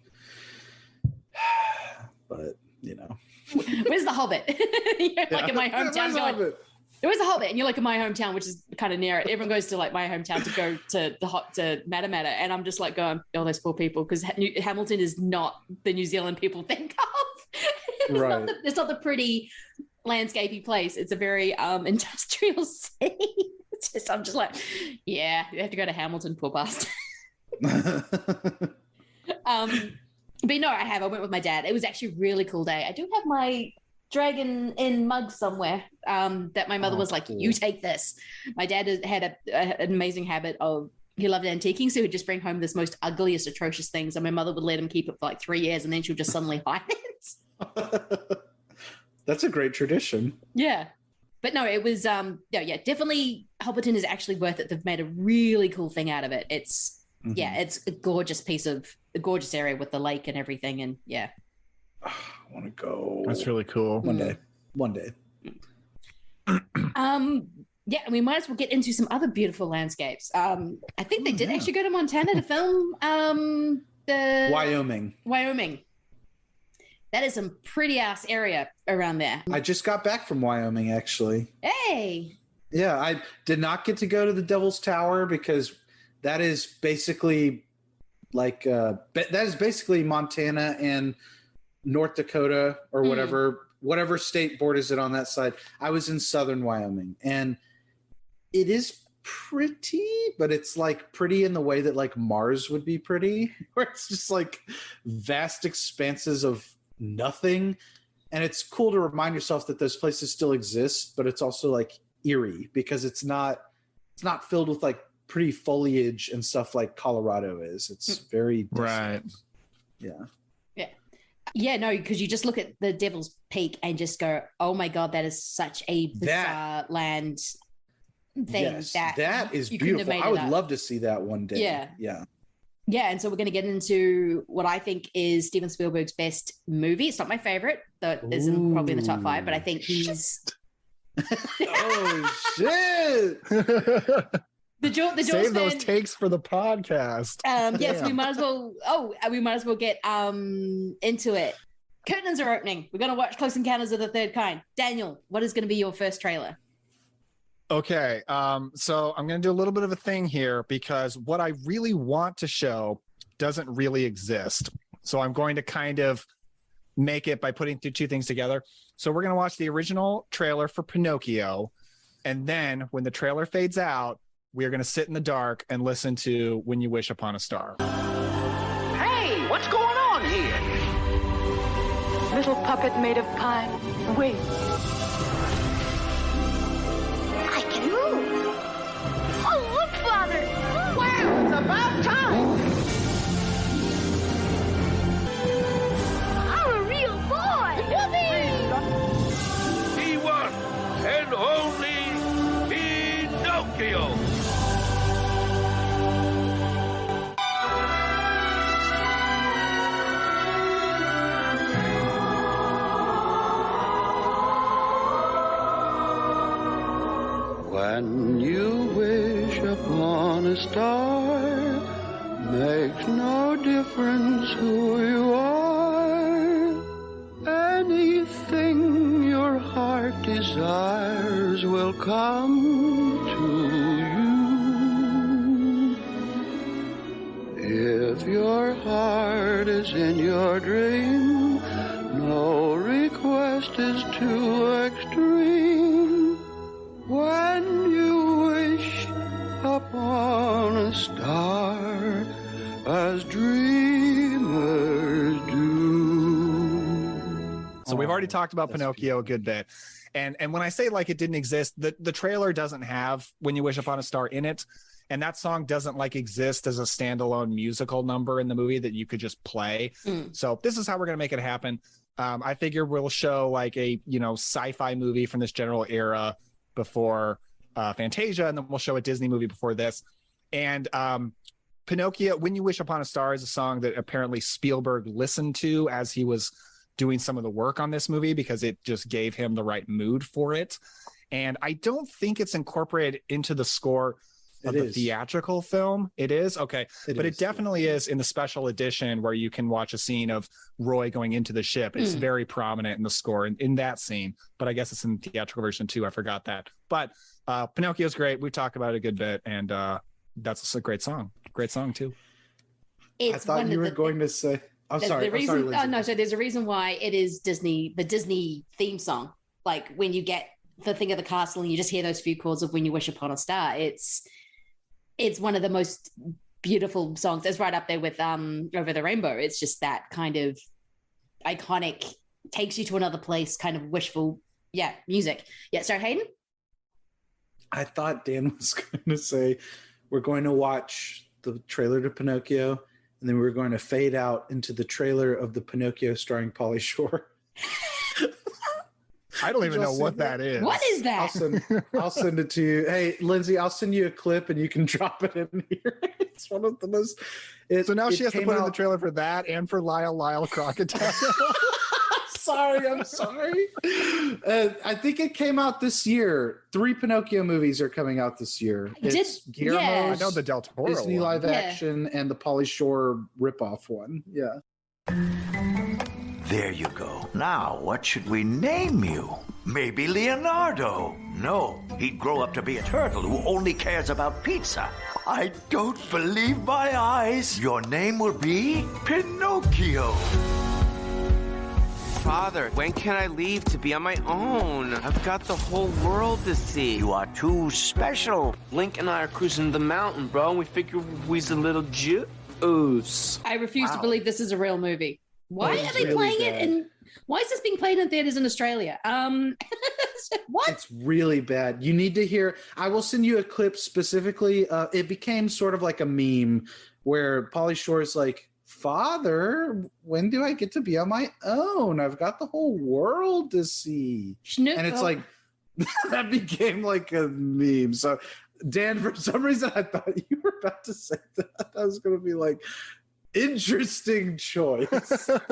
but you know. Where's the Hobbit? You're like in my hometown going, where's the Hobbit? And you're like in my hometown, which is kind of near it. Everyone goes to like my hometown to go to Matamata, and I'm just like going, oh, those poor people, because Hamilton is not the New Zealand people think of. It's not the pretty landscapey place. It's a very industrial city. I'm just like, yeah, you have to go to Hamilton, poor bastard. But no, I went with my dad. It was actually a really cool day. I do have my dragon in mug somewhere that my mother was like, cool. You take this. My dad had an amazing habit of, he loved antiquing, so he'd just bring home this most ugliest, atrocious things, and my mother would let him keep it for like 3 years, and then she would just suddenly hide it. That's a great tradition. Yeah. But no, it was, definitely Hobbiton is actually worth it. They've made a really cool thing out of it. It's, it's a gorgeous gorgeous area with the lake and everything. And yeah. I want to go. That's really cool. One day. Yeah, and we might as well get into some other beautiful landscapes. I think they did actually go to Montana to film the Wyoming. That is some pretty ass area around there. I just got back from Wyoming, actually. Hey. Yeah, I did not get to go to the Devil's Tower because that is basically like Montana and North Dakota or whatever state borders it on that side. I was in southern Wyoming, and it is pretty, but it's like pretty in the way that like Mars would be pretty, where it's just like vast expanses of nothing. And it's cool to remind yourself that those places still exist, but it's also like eerie because it's not filled with like pretty foliage and stuff like Colorado is. It's very distant. Right. Yeah, no, because you just look at the Devil's Peak and just go, oh my God, that is such a bizarre land thing. Yes, that is beautiful. I would love to see that one day. Yeah, and so we're going to get into what I think is Steven Spielberg's best movie. It's not my favorite, though it isn't probably in the top 5, but I think he's... Oh, shit! Save those takes for the podcast. Yes, we might as well get into it. Curtains are opening. We're going to watch Close Encounters of the Third Kind. Daniel, what is going to be your first trailer? Okay, so I'm going to do a little bit of a thing here because what I really want to show doesn't really exist. So I'm going to kind of make it by putting two things together. So we're going to watch the original trailer for Pinocchio. And then when the trailer fades out, we are going to sit in the dark and listen to When You Wish Upon a Star. Hey, what's going on here? Little puppet made of pine. Wait. I can move. Oh, look, Father. Well, it's about time. I'm a real boy. Whoopee! He was and only Pinocchio. When you wish upon a star, makes no difference who you are. Anything your heart desires will come to you. If your heart is in your dream, no request is too extreme. When you wish upon a star, as dreamers do. So we've already talked about Pinocchio a good bit. And when I say like it didn't exist, the trailer doesn't have When You Wish Upon a Star in it. And that song doesn't like exist as a standalone musical number in the movie that you could just play. So this is how we're going to make it happen. I figure we'll show like a, sci-fi movie from this general era before Fantasia, and then we'll show a Disney movie before this. And Pinocchio, When You Wish Upon a Star is a song that apparently Spielberg listened to as he was doing some of the work on this movie because it just gave him the right mood for it. And I don't think it's incorporated into the score of the theatrical film. It is? Okay. But it definitely is in the special edition where you can watch a scene of Roy going into the ship. It's very prominent in the score in that scene, but I guess it's in the theatrical version too. I forgot that. But Pinocchio's great. We've talked about it a good bit, and that's a great song. Great song too. I thought you were going to say... I'm sorry. So there's a reason why it is the Disney theme song. Like when you get the thing of the castle and you just hear those few chords of When You Wish Upon a Star, it's one of the most beautiful songs. It's right up there with Over the Rainbow. It's just that kind of iconic, takes you to another place, kind of wishful, music. Yeah, so Hayden? I thought Dan was going to say we're going to watch the trailer to Pinocchio, and then we're going to fade out into the trailer of the Pinocchio starring Pauly Shore. I don't even know what that is. What is that? I'll send it to you. Hey, Lindsay, I'll send you a clip and you can drop it in here. It's one of the most... So now she has to put in the trailer for that and for Lyle Crocodile. I'm sorry. I think it came out this year. 3 Pinocchio movies are coming out this year. It's Guillermo's I know the Del Toro Disney one. live action and the Pauly Shore ripoff one. Yeah. There you go. Now, what should we name you? Maybe Leonardo. No, he'd grow up to be a turtle who only cares about pizza. I don't believe my eyes. Your name will be Pinocchio. Father, when can I leave to be on my own? I've got the whole world to see. You are too special. Link and I are cruising the mountain, bro, and we figure we's a little juice. I refuse to believe this is a real movie. Why are they playing it? And why is this being played in theaters in Australia? What? It's really bad. You need to hear. I will send you a clip specifically. It became sort of like a meme where Pauly Shore is like, Father, when do I get to be on my own? I've got the whole world to see. And it's like, that became like a meme. So, Dan, for some reason, I thought you were about to say that. I was going to be like, interesting choice. Of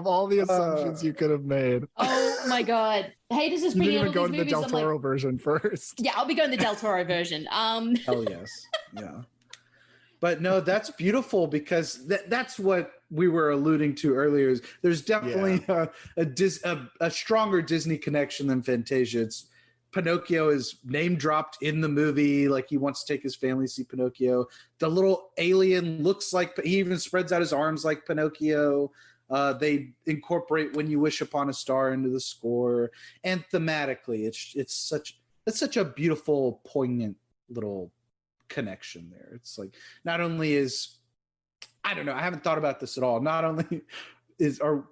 all the assumptions you could have made. Oh my God. Hey, this is pretty. You didn't even go to the Del Toro version first. Yeah, I'll be going to the Del Toro version. Oh, yes. Yeah. But no, that's beautiful because that's what we were alluding to earlier. Is there's definitely a stronger Disney connection than Fantasia. Pinocchio is name dropped in the movie, like he wants to take his family to see Pinocchio. The little alien looks like, he even spreads out his arms like Pinocchio. They incorporate "When You Wish Upon a Star" into the score, and thematically, it's such a beautiful, poignant little connection there. It's like, not only is, I don't know, I haven't thought about this at all. Not only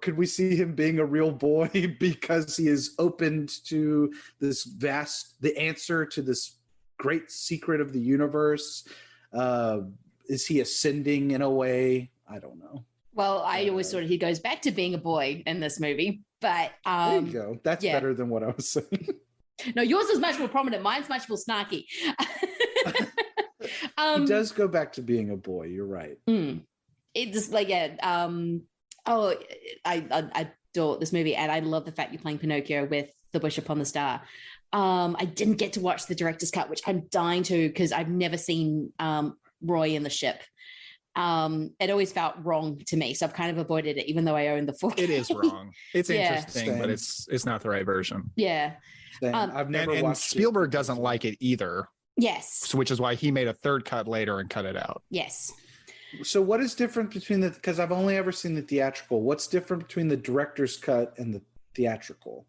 could we see him being a real boy because he is opened to the answer to this great secret of the universe? Is he ascending in a way? I don't know. Well, I always thought he goes back to being a boy in this movie, but there you go. That's better than what I was saying. No, yours is much more prominent. Mine's much more snarky. He does go back to being a boy. You're right. It's just like, I adore this movie, and I love the fact you're playing Pinocchio with The Wish Upon the Star. I didn't get to watch the director's cut, which I'm dying to, because I've never seen Roy in the ship. It always felt wrong to me, so I've kind of avoided it, even though I own the 4K. It is wrong. It's interesting, Same. but it's not the right version. Yeah. I've never watched and Spielberg doesn't like it either. Yes. So, which is why he made a third cut later and cut it out. Yes. So what is different between because I've only ever seen the theatrical. What's different between the director's cut and the theatrical?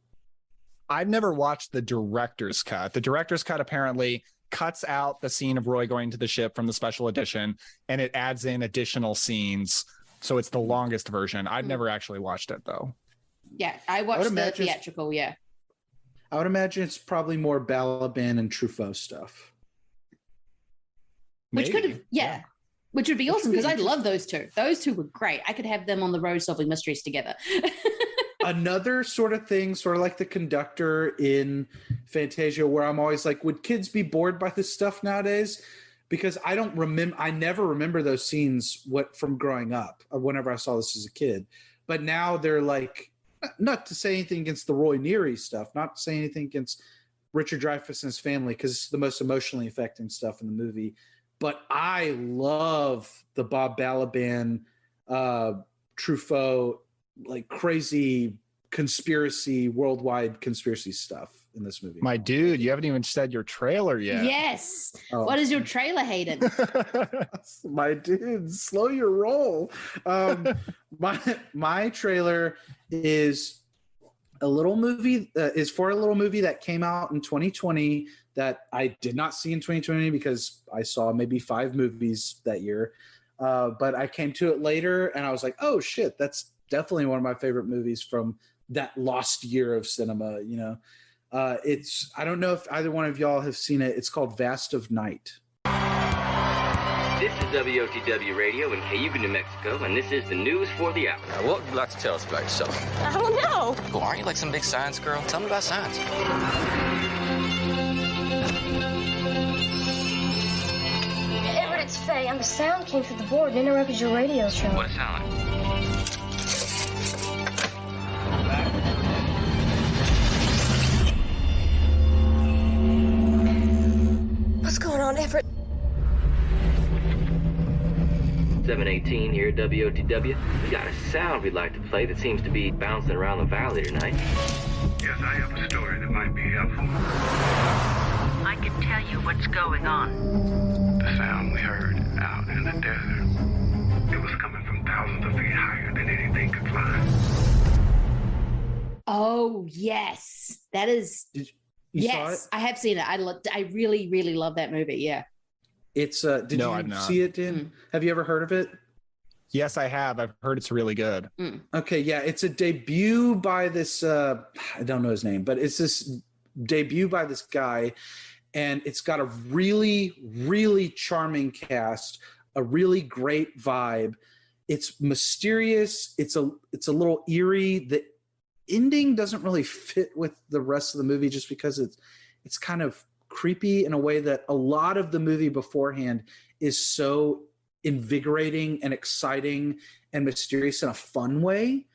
I've never watched the director's cut. The director's cut apparently cuts out the scene of Roy going to the ship from the special edition, and it adds in additional scenes. So it's the longest version. I've never actually watched it, though. Yeah, I watched the theatrical, yeah. I would imagine it's probably more Balaban and Truffaut stuff. Which could have, yeah. Which would be awesome, because I love those two. Those two were great. I could have them on the road solving mysteries together. Another sort of thing, sort of like the conductor in Fantasia, where I'm always like, would kids be bored by this stuff nowadays? Because I never remember those scenes from growing up, whenever I saw this as a kid. But now they're like, not to say anything against the Roy Neary stuff, not to say anything against Richard Dreyfuss and his family, because it's the most emotionally affecting stuff in the movie. But I love the Bob Balaban, Truffaut, like crazy worldwide conspiracy stuff in this movie. My dude, you haven't even said your trailer yet. Yes. Oh. What is your trailer, Hayden? My dude, slow your roll. My trailer is a little movie for a little movie that came out in 2020 that I did not see in 2020 because I saw maybe 5 movies that year. But I came to it later and I was like, oh shit, that's definitely one of my favorite movies from that lost year of cinema. You know, I don't know if either one of y'all have seen it. It's called Vast of Night. This is WOTW Radio in Cayuga, New Mexico, and this is the news for the hour. Now, what would you like to tell us about yourself? I don't know. Well, aren't you like some big science girl? Tell me about science. Everett, it's Faye. The sound came through the board and interrupted your radio show. What does it sound like? What's going on, Everett? 718 here at WOTW. We got a sound we'd like to play that seems to be bouncing around the valley tonight. Yes, I have a story that might be helpful. I can tell you what's going on. The sound we heard out in the desert, it was coming from thousands of feet higher than anything could fly. Oh, yes. That is... You saw it? I have seen it. I really, really love that movie. Yeah. It's did you see it, Dan? Have you ever heard of it? Yes, I have. I've heard it's really good. Okay, yeah, it's a debut by this I don't know his name, but it's this debut by this guy, and it's got a really, really charming cast, a really great vibe. It's mysterious, it's a little eerie. The ending doesn't really fit with the rest of the movie just because it's kind of creepy in a way that a lot of the movie beforehand is so invigorating and exciting and mysterious in a fun way.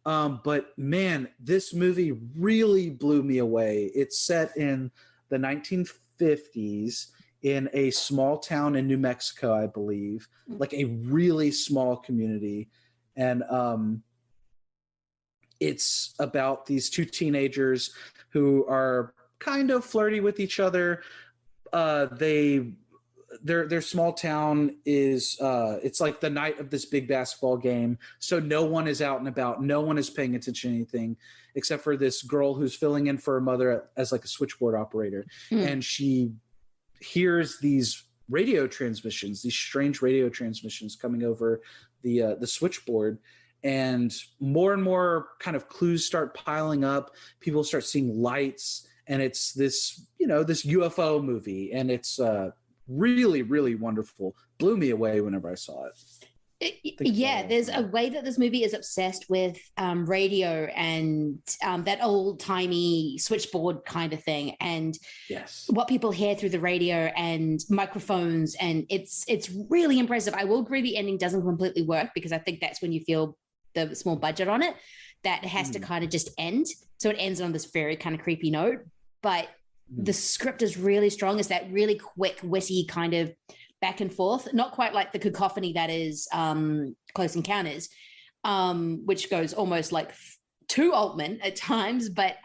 But man, this movie really blew me away. It's set in the 1950s in a small town in New Mexico, I believe, like a really small community. And it's about these 2 teenagers who are kind of flirty with each other. They their small town is it's like the night of this big basketball game, so no one is out and about, no one is paying attention to anything except for this girl who's filling in for her mother as like a switchboard operator. And she hears these radio transmissions, these strange radio transmissions coming over the switchboard, and more kind of clues start piling up. People start seeing lights, and it's this, you know, this UFO movie, and it's really, really wonderful. Blew me away whenever I saw it. Yeah, there's a way that this movie is obsessed with radio and that old-timey switchboard kind of thing, and what people hear through the radio and microphones, and it's really impressive. I will agree the ending doesn't completely work, because I think that's when you feel the small budget on it, that it has to kind of just end. So it ends on this very kind of creepy note, but the script is really strong. It's that really quick, witty kind of back and forth, not quite like the cacophony that is Close Encounters, which goes almost like too Altman at times, but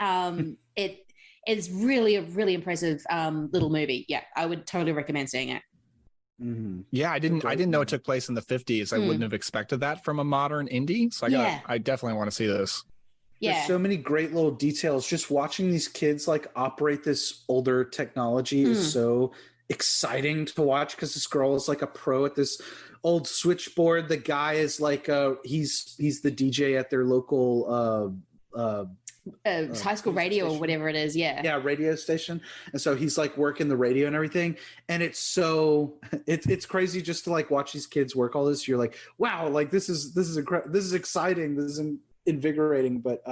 it is really a really impressive little movie. Yeah, I would totally recommend seeing it. Yeah, I didn't know it took place in the 50s. I wouldn't have expected that from a modern indie. So I definitely want to see this. There's so many great little details. Just watching these kids like operate this older technology is so exciting to watch, because this girl is like a pro at this old switchboard. The guy is like he's the DJ at their local high school radio station, or whatever it is. Radio station. And so he's like working the radio and everything, and it's it's crazy just to like watch these kids work all this. You're like, wow, like this is exciting, this is invigorating. But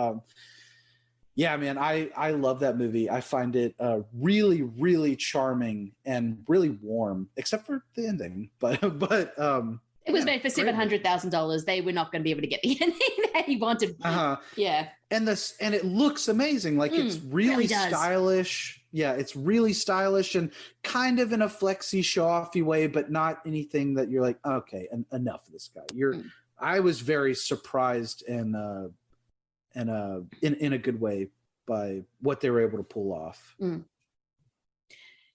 yeah, man, I love that movie. I find it really, really charming and really warm, except for the ending. But it was made for $700,000. They were not going to be able to get the ending that he wanted. Yeah, and it looks amazing. Like it's really stylish. Yeah, it's really stylish and kind of in a flexy, show-offy way, but not anything that you're like, okay, enough of this guy. I was very surprised and in a good way by what they were able to pull off.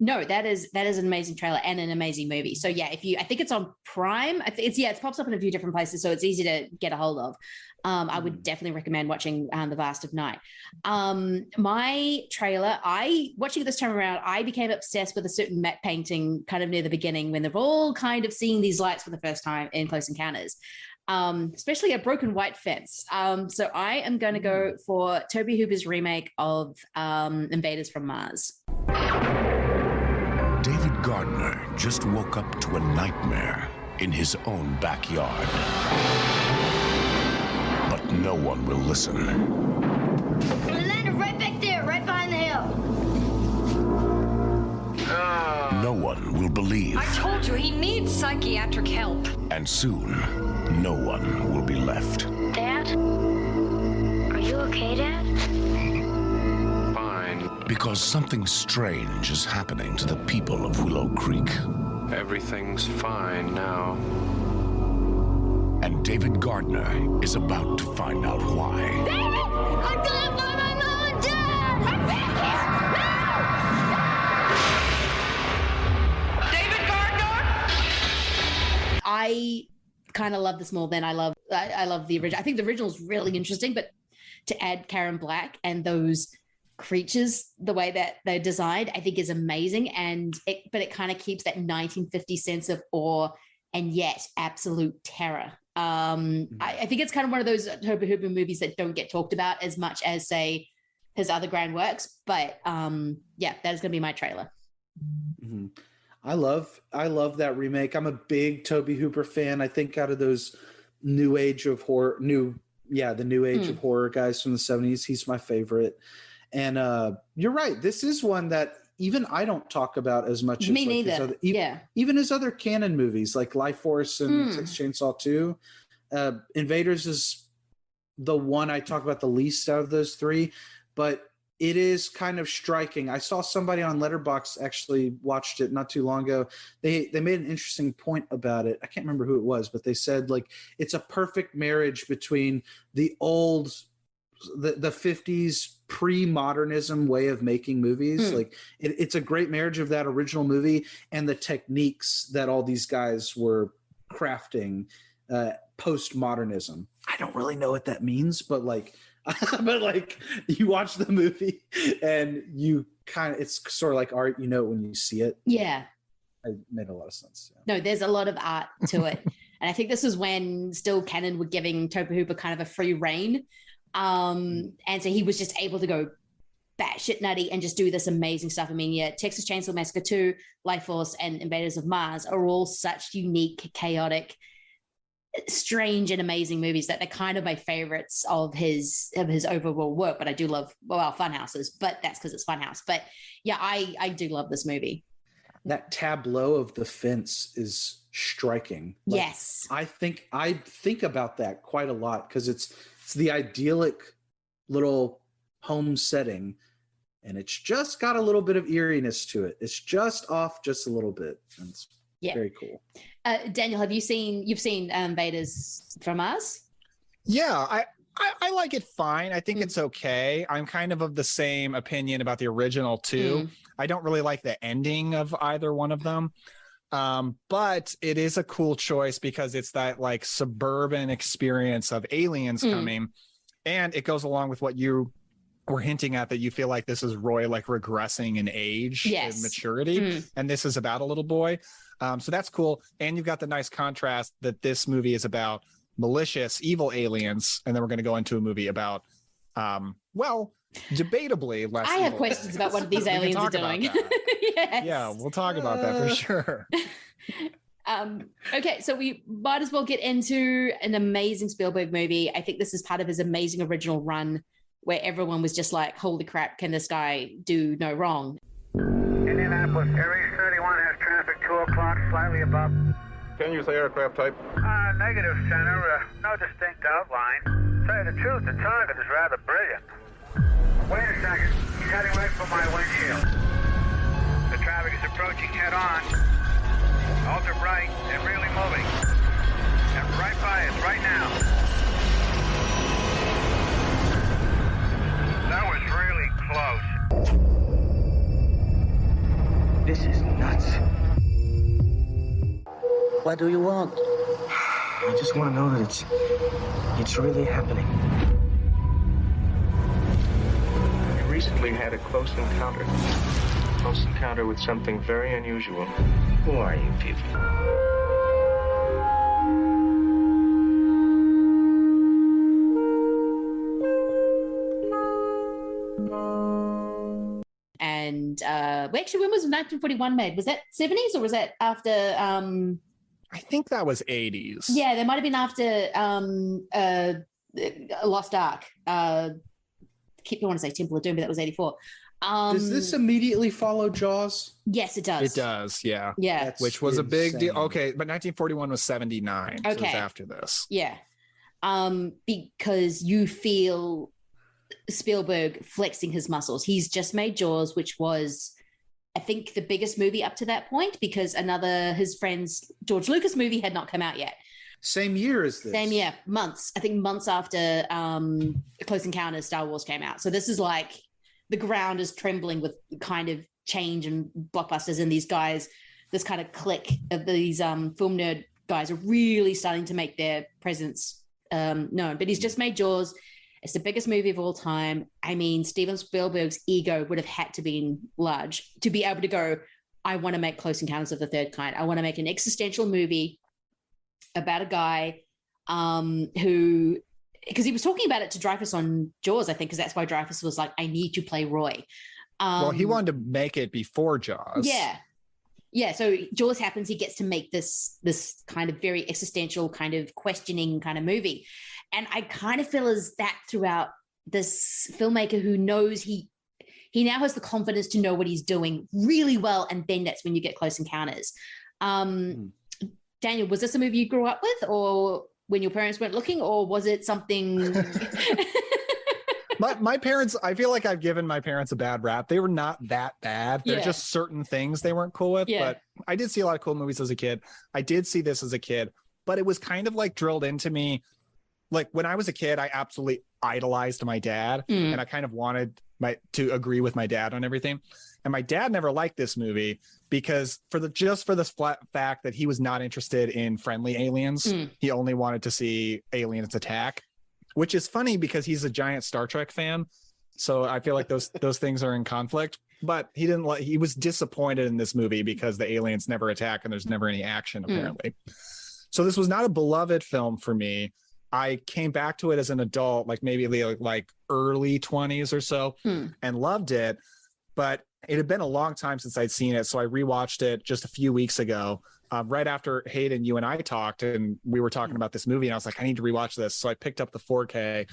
No, that is an amazing trailer and an amazing movie. So yeah, I think it's on Prime. It pops up in a few different places, so it's easy to get a hold of. I would definitely recommend watching The Vast of Night. My trailer, watching it this time around, I became obsessed with a certain matte painting kind of near the beginning when they're all kind of seeing these lights for the first time in Close Encounters. Especially a broken white fence. So I am going to go for Tobe Hooper's remake of Invaders from Mars. David Gardner just woke up to a nightmare in his own backyard. But no one will listen. We landed right back there, right behind the hill. No one will believe. I told you, he needs psychiatric help. And soon, no one will be left. Dad? Are you okay, Dad? Fine. Because something strange is happening to the people of Willow Creek. Everything's fine now. And David Gardner is about to find out why. David! I'm gonna find my mom and Dad! David Gardner! I kind of love this more than I love the original. I think the original is really interesting, but to add Karen Black and those creatures, the way that they're designed, I think is amazing. But it kind of keeps that 1950s sense of awe and yet absolute terror. I think it's kind of one of those Tobe Hooper movies that don't get talked about as much as, say, his other grand works. But yeah, that is going to be my trailer. I love that remake. I'm a big Tobe Hooper fan. I think out of those new age of horror, the new age of horror guys from the 70s, he's my favorite. And you're right. This is one that even I don't talk about as much. Me as neither. Even his other canon movies like Life Force and Texas Chainsaw 2. Invaders is the one I talk about the least out of those three, but it is kind of striking. I saw somebody on Letterboxd actually watched it not too long ago. They made an interesting point about it. I can't remember who it was, but they said like it's a perfect marriage between the old the 50s pre-modernism way of making movies. Like it's a great marriage of that original movie and the techniques that all these guys were crafting post-modernism. I don't really know what that means, but like you watch the movie and you it's sort of like art, you know, when you see it. Yeah. It made a lot of sense. Yeah. No, there's a lot of art to it. And I think this was when still Canon were giving Tobe Hooper kind of a free rein. And so he was just able to go batshit nutty and just do this amazing stuff. I mean, yeah, Texas Chainsaw Massacre 2, Life Force, and Invaders of Mars are all such unique, chaotic, strange, and amazing movies that they're kind of my favorites of his overall work. But I do love, well, Funhouses, but that's because it's Funhouse. But yeah, I do love this movie. That tableau of the fence is striking. Like, yes. I think about that quite a lot because it's the idyllic little home setting and it's just got a little bit of eeriness to it. It's just off just a little bit. And it's very cool. Daniel, you've seen Invaders from Mars? Yeah, I like it fine. I think it's okay. I'm kind of the same opinion about the original too. I don't really like the ending of either one of them. But it is a cool choice because it's that like suburban experience of aliens coming, and it goes along with what you were hinting at, that you feel like this is Roy like regressing in age and maturity, and this is about a little boy. So that's cool. And you've got the nice contrast that this movie is about malicious, evil aliens, and then we're going to go into a movie about, debatably less. I have questions about what these aliens are doing. Yes. Yeah, we'll talk about that for sure. Okay, so we might as well get into an amazing Spielberg movie. I think this is part of his amazing original run where everyone was just like, holy crap, can this guy do no wrong? Indianapolis, Air 31 has traffic 2 o'clock, slightly above. Can you say aircraft type? Negative, Center. No distinct outline. Tell you the truth, the target is rather brilliant. Wait a second. He's heading right for my windshield. The traffic is approaching head on. Ultra bright and really moving. And right by us right now. That was really close. This is nuts. What do you want? I just want to know that it's really happening. I recently had a close encounter with something very unusual. Who are you people? And actually, when was 1941 made? Was that 70s or was that after? I think that was 80s. Yeah, they might have been after Lost Ark. I want to say Temple of Doom, but that was 84. Does this immediately follow Jaws? Yes, it does. It does, yeah. Yeah. That's which was a big deal. insane. Okay, but 1941 was 79. So it was after this. Yeah. Because you feel Spielberg flexing his muscles. He's just made Jaws, which was, I think, the biggest movie up to that point because his friend's George Lucas movie had not come out yet. Same year as this. Same year, months. I think months after Close Encounters, Star Wars came out. So this is like the ground is trembling with kind of change and blockbusters, and these guys, this kind of clique of these film nerd guys are really starting to make their presence known. But he's just made Jaws. It's the biggest movie of all time. I mean, Steven Spielberg's ego would have had to be large to be able to go, I want to make Close Encounters of the Third Kind. I want to make an existential movie about a guy who, because he was talking about it to Dreyfuss on Jaws, I think, because that's why Dreyfuss was like, I need to play Roy. Well, he wanted to make it before Jaws. Yeah. Yeah, so Jaws happens, he gets to make this kind of very existential, kind of questioning kind of movie. And I kind of feel as that throughout this filmmaker who knows he now has the confidence to know what he's doing really well, and then that's when you get Close Encounters. Daniel, was this a movie you grew up with, or when your parents weren't looking, or was it something... My parents, I feel like I've given my parents a bad rap. They were not that bad. They're just certain things they weren't cool with. But I did see a lot of cool movies as a kid. I did see this as a kid, but it was kind of like drilled into me like when I was a kid, I absolutely idolized my dad, and I kind of wanted to agree with my dad on everything. And my dad never liked this movie because for the flat fact that he was not interested in friendly aliens. He only wanted to see aliens attack, which is funny because he's a giant Star Trek fan. So I feel like those things are in conflict. But he was disappointed in this movie because the aliens never attack and there's never any action, apparently. So this was not a beloved film for me. I came back to it as an adult, like maybe like early 20s or so, and loved it. But it had been a long time since I'd seen it. So I rewatched it just a few weeks ago, right after Hayden, you and I talked, and we were talking about this movie. And I was like, I need to rewatch this. So I picked up the 4K.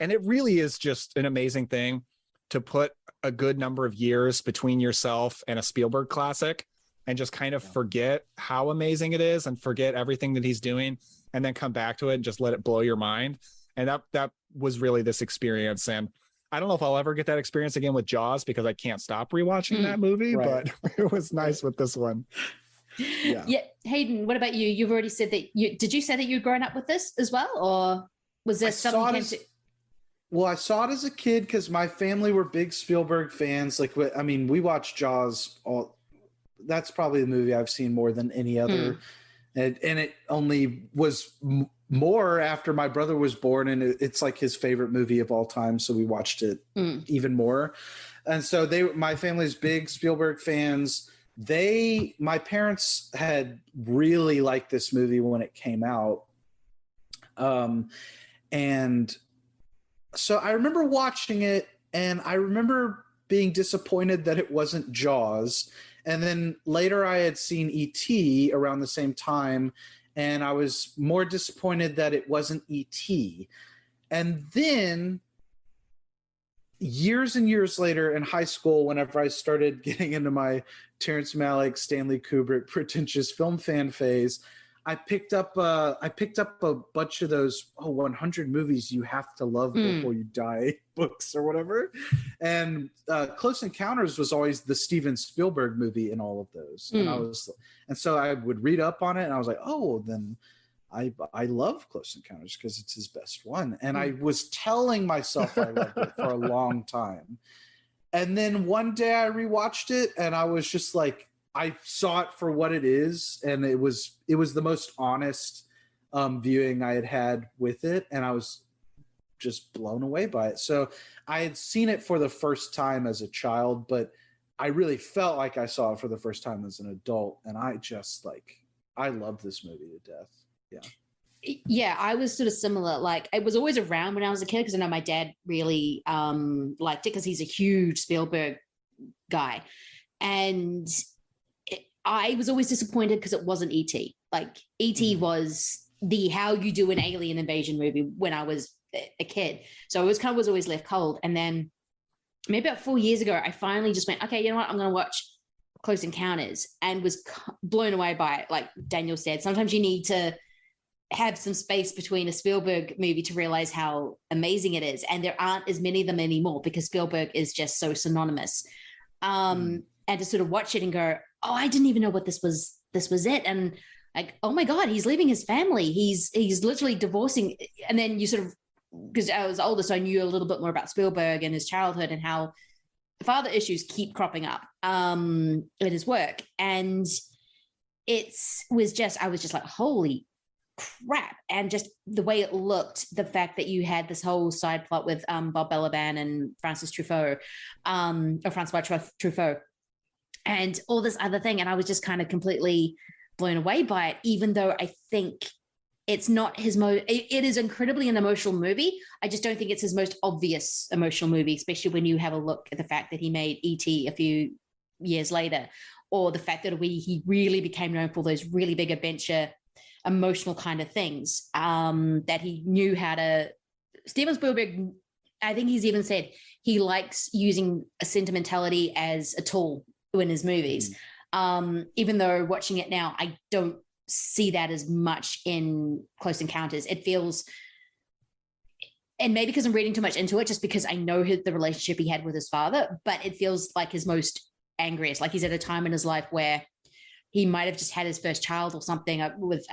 And it really is just an amazing thing to put a good number of years between yourself and a Spielberg classic and just kind of forget how amazing it is and forget everything that he's doing, and then come back to it and just let it blow your mind. And that was really this experience. And I don't know if I'll ever get that experience again with Jaws because I can't stop rewatching that movie, but it was nice with this one. Yeah. Hayden, what about you? You've already said that did you say that you'd grown up with this as well? Or was there something Well, I saw it as a kid because my family were big Spielberg fans. Like, I mean, we watched Jaws. That's probably the movie I've seen more than any other. And it only was more after my brother was born, and it's like his favorite movie of all time. So we watched it even more. And so my family's big Spielberg fans. My parents had really liked this movie when it came out. And so I remember watching it, and I remember being disappointed that it wasn't Jaws. And then later I had seen E.T. around the same time, and I was more disappointed that it wasn't E.T. And then years and years later in high school, whenever I started getting into my Terrence Malick, Stanley Kubrick, pretentious film fan phase, I picked up a bunch of those 100 movies you have to love before you die books or whatever, and Close Encounters was always the Steven Spielberg movie in all of those, and so I would read up on it, and I was like, oh, then I love Close Encounters because it's his best one, and I was telling myself I loved it for a long time, and then one day I rewatched it, and I was just like, I saw it for what it is, and it was the most honest viewing I had had with it, and I was just blown away by it. So I had seen it for the first time as a child, but I really felt like I saw it for the first time as an adult, and I loved this movie to death. Yeah, I was sort of similar. Like, it was always around when I was a kid because I know my dad really liked it because he's a huge Spielberg guy, and I was always disappointed because it wasn't E.T. Like, E.T. was the how you do an alien invasion movie when I was a kid. So I was always left cold. And then maybe about 4 years ago, I finally just went, okay, you know what? I'm going to watch Close Encounters, and was blown away by it. Like Daniel said, sometimes you need to have some space between a Spielberg movie to realize how amazing it is. And there aren't as many of them anymore because Spielberg is just so synonymous. And to sort of watch it and go, oh, I didn't even know what this was it. And like, oh my God, he's leaving his family. He's literally divorcing. And then you sort of, because I was older, so I knew a little bit more about Spielberg and his childhood and how father issues keep cropping up in his work. And I was just like, holy crap. And just the way it looked, the fact that you had this whole side plot with Bob Balaban and Francois Truffaut, and all this other thing. And I was just kind of completely blown away by it, even though I think it's not his it is incredibly an emotional movie. I just don't think it's his most obvious emotional movie, especially when you have a look at the fact that he made E.T. a few years later, or the fact that he really became known for those really big adventure, emotional kind of things, that he knew how to. Steven Spielberg, I think he's even said he likes using a sentimentality as a tool in his movies. Even though watching it now, I don't see that as much in Close Encounters. It feels, and maybe because I'm reading too much into it, just because I know the relationship he had with his father, but it feels like his most angriest. Like he's at a time in his life where he might have just had his first child or something with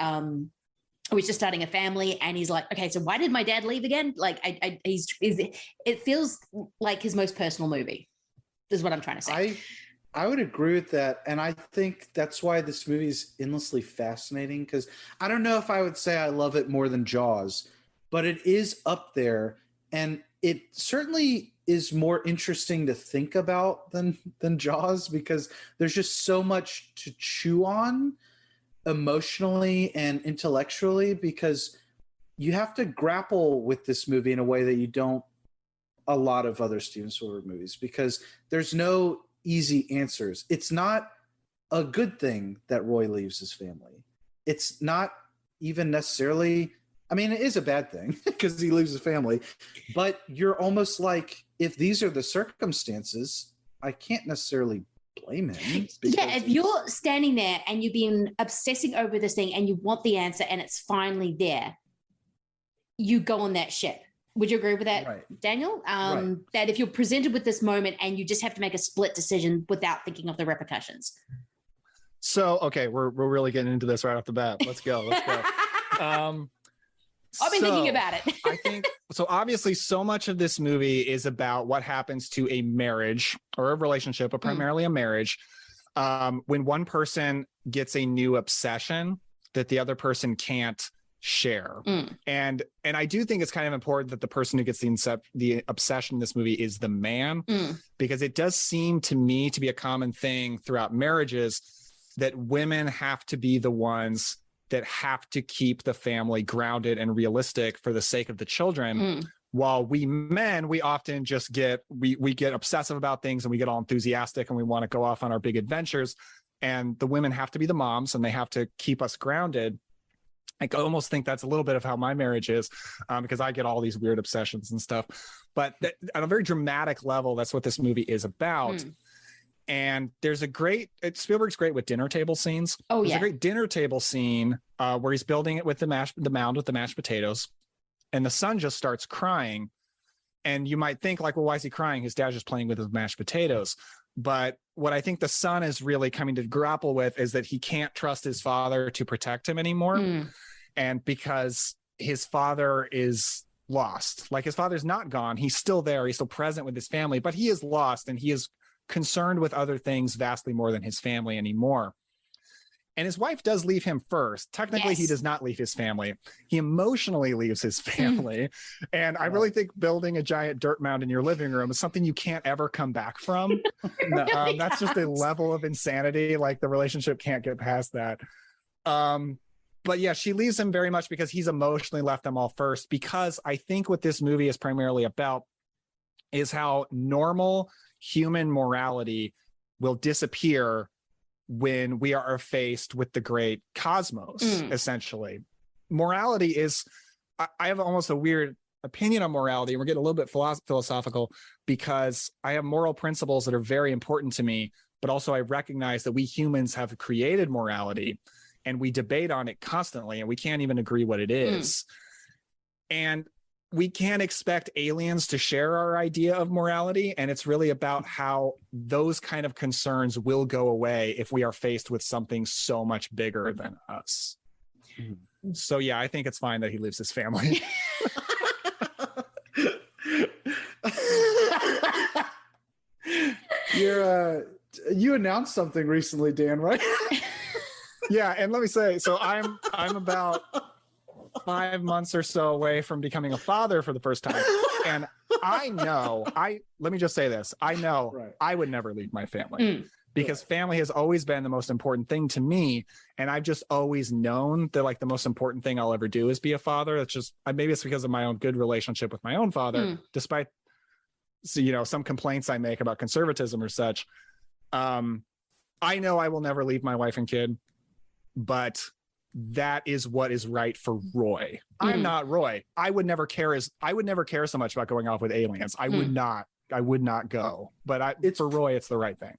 he's just starting a family, and he's like, okay, so why did my dad leave again? Like, it feels like his most personal movie, is what I'm trying to say. I would agree with that. And I think that's why this movie is endlessly fascinating, because I don't know if I would say I love it more than Jaws, but it is up there. And it certainly is more interesting to think about than Jaws, because there's just so much to chew on emotionally and intellectually, because you have to grapple with this movie in a way that you don't a lot of other Steven Spielberg movies, because there's no easy answers. It's not a good thing that Roy leaves his family. It's not even necessarily, I mean, it is a bad thing because he leaves his family, but you're almost like, if these are the circumstances, I can't necessarily blame him. Yeah, if you're standing there and you've been obsessing over this thing and you want the answer and it's finally there, you go on that ship. Would you agree with that, right, Daniel? Right. That if you're presented with this moment and you just have to make a split decision without thinking of the repercussions. So, okay, we're really getting into this right off the bat. Let's go. I've been thinking about it. I think so. Obviously, so much of this movie is about what happens to a marriage or a relationship, but primarily a marriage, when one person gets a new obsession that the other person can't share. And I do think it's kind of important that the person who gets the obsession in this movie is the man, because it does seem to me to be a common thing throughout marriages that women have to be the ones that have to keep the family grounded and realistic for the sake of the children. While we men, we often just we get obsessive about things and we get all enthusiastic and we want to go off on our big adventures. And the women have to be the moms and they have to keep us grounded. I almost think that's a little bit of how my marriage is, because I get all these weird obsessions and stuff. But on a very dramatic level, that's what this movie is about. And there's Spielberg's great with dinner table scenes. There's a great dinner table scene where he's building it with the mound with the mashed potatoes, and the son just starts crying. And you might think like, well, why is he crying? His dad's just playing with his mashed potatoes. But what I think the son is really coming to grapple with is that he can't trust his father to protect him anymore. And because his father is lost, like his father's not gone, he's still there, he's still present with his family, but he is lost and he is concerned with other things vastly more than his family anymore. And his wife does leave him first. Technically, he does not leave his family. He emotionally leaves his family. And I really think building a giant dirt mound in your living room is something you can't ever come back from. That's just a level of insanity. Like the relationship can't get past that. But yeah, she leaves him very much because he's emotionally left them all first. Because I think what this movie is primarily about is how normal human morality will disappear when we are faced with the great cosmos. Essentially, morality is, I have almost a weird opinion on morality. We're getting a little bit philosophical because I have moral principles that are very important to me, but also I recognize that we humans have created morality and we debate on it constantly and we can't even agree what it is. And we can't expect aliens to share our idea of morality. And it's really about how those kind of concerns will go away if we are faced with something so much bigger than us. So yeah, I think it's fine that he leaves his family. You announced something recently, Dan, right? Yeah. And let me say, so I'm about 5 months or so away from becoming a father for the first time. And let me just say this. I know I would never leave my family because family has always been the most important thing to me. And I've just always known that like the most important thing I'll ever do is be a father. It's just, maybe it's because of my own good relationship with my own father, despite, some complaints I make about conservatism or such. I know I will never leave my wife and kid, but that is what is right for Roy. I'm not Roy. I would never care so much about going off with aliens. I would not go. But for Roy, it's the right thing.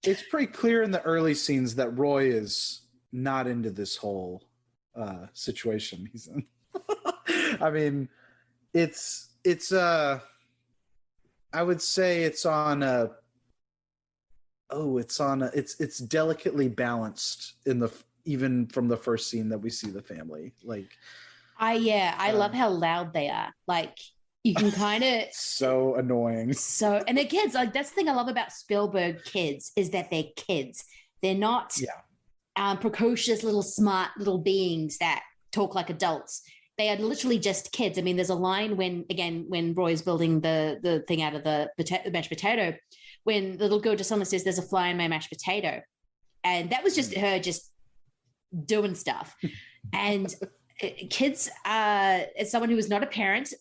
It's pretty clear in the early scenes that Roy is not into this whole situation he's in. I mean, it's I would say it's delicately balanced in even from the first scene that we see the family. Like, I love how loud they are. Like, you can kind of so annoying. So, and they're kids. Like, that's the thing I love about Spielberg kids is that they're kids. They're not precocious little smart little beings that talk like adults. They are literally just kids. I mean, there's a line when Roy is building the thing out of the mashed potato, when the little girl just someone says, "There's a fly in my mashed potato," and that was just her just doing stuff. And kids, as someone who is not a parent,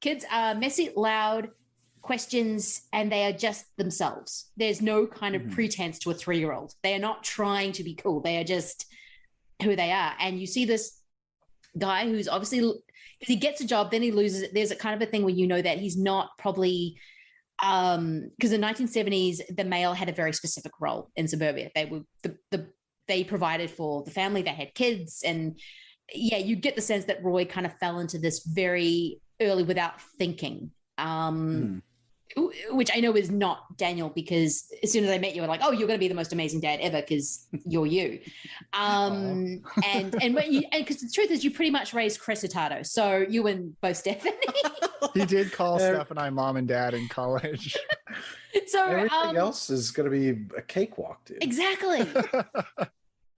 kids are messy, loud, questions, and they are just themselves. There's no kind of pretense to a 3-year-old. They are not trying to be cool. They are just who they are. And you see this guy who's obviously, if he gets a job, then he loses it. There's a kind of a thing where you know that he's not probably, because in the 1970s, the male had a very specific role in suburbia. They were they provided for the family, they had kids, and you get the sense that Roy kind of fell into this very early without thinking, which I know is not Daniel, because as soon as I met you, I'm like, oh, you're going to be the most amazing dad ever because you're you. And because the truth is, you pretty much raised Chris Hurtado, so you and both Stephanie. He did call Steph and I mom and dad in college. So everything else is going to be a cakewalk, dude. Exactly.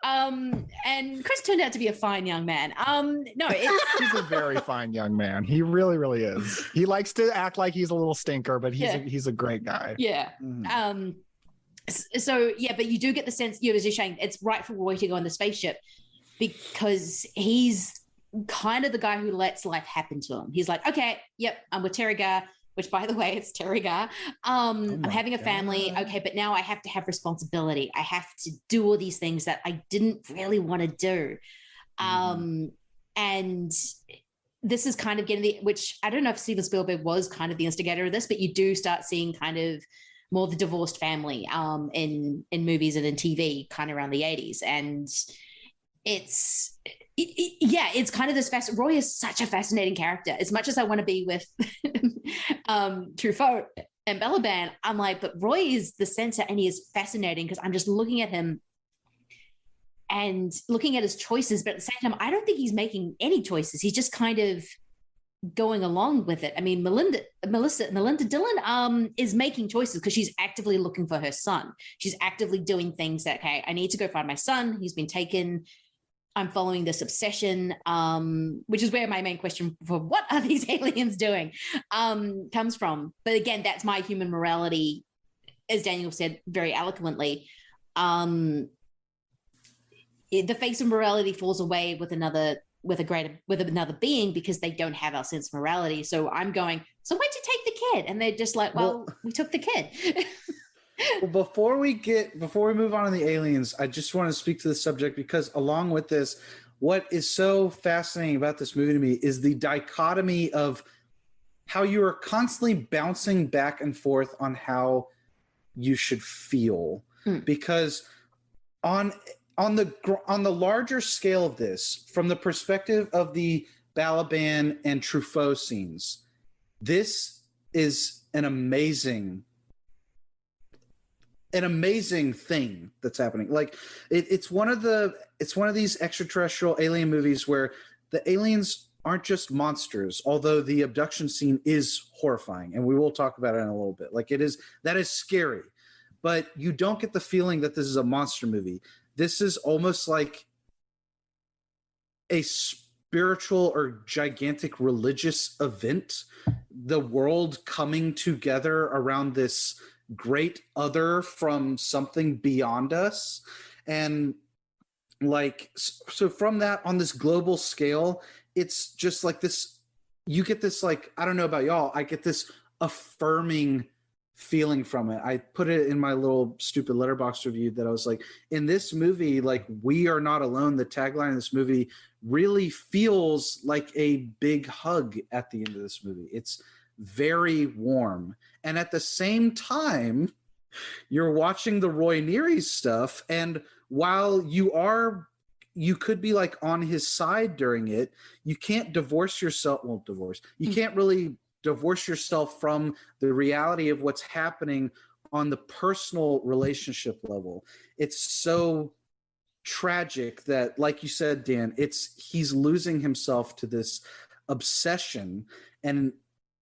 And Chris turned out to be a fine young man. He's a very fine young man. He really, really is. He likes to act like he's a little stinker, but he's a great guy. Yeah. But you do get the sense, as you're saying, it's right for Roy to go on the spaceship because he's kind of the guy who lets life happen to him. He's like, okay, yep, I'm with Terry Garr, which, by the way, it's Terry Garr. I'm having a family. Okay, but now I have to have responsibility. I have to do all these things that I didn't really want to do. And this is kind of getting which I don't know if Steven Spielberg was kind of the instigator of this, but you do start seeing kind of more the divorced family in movies and in TV kind of around the 80s. And it's kind of this Roy is such a fascinating character. As much as I want to be with Truffaut and Balaban, I'm like, but Roy is the center, and he is fascinating because I'm just looking at him and looking at his choices, but at the same time, I don't think he's making any choices. He's just kind of going along with it. I mean, Melinda Dillon is making choices because she's actively looking for her son. She's actively doing things that, okay, I need to go find my son. He's been taken. I'm following this obsession, which is where my main question for what are these aliens doing comes from. But again, that's my human morality, as Daniel said very eloquently. The face of morality falls away with another being because they don't have our sense of morality. So I'm going, so why'd you take the kid? And they're just like, well we took the kid. Well, before we move on to the aliens, I just want to speak to the subject because along with this, what is so fascinating about this movie to me is the dichotomy of how you are constantly bouncing back and forth on how you should feel. Because on the larger scale of this, from the perspective of the Balaban and Truffaut scenes, this is an amazing thing that's happening. Like it's one of these extraterrestrial alien movies where the aliens aren't just monsters, although the abduction scene is horrifying, and we will talk about it in a little bit. Like that is scary, but you don't get the feeling that this is a monster movie. This is almost like a spiritual or gigantic religious event, the world coming together around this great other from something beyond us. And like, so from that, on this global scale, it's just like this, you get this, like, I don't know about y'all, I get this affirming feeling from it. I put it in my little stupid Letterboxd review that I was like, in this movie, like, we are not alone. The tagline of this movie really feels like a big hug at the end of this movie. It's very warm. And at the same time, you're watching the Roy Neary stuff, and while you could be like on his side during it, you can't divorce yourself. Well, you can't really divorce yourself from the reality of what's happening on the personal relationship level. It's so tragic that, like you said, Dan, he's losing himself to this obsession, and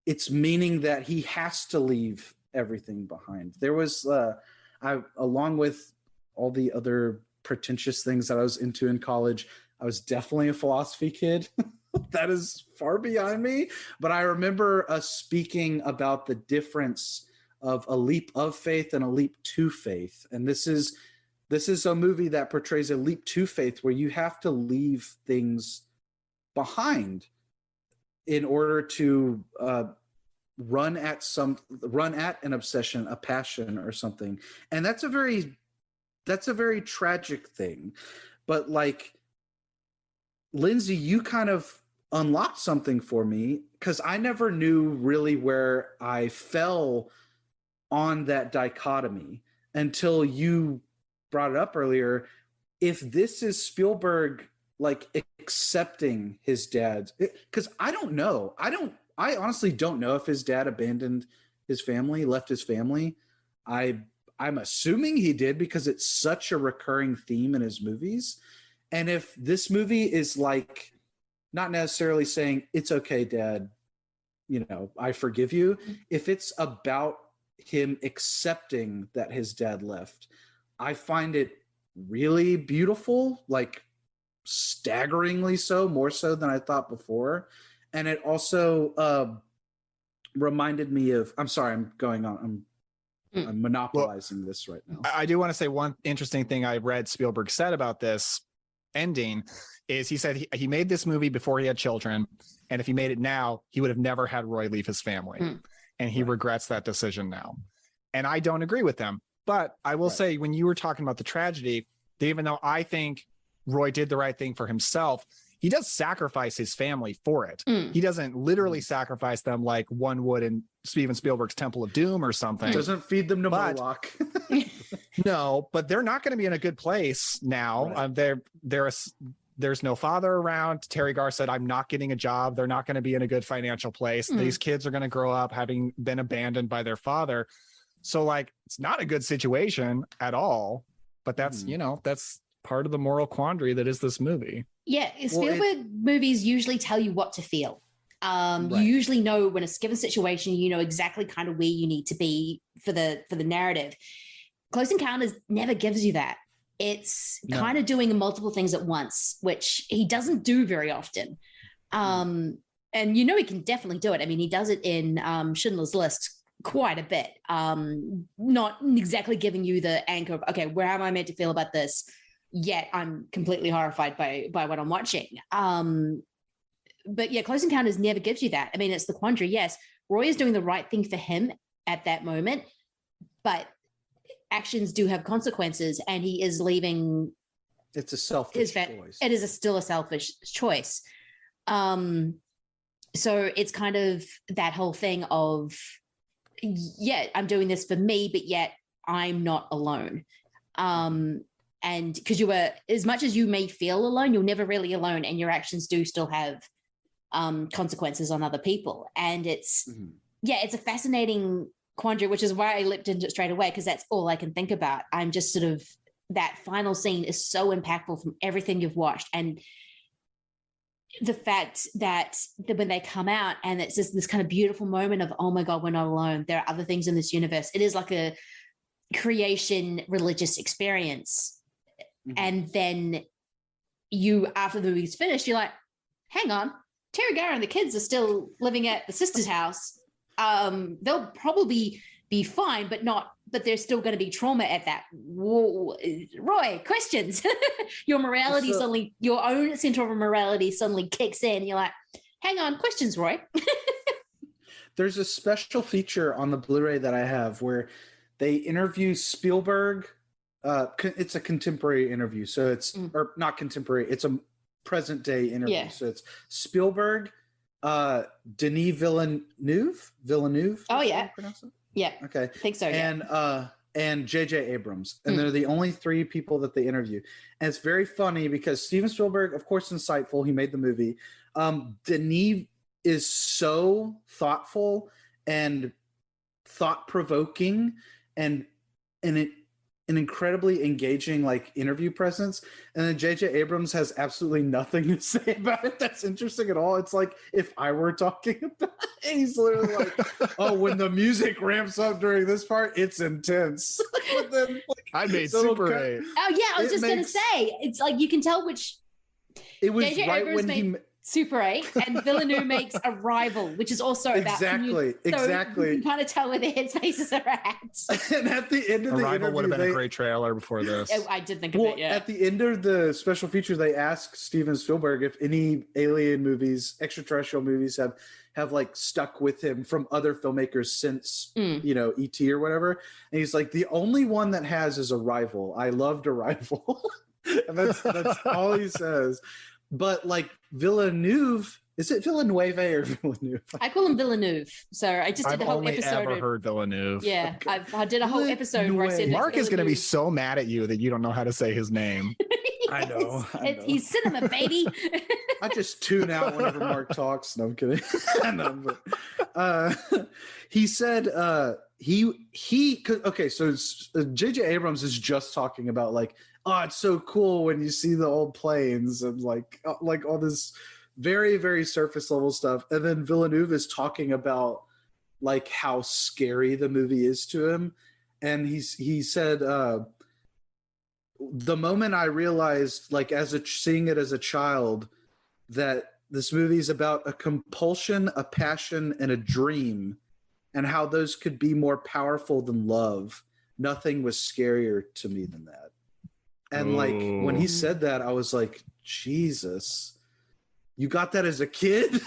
it's meaning that he has to leave everything behind. There was along with all the other pretentious things that I was into in college, I was definitely a philosophy kid. That is far beyond me, but I remember us speaking about the difference of a leap of faith and a leap to faith, and this is a movie that portrays a leap to faith where you have to leave things behind in order to run at an obsession, a passion, or something. And that's a very tragic thing. But like, Lindsay, you kind of unlocked something for me, because I never knew really where I fell on that dichotomy until you brought it up earlier. If this is Spielberg like accepting his dad's, because I don't know. I honestly don't know if his dad abandoned his family, left his family. I'm assuming he did, because it's such a recurring theme in his movies. And if this movie is like not necessarily saying it's okay, Dad, I forgive you. If it's about him accepting that his dad left, I find it really beautiful, like staggeringly so, more so than I thought before. And it also reminded me of, I'm sorry, I'm going on. I'm monopolizing this right now. I do want to say one interesting thing I read Spielberg said about this ending is he said he made this movie before he had children, and if he made it now, he would have never had Roy leave his family. And he regrets that decision now. And I don't agree with them. But I will say, when you were talking about the tragedy, even though I think Roy did the right thing for himself, he does sacrifice his family for it. He doesn't literally sacrifice them like one would in Steven Spielberg's Temple of Doom or something. Doesn't feed them to Moloch. No, but they're not going to be in a good place now. There's no father around. Terry Garr said, I'm not getting a job. They're not going to be in a good financial place. These kids are going to grow up having been abandoned by their father. So like, it's not a good situation at all, but that's, that's part of the moral quandary that is this movie. Yeah. Spielberg movies usually tell you what to feel. You usually know when it's a given situation, you know exactly kind of where you need to be for the narrative. Close Encounters never gives you that. It's kind of doing multiple things at once, which he doesn't do very often. And he can definitely do it. I mean, he does it in Schindler's List quite a bit. Not exactly giving you the anchor of, okay, where am I meant to feel about this? Yet I'm completely horrified by what I'm watching. But yeah, Close Encounters never gives you that. I mean, it's the quandary. Yes, Roy is doing the right thing for him at that moment, but actions do have consequences, and he is leaving. It's a selfish choice. It is still a selfish choice. So it's kind of that whole thing of, yeah, I'm doing this for me, but yet I'm not alone. And because as much as you may feel alone, you're never really alone, and your actions do still have consequences on other people. And it's a fascinating quandary, which is why I leapt into it straight away, because that's all I can think about. I'm just sort of, that final scene is so impactful from everything you've watched. And the fact that when they come out and it's just this kind of beautiful moment of, oh my God, we're not alone. There are other things in this universe. It is like a creation religious experience. And then after the movie's finished, you're like, hang on, Terry Garr and the kids are still living at the sister's house. They'll probably be fine, but there's still going to be trauma at that. Whoa, Roy, questions. Your morality suddenly, your own center of morality suddenly kicks in. You're like, hang on, questions, Roy. There's a special feature on the Blu-ray that I have where they interview Spielberg. It's a contemporary interview, so it's or not contemporary. It's a present day interview. Yeah. So it's Spielberg, Denis Villeneuve. Oh yeah, yeah. Okay, I think so. Yeah. And J.J. Abrams, and they're the only three people that they interview. And it's very funny because Steven Spielberg, of course, insightful. He made the movie. Denis is so thoughtful and thought provoking, and an incredibly engaging like interview presence, and then J.J. Abrams has absolutely nothing to say about it that's interesting at all. It's like if I were talking about it, he's literally like, "Oh, when the music ramps up during this part, it's intense." But then, like, I made Super 8. Oh yeah, I was just gonna say it's like you can tell which. It was J.J. right Abrams when he. Super 8 and Villeneuve makes Arrival, which is also about exactly. So you can kind of tell where their headspaces are at. And at the end of the Arrival interview, would have been a great trailer before this. Oh, I did think of it. Yeah. At the end of the special feature, they ask Steven Spielberg if any alien movies, extraterrestrial movies, have like stuck with him from other filmmakers since E.T. or whatever. And he's like, the only one that has is Arrival. I loved Arrival, and that's all he says. But like Villeneuve, is it Villeneuve or Villeneuve? I call him Villeneuve. So I just did the whole episode. I've ever heard Villeneuve. Yeah, okay. I did a whole episode where I said Mark is going to be so mad at you that you don't know how to say his name. I know. He's cinema, baby. I just tune out whenever Mark talks. No, I'm kidding. No, but, he said okay, so J.J. Abrams is just talking about like, oh, it's so cool when you see the old planes and like all this very, very surface level stuff. And then Villeneuve is talking about like how scary the movie is to him. And he said, the moment I realized, like seeing it as a child, that this movie is about a compulsion, a passion, and a dream, and how those could be more powerful than love. Nothing was scarier to me than that. And like when he said that, I was like, Jesus, you got that as a kid?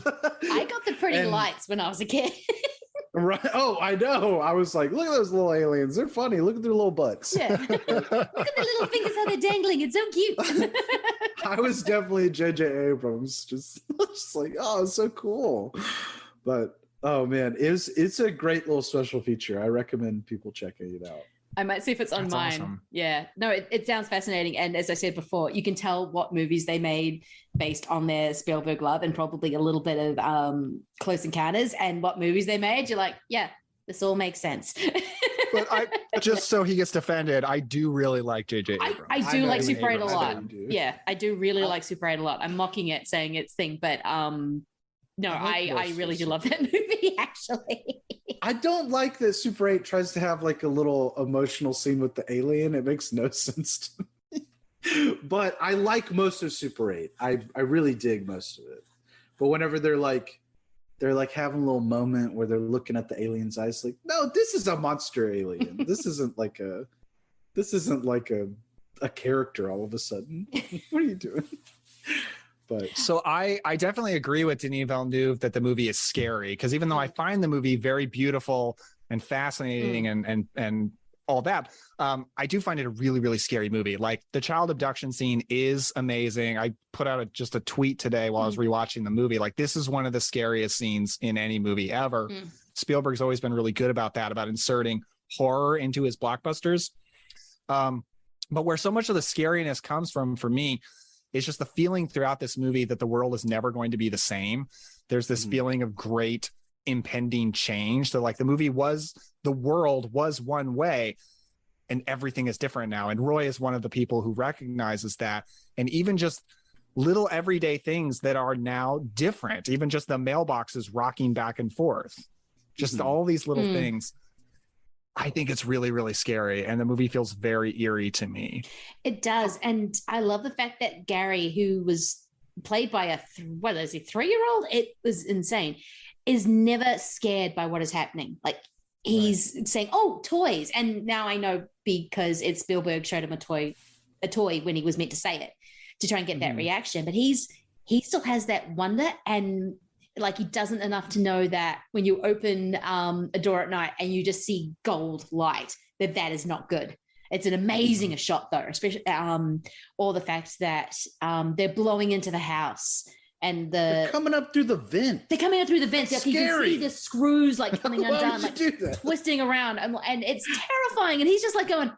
I got the pretty lights when I was a kid. Right. Oh, I know. I was like, look at those little aliens. They're funny. Look at their little butts. Yeah. Look at the little fingers how they're dangling. It's so cute. I was definitely J.J. Abrams. Just like, oh, it's so cool. But oh man, it's a great little special feature. I recommend people checking it out. I might see if it's on That's mine. awesome. Yeah. No, it sounds fascinating. And as I said before, you can tell what movies they made based on their Spielberg love and probably a little bit of Close Encounters, and what movies they made. You're like, yeah, this all makes sense. But just so he gets defended, I do really like J.J. Abrams. I do like Super 8 a lot. do. Yeah, I do really like Super 8 a lot. I'm mocking it, saying it's thing, but no, I really do love that movie, actually. I don't like that Super 8 tries to have like a little emotional scene with the alien. It makes no sense to me. But I like most of Super 8. I really dig most of it. But whenever they're like having a little moment where they're looking at the alien's eyes, like, no, this is a monster alien. This isn't like a character all of a sudden. What are you doing? But so I definitely agree with Denis Villeneuve that the movie is scary, because even though I find the movie very beautiful and fascinating and all that, I do find it a really, really scary movie. Like the child abduction scene is amazing. I put out just a tweet today while I was rewatching the movie. Like, this is one of the scariest scenes in any movie ever. Spielberg's always been really good about that, about inserting horror into his blockbusters. But where so much of the scariness comes from, for me, it's just the feeling throughout this movie that the world is never going to be the same. There's this feeling of great impending change. So like the world was one way and everything is different now. And Roy is one of the people who recognizes that. And even just little everyday things that are now different, even just the mailboxes rocking back and forth, just all these little things. I think it's really, really scary. And the movie feels very eerie to me. It does. And I love the fact that Gary, who was played by a 3-year-old, it was insane, is never scared by what is happening. Like, he's saying, oh, toys. And now I know, because it's Spielberg showed him a toy when he was meant to say it, to try and get that reaction. But he still has that wonder, and like, he doesn't enough to know that when you open a door at night and you just see gold light, that is not good. It's an amazing shot, though, especially or the fact that they're blowing into the house and they're coming up through the vent. They're coming up through the vents. Like, you can see the screws like coming undone, like twisting around, and it's terrifying. And he's just like going,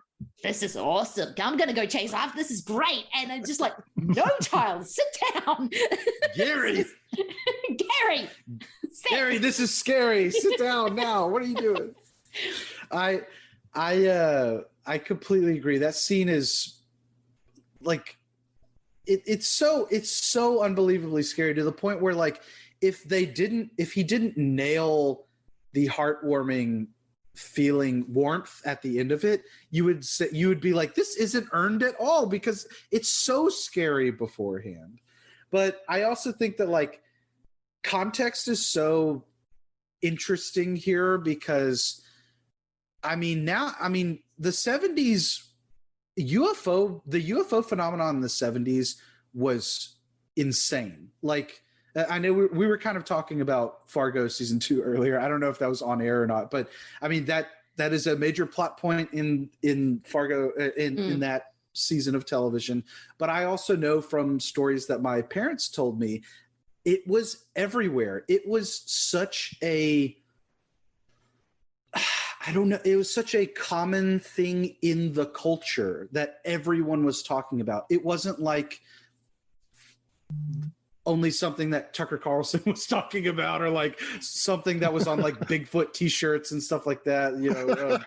"This is awesome. I'm going to go chase after. This is great." And it's just like, no, child, sit down. Gary, Gary, this is scary. Sit down now. What are you doing? I I completely agree. That scene is like it's so unbelievably scary to the point where like if he didn't nail the heartwarming feeling warmth at the end of it, you would be like, this isn't earned at all because it's so scary beforehand. But I also think that like context is so interesting here because the 70s the UFO phenomenon in the 70s was insane. Like I know we were kind of talking about Fargo season 2 earlier. I don't know if that was on air or not, but I mean that is a major plot point in Fargo in that season of television. But I also know from stories that my parents told me, it was everywhere. It was such a it was such a common thing in the culture that everyone was talking about. It wasn't like only something that Tucker Carlson was talking about or like something that was on like Bigfoot t-shirts and stuff like that. You know,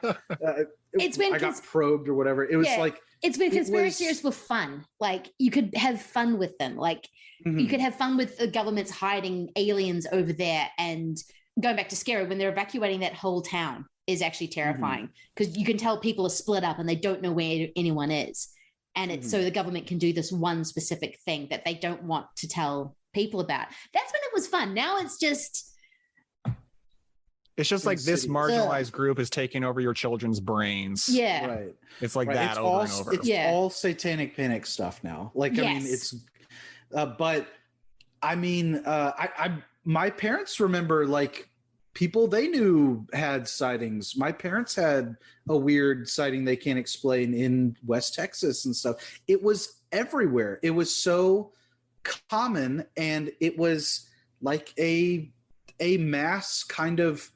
I got probed or whatever. It was like, it's when conspiracy theories were fun. Like you could have fun with them. Like you could have fun with the government's hiding aliens over there. And going back to Scary, when they're evacuating that whole town is actually terrifying because you can tell people are split up and they don't know where anyone is. And it's so the government can do this one specific thing that they don't want to tell people about. That's when it was fun. Now it's just like this marginalized group is taking over your children's brains. Yeah. Right. It's like that over and over. It's all satanic panic stuff now. Like, I mean, it's, but I mean, my parents remember like people they knew had sightings. My parents had a weird sighting they can't explain in West Texas and stuff. It was everywhere. It was so common, and it was like a mass kind of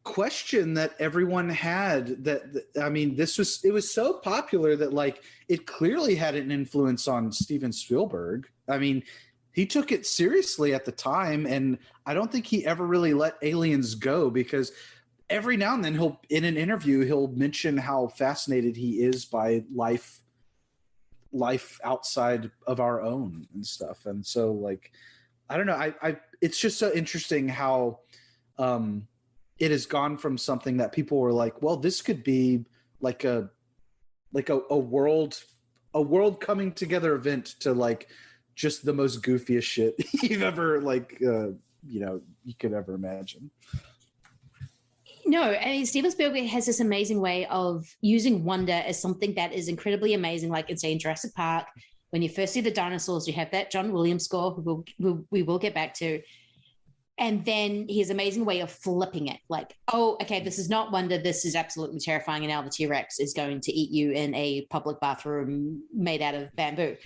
question that everyone had. That I mean, it was so popular that like it clearly had an influence on Steven Spielberg. I mean, he took it seriously at the time, and I don't think he ever really let aliens go because every now and then in an interview he'll mention how fascinated he is by life outside of our own and stuff. And so like, I don't know, it's just so interesting how it has gone from something that people were like, well, this could be like a world coming together event to like just the most goofiest shit you've ever you could ever imagine. No, I mean, Steven Spielberg has this amazing way of using wonder as something that is incredibly amazing. Like in, say, in Jurassic Park, when you first see the dinosaurs, you have that John Williams score, who we will get back to. And then his amazing way of flipping it. Like, oh, okay, this is not wonder. This is absolutely terrifying. And now the T-Rex is going to eat you in a public bathroom made out of bamboo.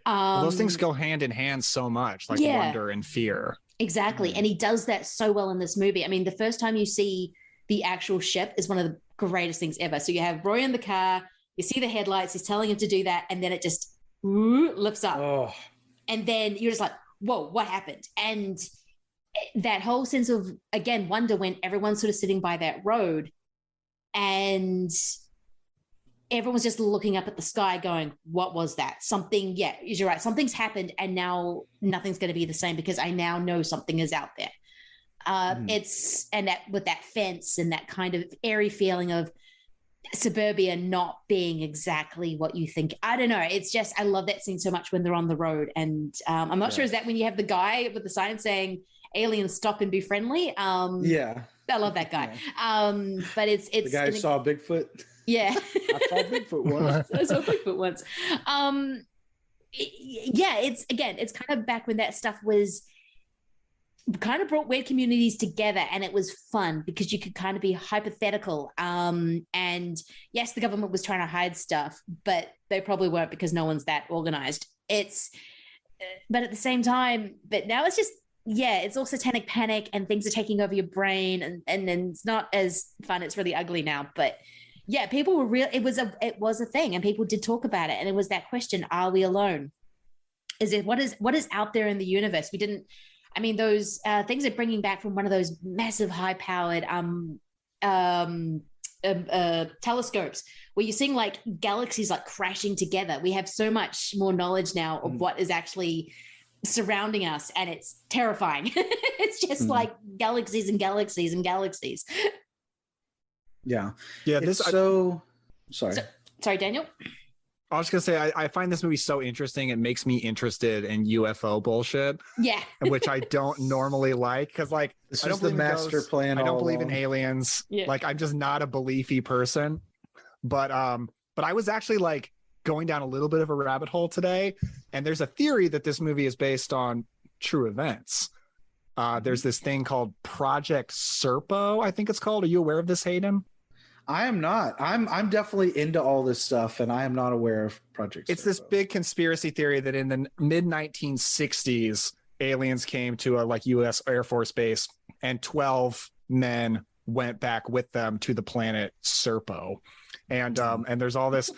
Those things go hand in hand so much, like wonder and fear. Exactly. And he does that so well in this movie. I mean, the first time you see the actual ship is one of the greatest things ever. So you have Roy in the car, you see the headlights, he's telling him to do that, and then it just lifts up. Oh. And then you're just like, whoa, what happened? And that whole sense of, again, wonder when everyone's sort of sitting by that road and everyone's just looking up at the sky going, what was that? Something, yeah, you're right. Something's happened and now nothing's going to be the same because I now know something is out there. It's, and that with that fence and that kind of airy feeling of suburbia not being exactly what you think. I don't know. It's just, I love that scene so much when they're on the road. And I'm not sure, is that when you have the guy with the sign saying aliens stop and be friendly? Yeah. I love that guy. But it's the guy who saw Bigfoot. Yeah. I saw Bigfoot once. I saw Bigfoot once. Yeah, it's, again, it's kind of back when that stuff was kind of brought weird communities together, and it was fun because you could kind of be hypothetical. And yes, the government was trying to hide stuff, but they probably weren't because no one's that organized. But at the same time, but now it's just, yeah, it's all satanic panic and things are taking over your brain, and it's not as fun. It's really ugly now, but yeah, people were real. It was a thing, and people did talk about it. And it was that question: are we alone? What is out there in the universe? We didn't. I mean, those things are bringing back from one of those massive, high-powered telescopes, where you're seeing like galaxies like crashing together. We have so much more knowledge now of what is actually surrounding us, and it's terrifying. It's just like galaxies and galaxies and galaxies. Yeah. Sorry, Daniel. I was just gonna say, I find this movie so interesting. It makes me interested in UFO bullshit. Yeah. Which I don't normally like, because like this I don't is the believe in master ghosts. plan. I don't all believe in along. aliens. Yeah. Like I'm just not a beliefy person. But I was actually like going down a little bit of a rabbit hole today, and there's a theory that this movie is based on true events. There's this thing called Project Serpo, I think it's called. Are you aware of this, Hayden? I am not. I'm definitely into all this stuff, and I am not aware of Project It's Serpo. this big conspiracy theory that in the mid 1960s, aliens came to a like U.S. Air Force base, and 12 men went back with them to the planet Serpo. And there's all this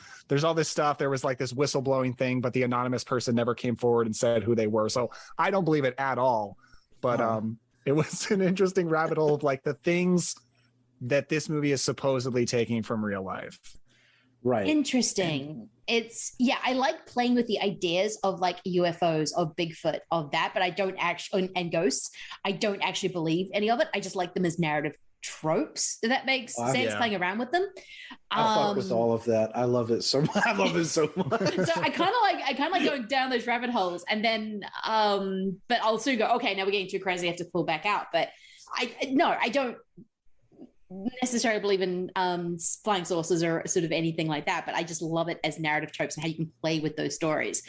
stuff. There was like this whistleblowing thing, but the anonymous person never came forward and said who they were. So I don't believe it at all. But it was an interesting rabbit hole of like the things that this movie is supposedly taking from real life. Right. Interesting. I like playing with the ideas of like UFOs, of Bigfoot, of that, but I don't actually, and ghosts, I don't actually believe any of it. I just like them as narrative tropes. If that makes sense, yeah. playing around with them. I fuck with all of that. I love it so much. I love it so much. So I kind of like going down those rabbit holes, and then but I'll soon go, okay, now we're getting too crazy, I have to pull back out. But I don't necessarily believe in flying saucers or sort of anything like that, but I just love it as narrative tropes and how you can play with those stories.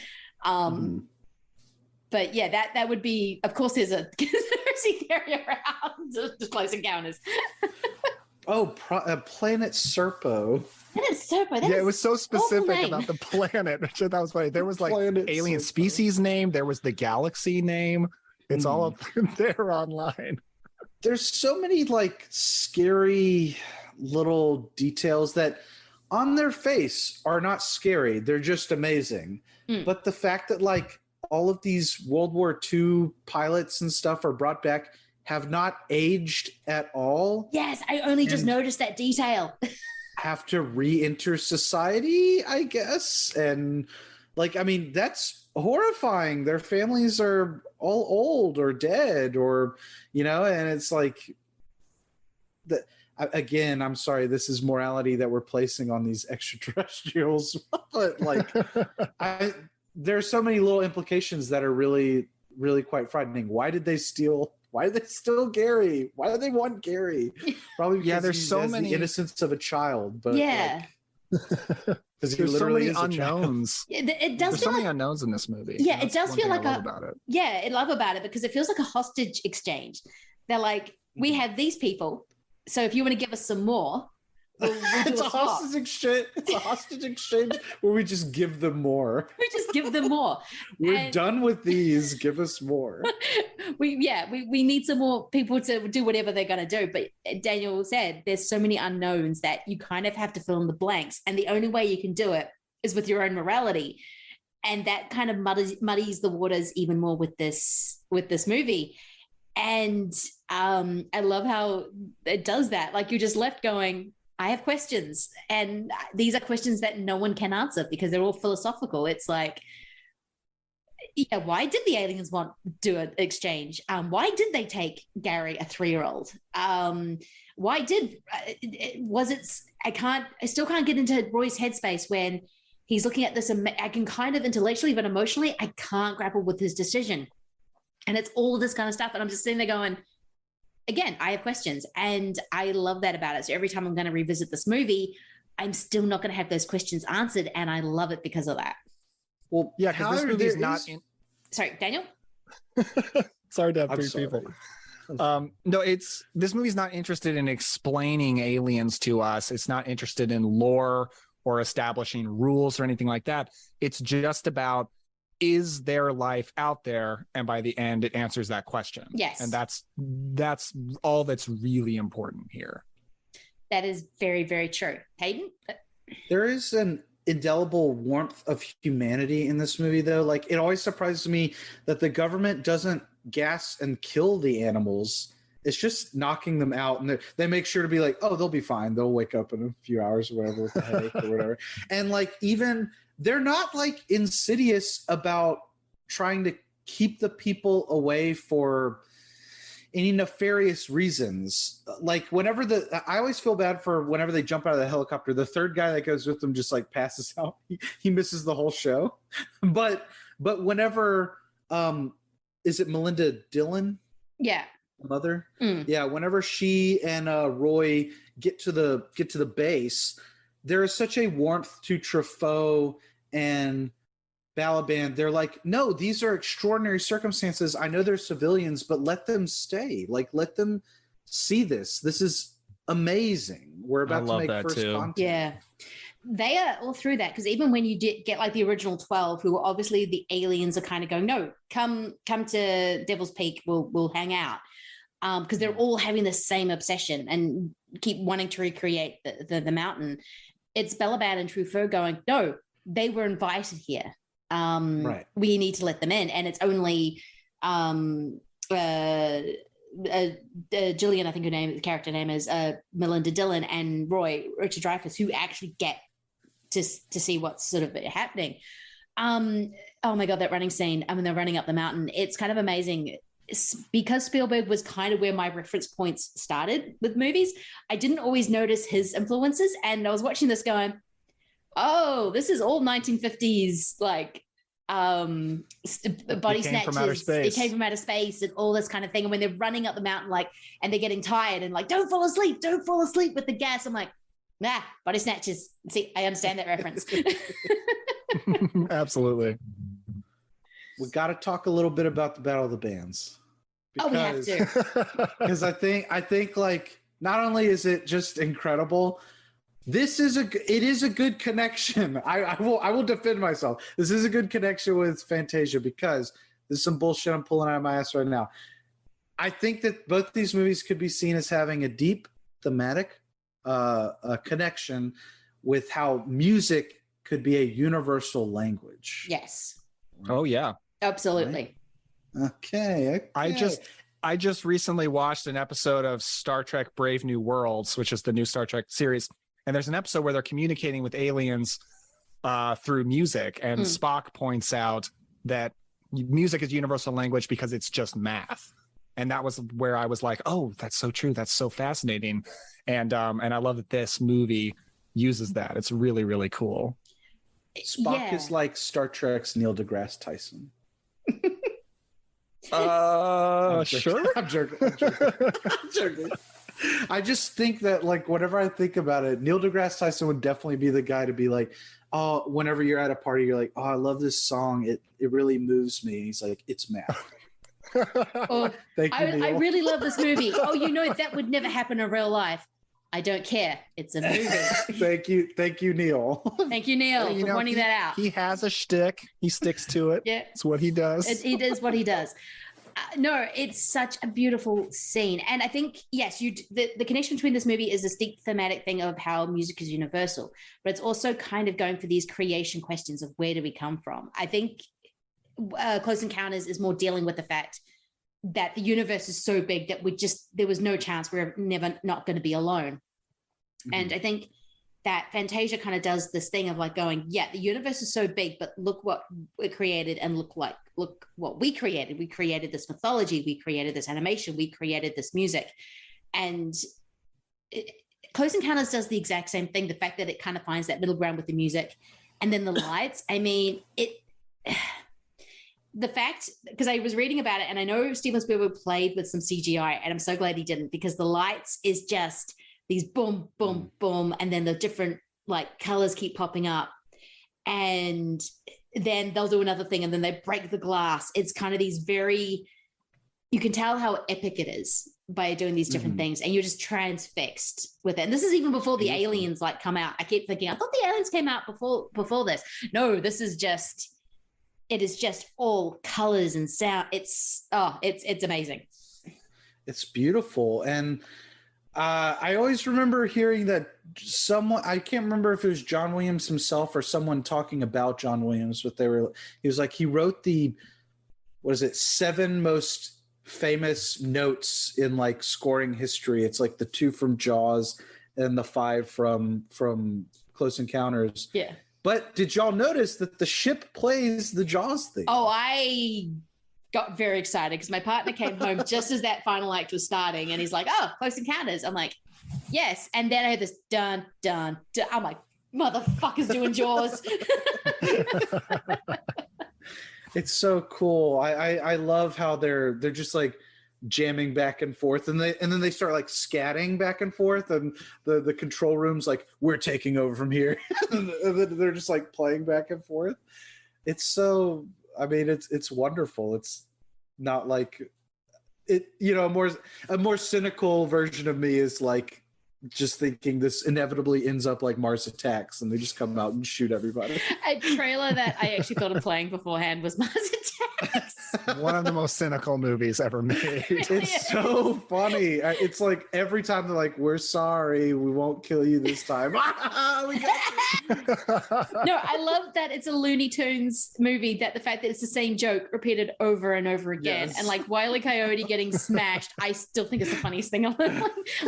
But yeah, that would be, of course, there's a conspiracy theory around the Close Encounters. Planet Serpo. Planet Serpo. It was so specific about the planet. Which that was funny. There was like Planet alien Serpo. Species name. There was the galaxy name. It's all up there online. There's so many like scary little details that on their face are not scary. They're just amazing. But the fact that like all of these World War II pilots and stuff are brought back have not aged at all. Yes, I only just noticed that detail. Have to re-enter society, I guess. And like, I mean, that's horrifying. Their families are all old or dead, or, you know, and it's like that. Again, I'm sorry, this is morality that we're placing on these extraterrestrials, but like, there's so many little implications that are really, really quite frightening. Why did they steal Gary? Why do they want Gary? Probably because there's so many the innocence of a child. But yeah, because there's so many unknowns. It does. There's so many unknowns in this movie. Yeah, it does feel like I love about it because it feels like a hostage exchange. They're like, we have these people, so if you want to give us some more, we'll it's a hostage exchange. It's a hostage exchange where we just give them more. We just give them more. We're done with these. Give us more. We need some more people to do whatever they're going to do. But Daniel said there's so many unknowns that you kind of have to fill in the blanks, and the only way you can do it is with your own morality, and that kind of muddies the waters even more with this movie. And I love how it does that. Like, you're just left going, I have questions, and these are questions that no one can answer because they're all philosophical. It's like, yeah, why did the aliens want to do an exchange? Why did they take Gary, a 3-year-old? Why did I still can't get into Roy's headspace when he's looking at this. I can kind of intellectually, but emotionally, I can't grapple with his decision. And it's all this kind of stuff. And I'm just sitting there going, again, I have questions, and I love that about it. So every time I'm going to revisit this movie, I'm still not going to have those questions answered, and I love it because of that. Well, yeah, because this movie is not. Sorry, Daniel. Sorry to have three people. No, this movie's not interested in explaining aliens to us. It's not interested in lore or establishing rules or anything like that. It's just about, is there life out there? And by the end, it answers that question. Yes. And that's all that's really important here. That is very, very true. Hayden? There is an indelible warmth of humanity in this movie, though. Like, it always surprises me that the government doesn't gas and kill the animals it's just knocking them out, and they make sure to be like, oh, they'll be fine. They'll wake up in a few hours or whatever with a headache or whatever. And like, even they're not like insidious about trying to keep the people away for any nefarious reasons. Like whenever I always feel bad for whenever they jump out of the helicopter, the third guy that goes with them just like passes out. He misses the whole show. But whenever, is it Melinda Dillon? Yeah. Mother? Yeah. Whenever she and Roy get to the base, there is such a warmth to Truffaut and Balaban. They're like, no, these are extraordinary circumstances. I know they're civilians, but let them stay. Like, let them see this. This is amazing. We're about to make first contact. Yeah. They are all through that, because even when you get like the original 12, who are obviously the aliens, are kind of going, no, come to Devil's Peak, we'll hang out, because they're all having the same obsession and keep wanting to recreate the mountain. It's Balaban and Truffaut going, no, they were invited here. Right. We need to let them in, and it's only Gillian, I think the character name is Melinda Dillon, and Richard Dreyfuss, who actually get to see what's sort of happening. Oh my God, that running scene. I mean, they're running up the mountain. It's kind of amazing. Because Spielberg was kind of where my reference points started with movies, I didn't always notice his influences. And I was watching this going, oh, this is all 1950s, like body snatches. It came from outer space and all this kind of thing. And when they're running up the mountain, like, and they're getting tired and like, don't fall asleep with the gas. I'm like, nah, body snatches. See, I understand that reference. Absolutely. We got to talk a little bit about the Battle of the Bands. We have to. Because I think like, not only is it just incredible, it is a good connection. I will defend myself. This is a good connection with Fantasia, because this is some bullshit I'm pulling out of my ass right now. I think that both these movies could be seen as having a deep thematic connection with how music could be a universal language. Yes. Oh yeah. Absolutely. Right. Okay. I just recently watched an episode of Star Trek Brave New Worlds, which is the new Star Trek series. And there's an episode where they're communicating with aliens through music. And Spock points out that music is universal language because it's just math. And that was where I was like, oh, that's so true. That's so fascinating. And I love that this movie uses that. It's really, really cool. Spock is like Star Trek's Neil deGrasse Tyson. Sure. I'm joking. I just think that, like, whenever I think about it, Neil deGrasse Tyson would definitely be the guy to be like, oh, whenever you're at a party, you're like, oh, I love this song. It really moves me. And he's like, it's math. Oh, I really love this movie. Oh, that would never happen in real life. I don't care. It's a movie. Thank you, Neil. Thank you, Neil, for pointing that out. He has a shtick. He sticks to it. Yeah, it's what he does. It is what he does. No, it's such a beautiful scene, and I think yes, the connection between this movie is this deep thematic thing of how music is universal, but it's also kind of going for these creation questions of where do we come from. I think Close Encounters is more dealing with the fact that the universe is so big that there was no chance we're never not going to be alone. Mm-hmm. And I think that Fantasia kind of does this thing of like going, yeah, the universe is so big, but look what we created, and look what we created. We created this mythology, we created this animation, we created this music. And Close Encounters does the exact same thing. The fact that it kind of finds that middle ground with the music and then the lights. I mean, the fact, because I was reading about it, and I know Steven Spielberg played with some CGI, and I'm so glad he didn't, because the lights is just these boom, boom, boom, and then the different like colors keep popping up, and then they'll do another thing, and then they break the glass. It's kind of these very, you can tell how epic it is by doing these different things, and you're just transfixed with it. And this is even before the aliens like come out. I keep thinking, I thought the aliens came out before this. No, this is just. It is just all colors and sound. It's amazing. It's beautiful. And I always remember hearing that someone, I can't remember if it was John Williams himself or someone talking about John Williams, but he was like, he wrote the 7 most famous notes in like scoring history. It's like the 2 from Jaws and the 5 from Close Encounters. Yeah. But did y'all notice that the ship plays the Jaws theme? Oh, I got very excited because my partner came home just as that final act was starting, and he's like, "Oh, Close Encounters." I'm like, "Yes." And then I heard this dun dun dun. I'm like, "Motherfuckers doing Jaws." It's so cool. I love how they're just like jamming back and forth, and then they start like scatting back and forth, and the control room's like, "We're taking over from here." And then they're just like playing back and forth. It's so, I mean, it's wonderful. It's not like it, you know, a more cynical version of me is like just thinking this inevitably ends up like Mars Attacks, and they just come out and shoot everybody. A trailer that I actually thought of playing beforehand was Mars Attacks. One of the most cynical movies ever made. It's so funny. It's like every time they're like, "We're sorry, we won't kill you this time." No, I love that it's a Looney Tunes movie, that the fact that it's the same joke repeated over and over again. Yes. And like Wile E. Coyote getting smashed, I still think it's the funniest thing.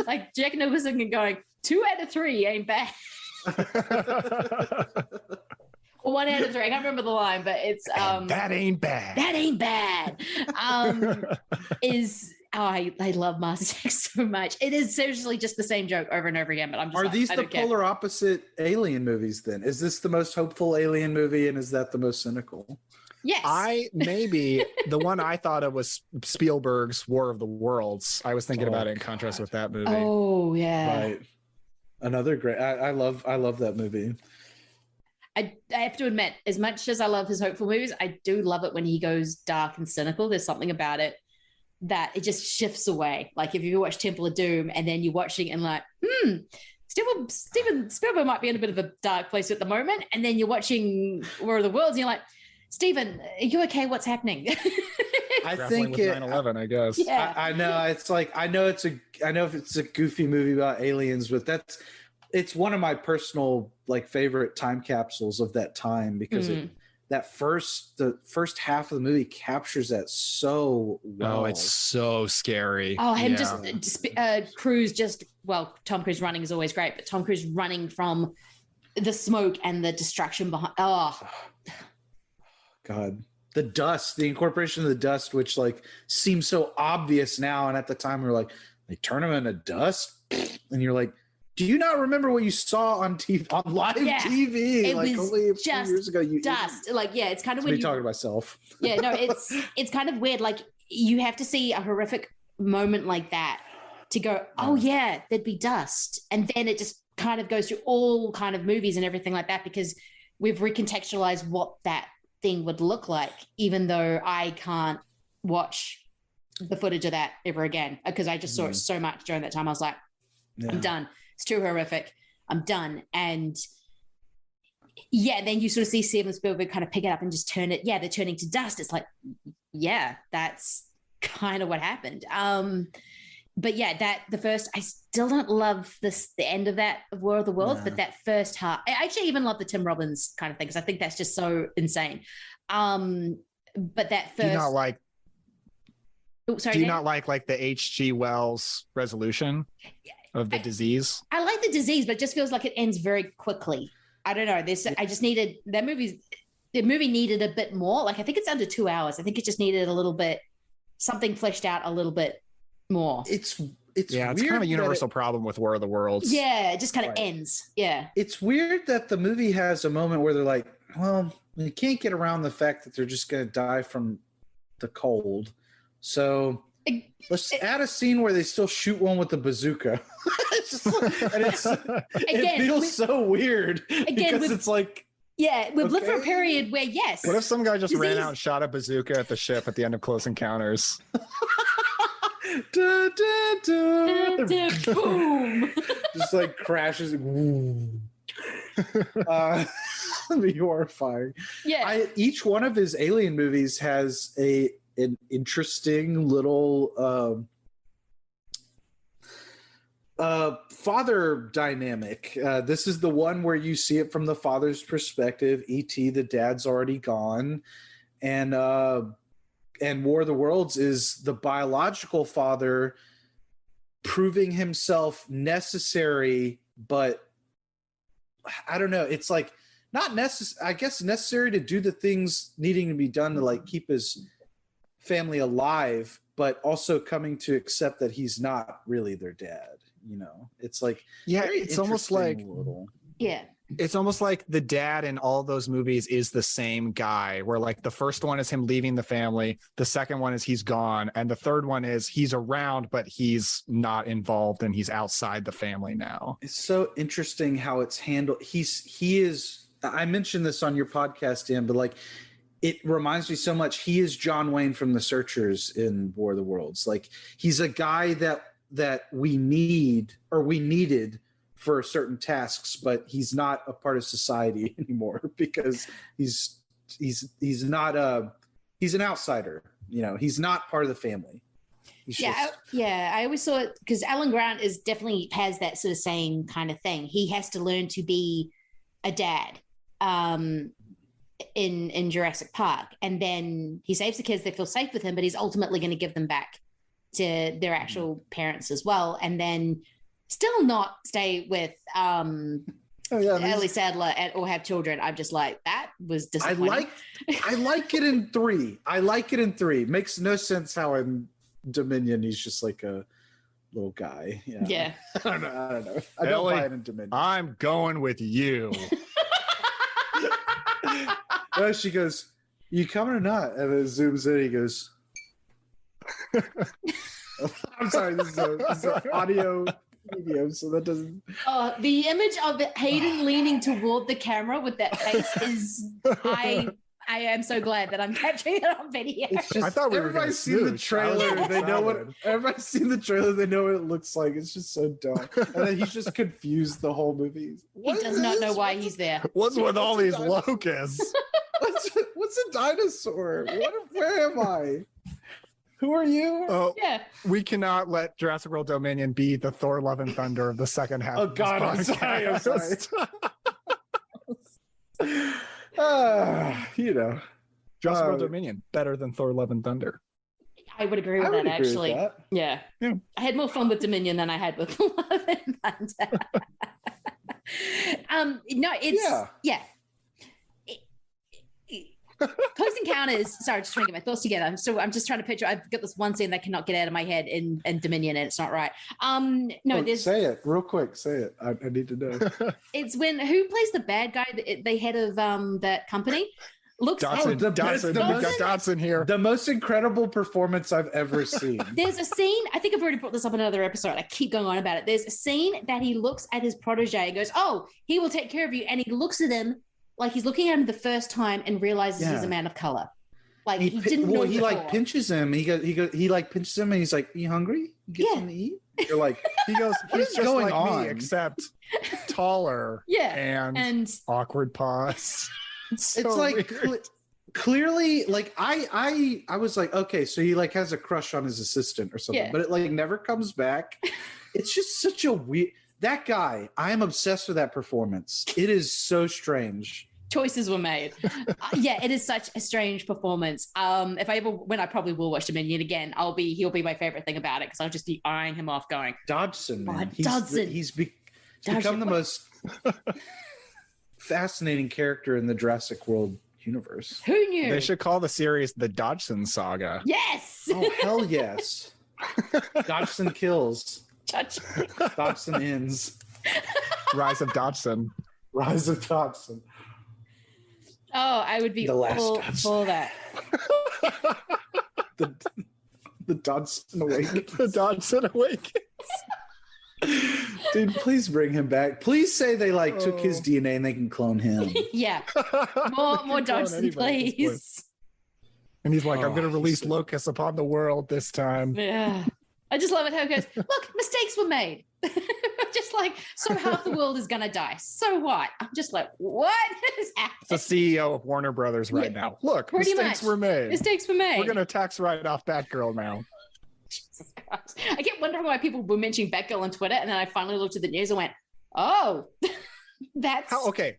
Like Jack Nicholson going, 2 out of 3 ain't bad. Or 1 out of 3. I can't remember the line, but it's that ain't bad. That ain't bad. I love Mars Attacks so much. It is seriously just the same joke over and over again, but I'm just Are like, these I the don't care. polar opposite Alien movies then? Is this the most hopeful Alien movie, and is that the most cynical? Yes. Maybe the one I thought of was Spielberg's War of the Worlds. I was thinking about it in contrast with that movie. Oh yeah. Right. Another great. I love that movie. I have to admit, as much as I love his hopeful movies, I do love it when he goes dark and cynical. There's something about it that it just shifts away. Like if you watch Temple of Doom and then you're watching and like, Steven Spielberg might be in a bit of a dark place at the moment. And then you're watching War of the Worlds and you're like, Steven, are you okay? What's happening? I Grappling think with 9/11, I guess. Yeah. I know it's like I know if it's a goofy movie about aliens, but it's one of my personal like favorite time capsules of that time, because the first half of the movie captures that so well. Oh, it's so scary. Oh, him just Cruise Tom Cruise running is always great, but Tom Cruise running from the smoke and the destruction behind. Oh, God. The dust, the incorporation of the dust, which like seems so obvious now, and at the time we were like, they turn them into dust, and you're like, do you not remember what you saw on TV, on live TV? It like was only a just few years ago. You dust. Like, yeah, it's kind of when me talking to myself. Yeah, no, it's kind of weird. Like you have to see a horrific moment like that to go, oh yeah, there'd be dust, and then it just kind of goes through all kind of movies and everything like that, because we've recontextualized what that thing would look like, even though I can't watch the footage of that ever again, because I just saw it so much during that time. I was like, I'm done. It's too horrific. I'm done. And yeah, then you sort of see Steven Spielberg kind of pick it up and just turn it. Yeah, they're turning to dust. It's like, yeah, that's kind of what happened. But yeah, I still don't love the end of that of War of the Worlds, but that first half, I actually even love the Tim Robbins kind of thing, because I think that's just so insane. But that first, do you not like? Sorry, do you not like the H.G. Wells resolution of the disease? I like the disease, but it just feels like it ends very quickly. I don't know. I just needed that movie. The movie needed a bit more. Like I think it's under 2 hours. I think it just needed a little bit, something fleshed out a little bit more. It's kind of a universal problem with War of the Worlds. Yeah, it just kind of ends. Yeah. It's weird that the movie has a moment where they're like, well, you can't get around the fact that they're just going to die from the cold. So let's add a scene where they still shoot one with a bazooka. It feels so weird because it's like, yeah, we've lived for a period where, yes. What if some guy just ran out and shot a bazooka at the ship at the end of Close Encounters? Boom. Just like crashes. That'd be horrifying. Yeah. Each one of his Alien movies has an interesting little father dynamic. This is the one where you see it from the father's perspective. E.T., the dad's already gone, and and War of the Worlds is the biological father proving himself necessary, but I don't know. It's like not necessary. I guess necessary to do the things needing to be done to like keep his family alive, but also coming to accept that he's not really their dad. You know, it's like it's almost like it's almost like the dad in all those movies is the same guy, where like the first one is him leaving the family, the second one is he's gone, and the third one is he's around but he's not involved and he's outside the family now. It's so interesting how it's handled. He is. I mentioned this on your podcast, Dan, but like it reminds me so much. He is John Wayne from The Searchers in War of the Worlds. Like he's a guy that we needed for certain tasks, but he's not a part of society anymore because he's not he's an outsider. You know, he's not part of the family. I always saw it because Alan Grant definitely has that sort of same kind of thing. He has to learn to be a dad in Jurassic Park, and then he saves the kids. They feel safe with him, but he's ultimately going to give them back to their actual parents as well, and then still not stay with Ellie Sadler or have children. I'm just like, that was disappointing. I like it in 3. Makes no sense how in Dominion he's just like a little guy. Yeah. I don't know. I don't buy it in Dominion. I'm going with you. No, she goes, "You coming or not?" And then zooms in. He goes, "I'm sorry. This is an audio medium, so that doesn't." Oh, the image of Hayden leaning toward the camera with that face is. I am so glad that I'm capturing it on video. It's just, I thought everybody's seen the trailer. They know what. Everybody's seen the trailer. They know what it looks like. It's just so dumb. And then he's just confused the whole movie. He does not know why he's there. What's with all these locusts? What's a dinosaur? Where am I? Who are you? Oh, yeah. We cannot let Jurassic World Dominion be the Thor: Love and Thunder of the second half. Oh God, I'm sorry. You know, Jurassic World Dominion better than Thor: Love and Thunder. I would agree with that, actually. Yeah. I had more fun with Dominion than I had with Love and Thunder. No, it's Close Encounters. Sorry, just trying to get my thoughts together. So I'm just trying to picture. I've got this one scene that cannot get out of my head in Dominion, and it's not right. There's say it real quick. Say it. I need to know. It's when who plays the bad guy, the head of that company. Looks Dodson here. The most incredible performance I've ever seen. There's a scene, I think I've already brought this up in another episode. I keep going on about it. There's a scene that he looks at his protege and goes, "Oh, he will take care of you." And he looks at him like he's looking at him the first time and realizes he's a man of color. Like he didn't know. He before. like pinches him. He like pinches him and he's like, "You hungry? You get something to eat?" You're like, he goes, "What is going like on?" Me, except taller. and awkward pause. It's like clearly, like I was like, okay, so he like has a crush on his assistant or something, but it like never comes back. It's just such a weird. That guy, I am obsessed with that performance. It is so strange. Choices were made. It is such a strange performance. If I ever, when I probably will watch Dominion again, he'll be my favorite thing about it because I'll just be eyeing him off, going, Dodson, man, Dodson. Become the most fascinating character in the Jurassic World universe. Who knew? They should call the series the Dodson Saga. Yes. Oh hell yes. Dodson kills. Dodson ends. Rise of Dodson. Rise of Dodson. Oh, I would be all for that. The Dodson Awakens. The Dodson Awakens. Dude, please bring him back. Please say they took his DNA and they can clone him. Yeah. More Dodson, please. And he's like, I'm going to release locusts upon the world this time. Yeah. I just love it how it goes, look, mistakes were made. Just like, so half the world is going to die. So what? I'm just like, what is happening? It's the CEO of Warner Brothers right now. Look, mistakes were made. Mistakes were made. We're going to tax write off Batgirl now. Jesus Christ. I kept wondering why people were mentioning Batgirl on Twitter, and then I finally looked at the news and went, oh, that's... Okay,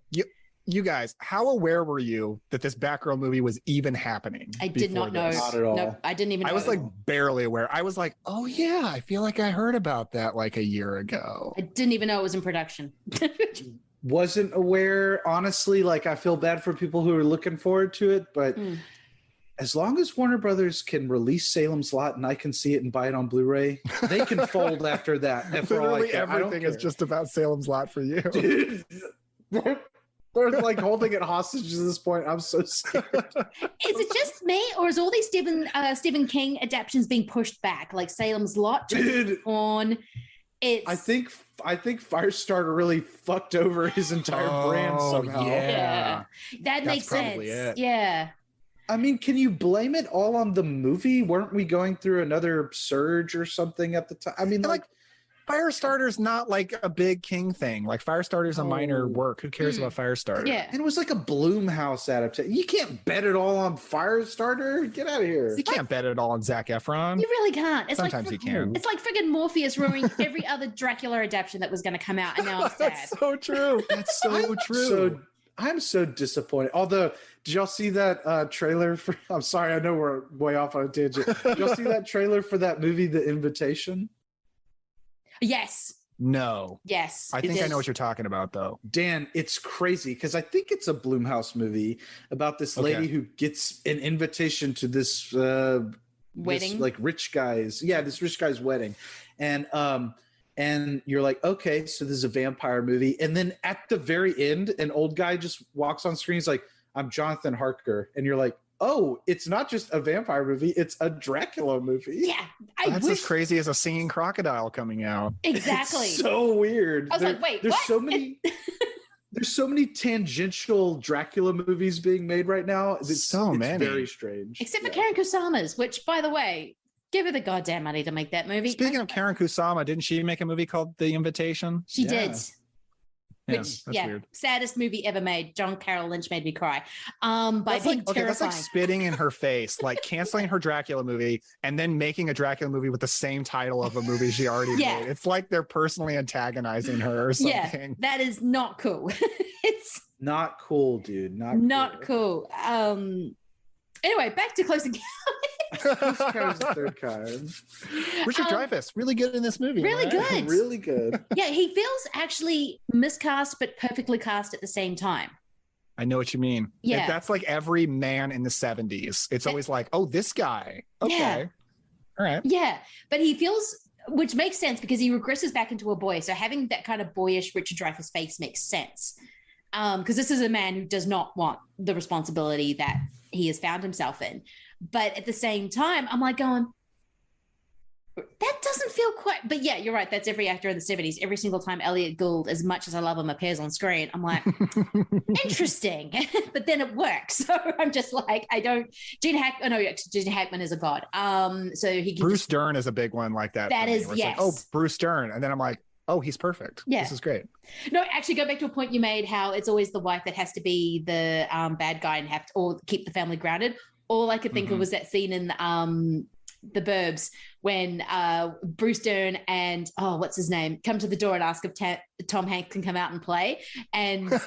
you guys, how aware were you that this Batgirl movie was even happening? I did not know. Not at all. Nope, I didn't even know. I was like barely aware. I was like, oh yeah, I feel like I heard about that like a year ago. I didn't even know it was in production. Wasn't aware, honestly. Like, I feel bad for people who are looking forward to it, but as long as Warner Brothers can release Salem's Lot and I can see it and buy it on Blu-ray, they can fold after that. Literally everything is just about Salem's Lot for you. Dude, they're like holding it hostage at this point. I'm so scared. Is it just me, or is all these Stephen King adaptations being pushed back? Like Salem's Lot, on. I think Firestarter really fucked over his entire brand somehow. Yeah. That makes sense. Yeah. I mean, can you blame it all on the movie? Weren't we going through another surge or something at the time? I mean, like Firestarter's not like a big King thing. Like Firestarter's a minor work. Who cares about Firestarter? Yeah. And it was like a Blumhouse adaptation. You can't bet it all on Firestarter. Get out of here. You can't bet it all on Zac Efron. You really can't. It's Sometimes you can. It's like friggin' Morpheus ruining every other Dracula adaptation that was going to come out, and now I'm sad. That's so true. That's so true. I'm so disappointed. Although, did y'all see that trailer for? I'm sorry, I know we're way off on a tangent. Did y'all see that trailer for that movie, The Invitation? Yes. No. Yes. I think I know what you're talking about, though. Dan, it's crazy because I think it's a Blumhouse movie about this lady who gets an invitation to this wedding, this, like rich guy's. Yeah, this rich guy's wedding, and you're like, okay, so this is a vampire movie, and then at the very end, an old guy just walks on screen. He's like, "I'm Jonathan Harker," and you're like, oh, it's not just a vampire movie, it's a Dracula movie. Yeah. That's as crazy as a singing crocodile coming out. Exactly. It's so weird. I was like, wait, there's what? so many there's so many tangential Dracula movies being made right now. It's many. Very strange. Except for Karen Kusama's, which, by the way, give her the goddamn money to make that movie. Speaking of Karen Kusama, didn't she make a movie called The Invitation? She did. Which, that's weird. Saddest movie ever made. John Carroll Lynch made me cry. By being terrifying. That's like spitting in her face, like canceling her Dracula movie and then making a Dracula movie with the same title of a movie she already made. It's like they're personally antagonizing her or something. Yeah, that is not cool. It's not cool, dude. Not cool. Anyway, back to Close Encounters. The third kind. Richard Dreyfuss, really good in this movie. Really good. Really good. Yeah, he feels actually miscast but perfectly cast at the same time. I know what you mean. Yeah. That's like every man in the 70s. It's always like, oh, this guy. Okay. Yeah. All right. Yeah, but he feels, which makes sense because he regresses back into a boy. So having that kind of boyish Richard Dreyfuss face makes sense. Because this is a man who does not want the responsibility that he has found himself in. But at the same time, I'm like going, that doesn't feel quite, but yeah, you're right. That's every actor in the 70s. Every single time Elliot Gould, as much as I love him, appears on screen, I'm like, interesting. But then it works. So I'm just like, Gene Hackman is a god. So he can Bruce Dern is a big one like that. That is, yes. Like, oh, Bruce Dern. And then I'm like, oh, he's perfect. Yeah. This is great. No, actually go back to a point you made, how it's always the wife that has to be the bad guy and have to, or keep the family grounded. All I could think of was that scene in the Burbs when Bruce Dern and what's his name come to the door and ask if Tom Hanks can come out and play, and what's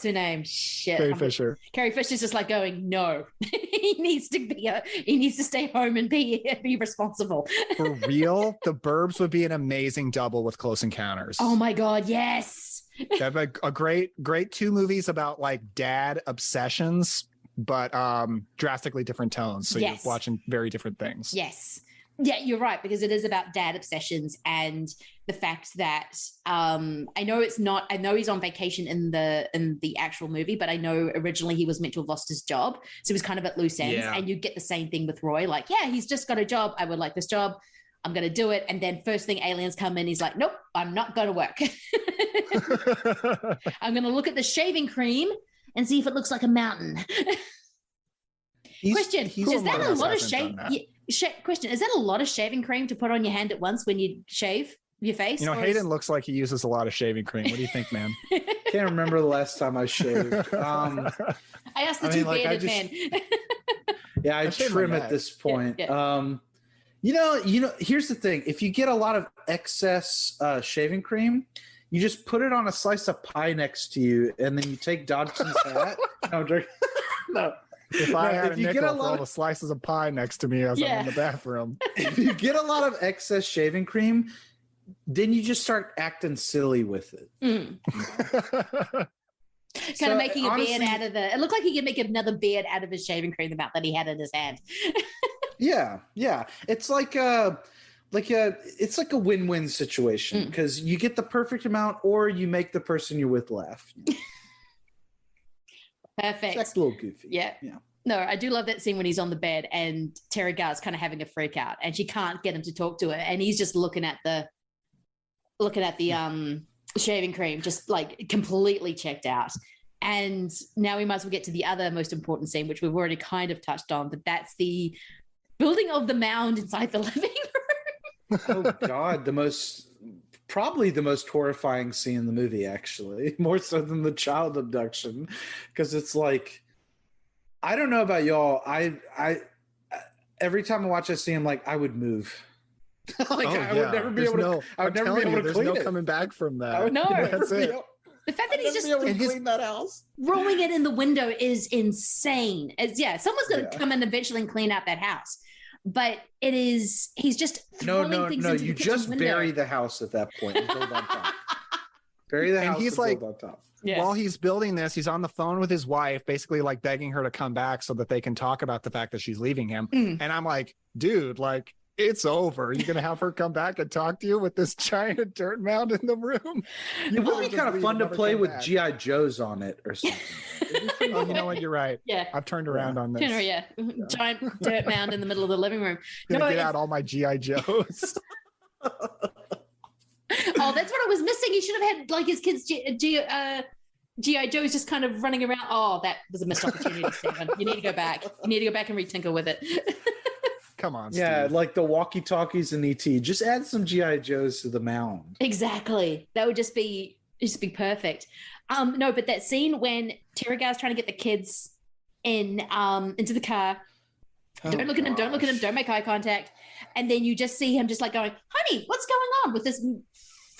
her name? Shit, Carrie Fisher. Carrie Fisher's just like going, no, he needs to stay home and be responsible. For real, The Burbs would be an amazing double with Close Encounters. Oh my god, yes. That'd be a great two movies about like dad obsessions, but drastically different tones. So yes. You're watching very different things. Yes. Yeah, you're right, because it is about dad obsessions and the fact that I know he's on vacation in the actual movie, but I know originally he was meant to have lost his job. So he was kind of at loose ends. Yeah. And you get the same thgoing with Roy, like, yeah, he's just got a job. I would like this job. I'm going to do it. And then first thing aliens come in, he's like, nope, I'm not going to work. I'm going to look at the shaving cream and see if it looks like a mountain. Question, is that a lot of question, is that a lot of shaving cream to put on your hand at once when you shave your face? You know, Hayden looks like he uses a lot of shaving cream. What do you think, man? Can't remember the last time I shaved. I asked the two bearded men. Yeah, I trim at this point. Yeah. You know, here's the thing. If you get a lot of excess shaving cream, you just put it on a slice of pie next to you, and then you take Dodson's hat. No, no. If I had a nickel for all the slices of pie next to me as I'm in the bathroom. If you get a lot of excess shaving cream, then you just start acting silly with it. Kind of making a beard out of it. It looked like he could make another beard out of his shaving cream amount that he had in his hand. Yeah. It's like a win-win situation because you get the perfect amount, or you make the person you're with laugh. Perfect. That's a little goofy. Yeah. No, I do love that scene when he's on the bed and Terry Garr's kind of having a freak out, and she can't get him to talk to her, and he's just looking at the shaving cream, just like completely checked out. And now we might as well get to the other most important scene, which we've already kind of touched on, but that's the building of the mound inside the living room. Oh God, probably the most horrifying scene in the movie, actually, more so than the child abduction, because it's like, I don't know about y'all, I every time I watch that scene, I'm like, I would move. I would never be able to. I would never be able to there's clean no it. coming back from that. No, that's it. The fact that he's just clean that house, rolling it in the window is insane. Someone's going to come in eventually and clean out that house. But he's just throwing things into you the just window. bury the house at that point and build on top. Bury the house and he's like, build on top. Yeah. While he's building this, he's on the phone with his wife, basically like begging her to come back so that they can talk about the fact that she's leaving him. And I'm like, dude, like, it's over. You're going to have her come back and talk to you with this giant dirt mound in the room. It would be kind of fun to play with G.I. Joes on it or something. Oh, you know what? You're right. Yeah. I've turned around on this. Giant dirt mound in the middle of the living room. Get out all my G.I. Joes. Oh, that's what I was missing. He should have had like his kids G.I. Joe's just kind of running around. Oh, that was a missed opportunity, Stephen. You need to go back. You need to go back and retinker with it. Come on, yeah, Steve. like the walkie-talkies in E.T. Just add some G.I. Joes to the mound. Exactly. That would just be perfect. No, but that scene when Terry Gar's trying to get the kids in into the car. Don't look at him, don't look at him, don't make eye contact. And then you just see him just like going, honey, what's going on, with this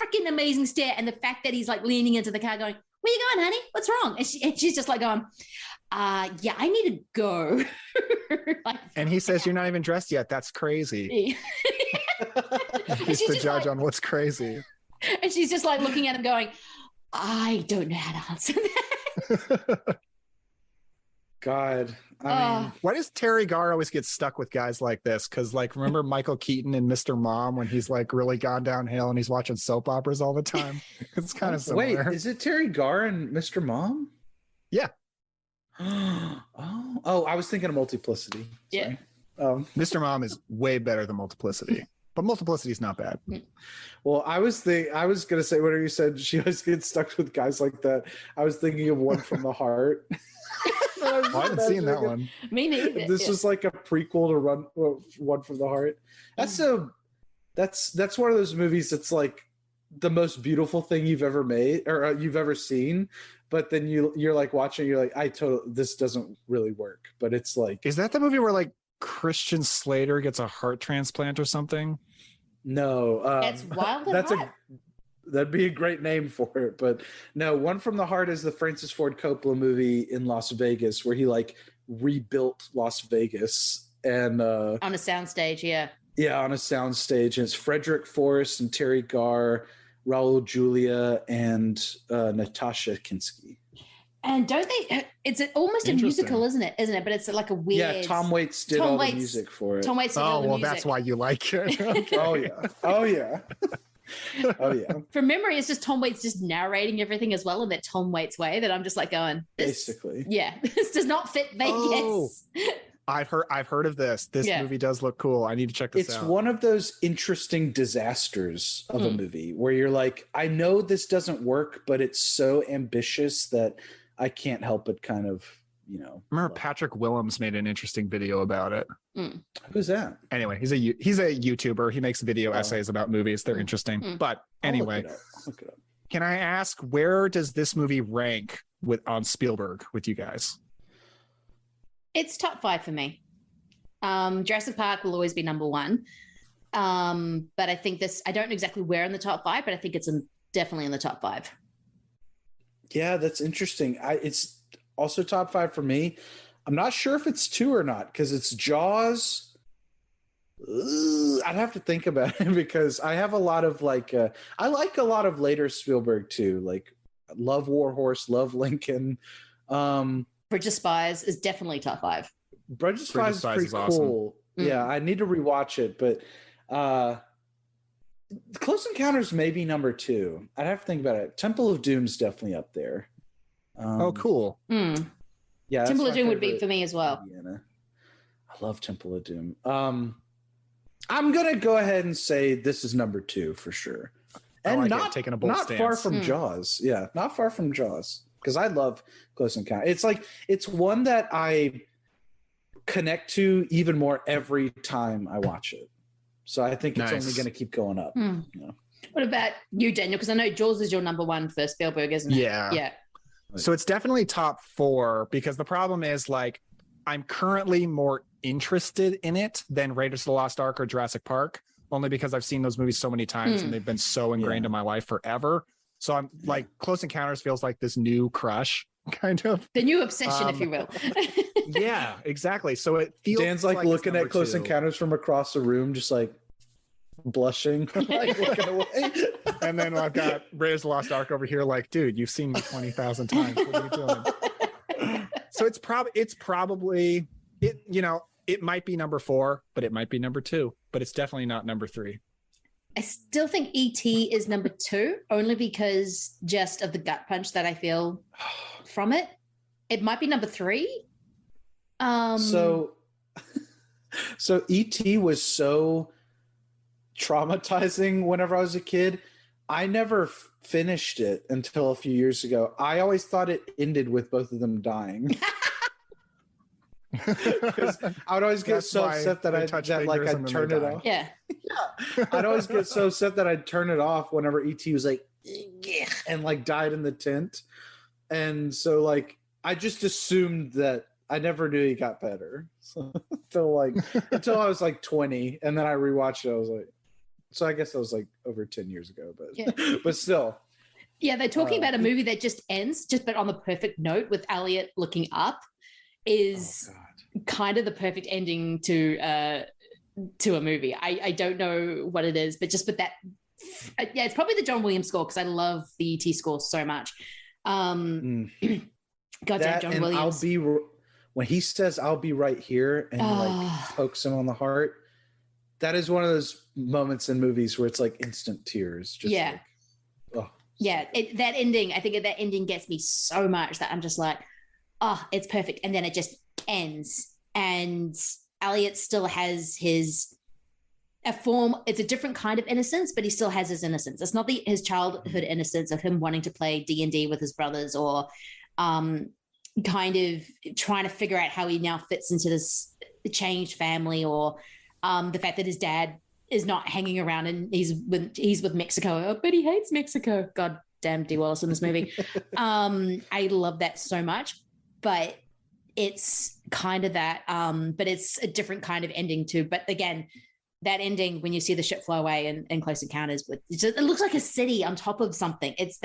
freaking amazing stare. And the fact that he's like leaning into the car going, where you going, honey? What's wrong? And she's just like going, yeah, I need to go. And he says, you're not even dressed yet. That's crazy. He's the judge on what's crazy. And she's just like looking at him going, I don't know how to answer that. God. I mean, why does Terry Garr always get stuck with guys like this? Because like, remember Michael Keaton in Mr. Mom when he's like really gone downhill and he's watching soap operas all the time? It's kind of similar. Wait, is it Terry Garr and Mr. Mom? Yeah. Oh, I was thinking of Multiplicity. Sorry. Yeah. Mr. Mom is way better than Multiplicity, but Multiplicity is not bad. Well, I was gonna say whatever you said. She always gets stuck with guys like that. I was thinking of One from the Heart. I haven't seen that one. Me neither. This was like a prequel to One from the Heart. That's one of those movies that's like the most beautiful thing you've ever made or you've ever seen. But then you're like watching, you're like, this doesn't really work. But it's like, is that the movie where like Christian Slater gets a heart transplant or something? No, that's Wild and Hot. That'd be a great name for it. But no, One from the Heart is the Francis Ford Coppola movie in Las Vegas where he like rebuilt Las Vegas and on a soundstage, yeah. Yeah, on a soundstage. And it's Frederick Forrest and Terry Garr, Raul Julia, and Natasha Kinski. And don't they? It's almost a musical, isn't it? But it's like a weird. Yeah, Tom Waits did all the music for it. Tom Waits did all the music. That's why you like it. Oh yeah. Oh yeah. Oh yeah. From memory, it's just Tom Waits just narrating everything as well in that Tom Waits way. That I'm just like going, basically. Yeah, this does not fit Vegas. Oh. I've heard of this. This movie does look cool. I need to check this out. It's one of those interesting disasters of a movie where you're like, I know this doesn't work, but it's so ambitious that I can't help but kind of, Remember Patrick Willems made an interesting video about it. Who's that? Anyway, he's a YouTuber. He makes video essays about movies. They're interesting. But anyway, look it up. Can I ask, where does this movie rank on Spielberg with you guys? It's top 5 for me. Jurassic Park will always be number 1. But I think I don't know exactly where in the top 5, but I think it's definitely in the top 5. Yeah, that's interesting. It's also top 5 for me. I'm not sure if it's 2 or not because it's Jaws. I'd have to think about it because I have a lot of I like a lot of later Spielberg too. Like love War Horse, love Lincoln. Bridge of Spies is definitely top 5. Bridge of Spies is pretty cool. Awesome. Yeah, I need to rewatch it, but Close Encounters may be number 2. I'd have to think about it. Temple of Doom's definitely up there. Cool. Yeah, Temple of Doom would be for me as well. Indiana. I love Temple of Doom. I'm gonna go ahead and say this is number 2 for sure, and not taking a bold stance. Far from Jaws. Yeah, not far from Jaws because I love Close Encounters. It's one that I connect to even more every time I watch it. So I think it's only going to keep going up. You know? What about you, Daniel? Because I know Jaws is your number 1 for Spielberg, isn't it? Yeah. So it's definitely top 4 because the problem is I'm currently more interested in it than Raiders of the Lost Ark or Jurassic Park, only because I've seen those movies so many times and they've been so ingrained in my life forever. So I'm Close Encounters feels like this new crush, kind of. The new obsession, if you will. Yeah, exactly. So it feels Dan's looking at Close Encounters from across the room, just blushing, looking away. And then I've got Raiders of the Lost Ark over here, dude, you've seen me 20,000 times. What are you doing? So it's probably it might be number 4, but it might be number 2, but it's definitely not number 3. I still think E.T. is number 2, only because just of the gut punch that I feel from it. It might be number 3. So E.T. was so traumatizing whenever I was a kid. I never finished it until a few years ago. I always thought it ended with both of them dying. I would always get so upset that I'd turn it off. Yeah. I'd always get so upset that I'd turn it off whenever E.T. was and died in the tent. And so I just assumed that I never knew he got better. So, until I was 20, and then I rewatched it. I was so I guess that was over 10 years ago, but still. Yeah, they're talking about a movie that just ends, but on the perfect note with Elliot looking up is kind of the perfect ending to a movie. I don't know what it is, but just with that, it's probably the John Williams score because I love the E.T. score so much. Goddamn John Williams. When he says "I'll be right here" and pokes him on the heart, that is one of those moments in movies where it's instant tears. Just that ending. I think that ending gets me so much that I'm just it's perfect. And then it just ends. And Elliot still has his form. It's a different kind of innocence, but he still has his innocence. It's not his childhood innocence of him wanting to play D&D with his brothers or kind of trying to figure out how he now fits into this changed family or the fact that his dad is not hanging around and he's with Mexico, but he hates Mexico. God damn D. Wallace in this movie. I love that so much. But it's kind of that, but it's a different kind of ending too. But again, that ending when you see the ship fly away and Close Encounters, it looks like a city on top of something. It's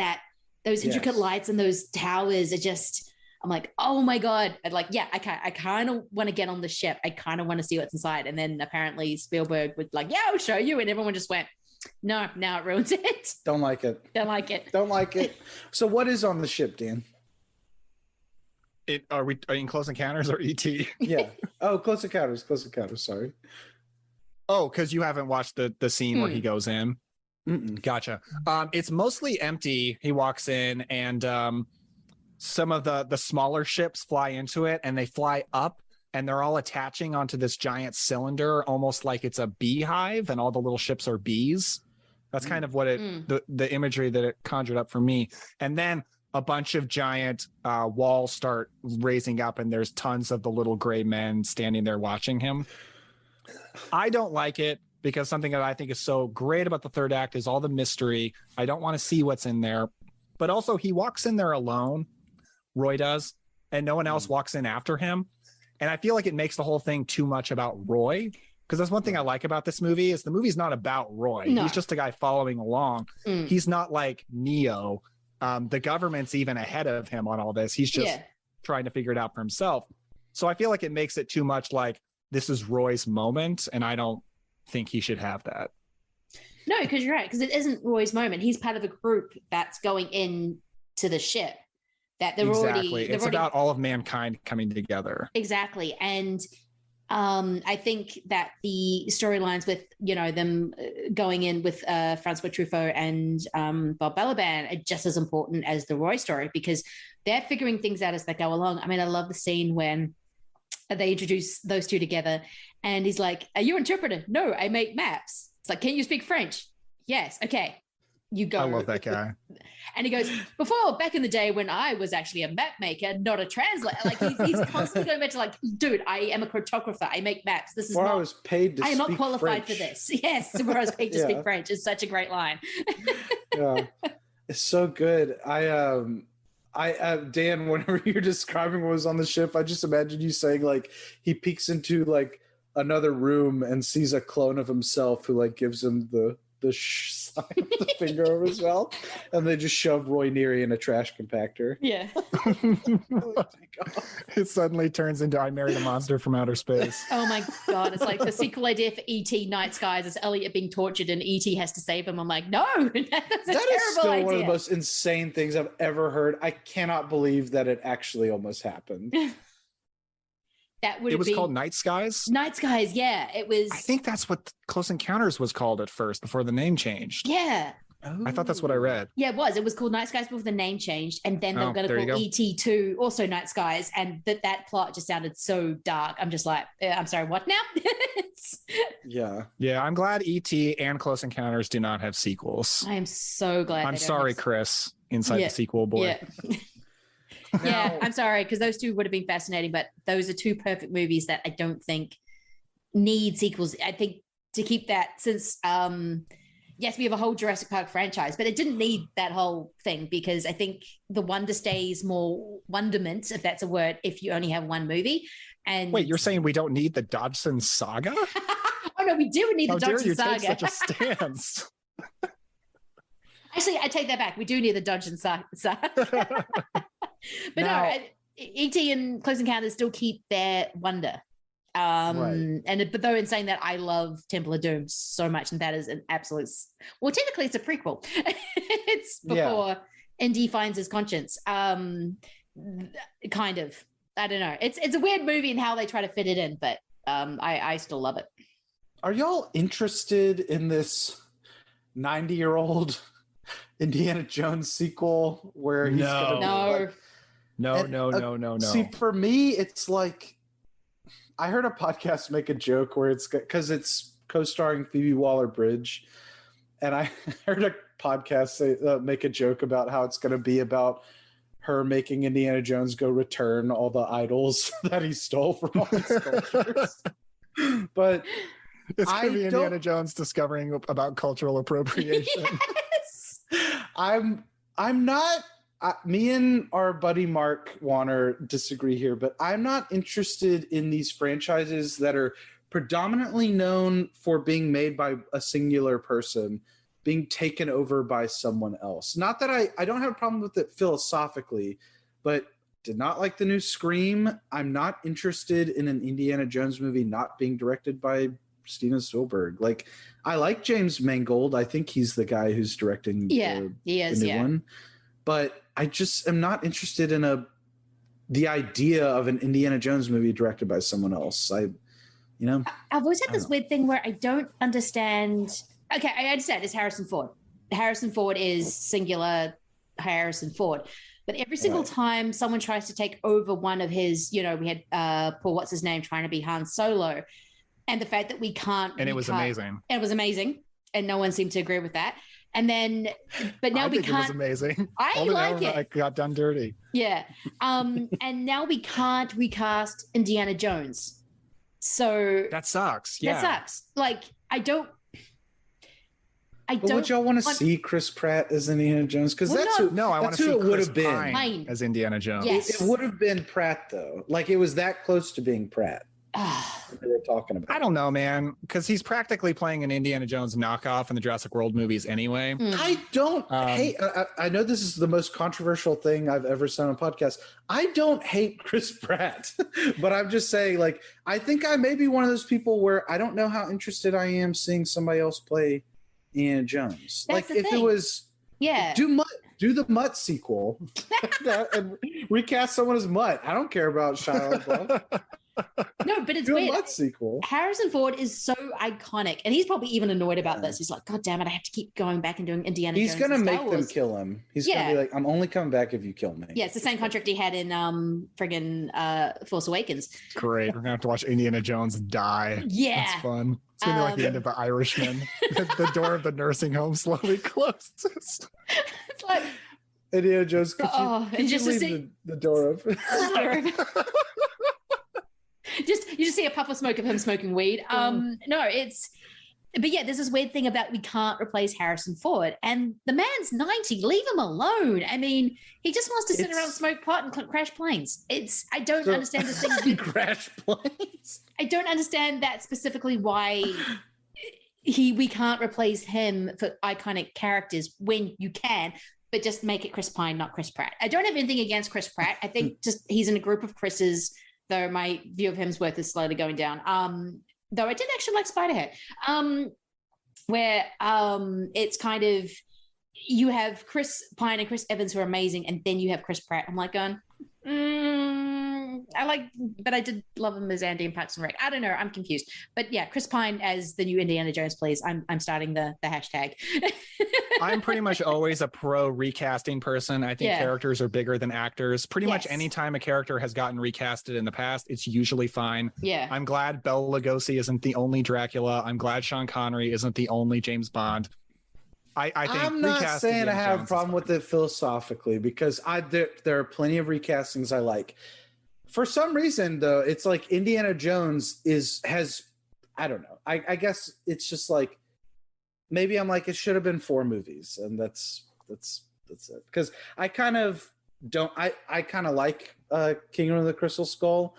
those intricate lights and those towers are just, I'm oh my God. And I kind of want to get on the ship. I kind of want to see what's inside. And then apparently Spielberg would I'll show you. And everyone just went, no, now it ruins it. Don't like it. Don't like it. Don't like it. So what is on the ship, Dan? Are we in Close Encounters or E.T.? Yeah. Oh, Close Encounters. Sorry. Oh, because you haven't watched the scene where he goes in. Gotcha. It's mostly empty. He walks in and some of the smaller ships fly into it and they fly up and they're all attaching onto this giant cylinder, almost like it's a beehive and all the little ships are bees. That's kind of what the imagery that it conjured up for me. And then a bunch of giant walls start raising up and there's tons of the little gray men standing there watching him. I don't like it because something that I think is so great about the third act is all the mystery. I don't want to see what's in there. But also he walks in there alone, Roy does, and no one else walks in after him. And I feel like it makes the whole thing too much about Roy because that's one thing I like about this movie is the movie's not about Roy. No. He's just a guy following along. He's not like Neo. The government's even ahead of him on all this. He's just trying to figure it out for himself. So I feel like it makes it too much like this is Roy's moment, and I don't think he should have that. No, because you're right, because it isn't Roy's moment. He's part of a group that's going in to the ship. That they're already. It's about all of mankind coming together. Exactly, and I think that the storylines with them going in with Francois Truffaut and Bob Balaban are just as important as the Roy story, because they're figuring things out as they go along. I mean, I love the scene when they introduce those two together, and he's like, "Are you an interpreter?" "No, I make maps." It's like, "Can you speak French?" "Yes." "Okay, you go." I love that guy. And he goes, back in the day when I was actually a map maker, not a translator. Like he's constantly going back to like, dude, I am a cartographer. I make maps. This is where not. I was paid to. I am not speak qualified French. for this. Yes, where I was paid to speak French is such a great line. Yeah, it's so good. I Dan, whenever you're describing what was on the ship, I just imagine you saying like he peeks into like another room and sees a clone of himself who like gives him the sign of the finger over his mouth, and they just shove Roy Neary in a trash compactor. Yeah. It suddenly turns into I Married a Monster from Outer Space. Oh my God. It's like the sequel idea for E.T. Night Skies is Elliot being tortured and E.T. has to save him. I'm like, no, that's a That terrible is still idea. one of the most insane things I've ever heard. I cannot believe that it actually almost happened. That would It was be called Night Skies? Night Skies. Yeah, it was. I think that's what Close Encounters was called at first before the name changed. Yeah. I thought that's what I read. Yeah, it was. It was called Night Skies before the name changed, and then they were going there to you call go. E.T. 2 also Night Skies, and that plot just sounded so dark. I'm just like, I'm sorry, what now? Yeah. Yeah, I'm glad E.T. and Close Encounters do not have sequels. I am so glad. I'm they don't sorry, have- Chris, inside Yeah. the sequel boy. Yeah. Yeah, I'm sorry, because those two would have been fascinating, but those are two perfect movies that I don't think need sequels. I think to keep that, since yes, we have a whole Jurassic Park franchise, but it didn't need that whole thing, because I think the wonder stays more wonderment, if that's a word, if you only have one movie. And Wait, you're saying we don't need the Dodgson saga? oh no, we do need the How dare Dodgson you saga. take such a stance? Actually, I take that back. We do need the Dodgson saga. But Now- no, E.T. and Close Encounters still keep their wonder. But though in saying that, I love Temple of Doom so much, and that is an absolute. Well, technically, it's a prequel. It's before Indy finds his conscience. Kind of. I don't know. It's a weird movie and how they try to fit it in, but I still love it. Are y'all interested in this 90-year-old Indiana Jones sequel where he's gonna be like, No. See, for me, it's like I heard a podcast make a joke where it's because it's co-starring Phoebe Waller-Bridge, and I heard a podcast make a joke about how it's going to be about her making Indiana Jones go return all the idols that he stole from all these cultures. But it's going to be Indiana Jones discovering about cultural appropriation. Yes. I'm not. Me and our buddy Mark Warner disagree here, but I'm not interested in these franchises that are predominantly known for being made by a singular person being taken over by someone else. Not that I don't have a problem with it philosophically, but did not like the new Scream. I'm not interested in an Indiana Jones movie not being directed by Steven Spielberg. Like, I like James Mangold. I think he's the guy who's directing the new one. But I just am not interested in the idea of an Indiana Jones movie directed by someone else. I've always had this weird thing where I don't understand. Okay, I understand it's Harrison Ford. Harrison Ford is singular Harrison Ford. But every single time someone tries to take over one of his, we had Paul, what's his name, trying to be Han Solo. And the fact that we can't. And it was amazing. It was amazing. And no one seemed to agree with that. And then, but now I we think can't. It was amazing. I All the like it. I got done dirty. Yeah. And now we can't recast Indiana Jones. So that sucks. Yeah. That sucks. Like, would y'all want to see Chris Pratt as Indiana Jones? Because I want to see it would have been as Indiana Jones. Yes. It would have been Pratt though. Like, it was that close to being Pratt. they were talking about. I don't know, man, because he's practically playing an Indiana Jones knockoff in the Jurassic World movies anyway. I don't hate. I know this is the most controversial thing I've ever said on a podcast. I don't hate Chris Pratt, but I'm just saying, like, I think I may be one of those people where I don't know how interested I am seeing somebody else play Indiana Jones. That's like, if thing. it was, do the Mutt sequel and recast someone as Mutt. I don't care about Shia LaBeouf. No, but it's do weird. a Mutt sequel. Harrison Ford is so iconic, and he's probably even annoyed about this. He's like, God damn it, I have to keep going back and doing Indiana Jones. He's gonna and Star make them Wars. kill him. He's gonna be like, I'm only coming back if you kill me. Yeah, it's the same contract he had in Force Awakens. Great. We're gonna have to watch Indiana Jones die. Yeah. It's fun. It's gonna be like the end of The Irishman. the door of the nursing home slowly closes. It's like Indiana Jones, could and you just leave the door open? You just see a puff of smoke of him smoking weed. But yeah, there's this weird thing about we can't replace Harrison Ford, and the man's 90. Leave him alone. I mean, he just wants to sit around, smoke pot, and crash planes. I don't understand the thing with crash planes. I don't understand that specifically why we can't replace him for iconic characters when you can, but just make it Chris Pine, not Chris Pratt. I don't have anything against Chris Pratt. I think just he's in a group of Chris's, though my view of Hemsworth is slowly going down. Though I did actually like Spiderhead, where it's kind of, you have Chris Pine and Chris Evans who are amazing, and then you have Chris Pratt. I'm like going, but I did love him as Andy in Parks and Rec. I don't know, I'm confused. But yeah, Chris Pine as the new Indiana Jones, please. I'm starting the hashtag. I'm pretty much always a pro recasting person. I think characters are bigger than actors. Pretty much any time a character has gotten recasted in the past, it's usually fine. Yeah. I'm glad Bela Lugosi isn't the only Dracula. I'm glad Sean Connery isn't the only James Bond. I think I'm not saying I have a problem with it philosophically, because there are plenty of recastings I like. For some reason, though, it's like Indiana Jones has I don't know. I guess it's just like, maybe I'm like, it should have been 4 movies, and that's it. Because I kind of don't. I kind of like Kingdom of the Crystal Skull,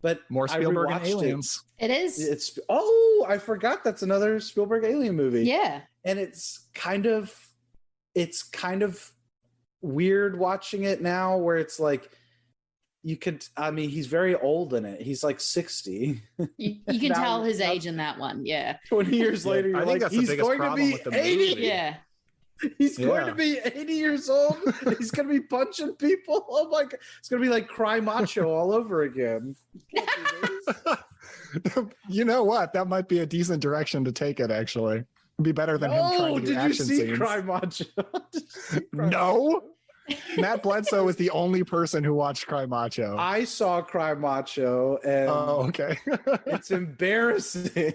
but more Spielberg and Aliens. It is. I forgot that's another Spielberg Alien movie. Yeah, and it's kind of weird watching it now, where it's like, he's very old in it. He's like 60. You can tell his age in that one. Yeah. 20 years later, you're like, he's going to be 80. Yeah. He's going to be 80 years old. He's going to be punching people. Oh my God. It's going to be like Cry Macho all over again. You know what? That might be a decent direction to take it, actually. It'd be better than him trying to do action scenes. Did you see Cry Macho? No. Matt Bledsoe was the only person who watched Cry Macho. I saw Cry Macho, and okay. It's embarrassing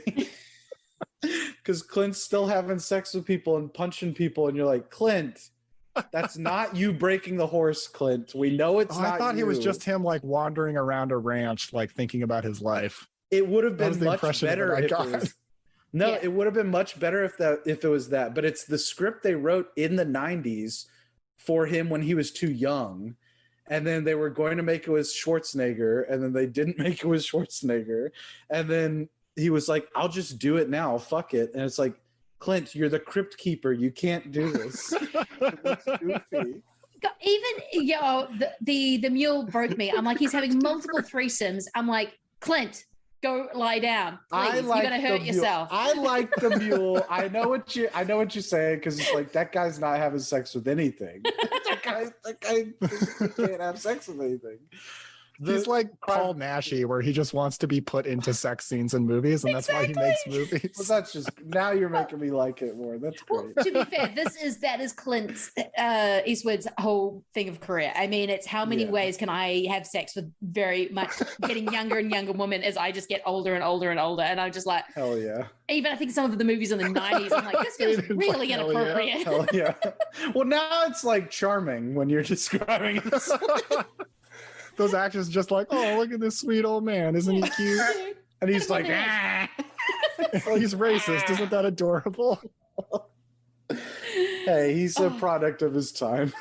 because Clint's still having sex with people and punching people, and you're like, Clint, that's not you breaking the horse, Clint. We know it's not. I thought you. It was just him like wandering around a ranch, like thinking about his life. It would have been much better if it was. No, it would have been much better if it was that. But it's the script they wrote in the 90s for him when he was too young, and then they were going to make it with Schwarzenegger, and then they didn't make it with Schwarzenegger, and then he was like, I'll just do it now, fuck it. And it's like, Clint, you're the crypt keeper, you can't do this. It's goofy. Even the mule broke me. I'm like, he's having multiple threesomes. I'm like, Clint, go lie down, please. You're gonna hurt yourself. I like the mule. I know what you're saying, because it's like, that guy's not having sex with anything. that guy can't have sex with anything. He's like Paul Naschy, where he just wants to be put into sex scenes in movies, and that's why he makes movies. Well, that's just, now you're making me like it more. That's great. Well, to be fair, that is Clint Eastwood's whole thing of career. I mean, it's how many ways can I have sex with very much getting younger and younger women as I just get older and older and older, and I'm just like, hell yeah. Even I think some of the movies in the 90s, I'm like, this feels really inappropriate. Hell yeah. Well, now it's like charming when you're describing it. Those actors just like, oh, look at this sweet old man. Isn't he cute? And he's like, ah. He's racist. Isn't that adorable? Hey, he's a product of his time.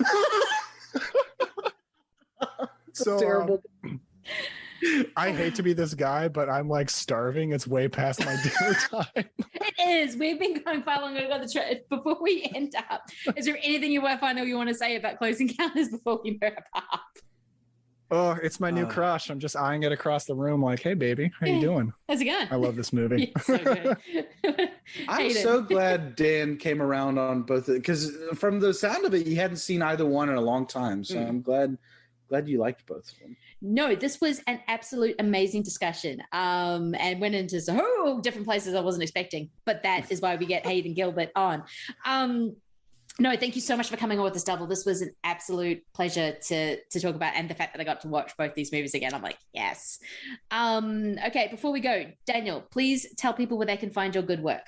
So terrible. I hate to be this guy, but I'm like starving. It's way past my dinner time. It is. We've been going far longer on the trip. Before we end up, is there anything you want to say about Close Encounters before we wrap up? Oh, it's my new crush. I'm just eyeing it across the room like, hey, baby, how you doing? How's it going? I love this movie. It's so good. I'm Hayden. so glad Dan came around on both, because from the sound of it, you hadn't seen either one in a long time. So I'm glad you liked both of them. No, this was an absolute amazing discussion, and went into so different places I wasn't expecting. But that is why we get Hayden Gilbert on. No, thank you so much for coming on with this double. This was an absolute pleasure to talk about, and the fact that I got to watch both these movies again, I'm like, yes. Okay, before we go, Daniel, please tell people where they can find your good work.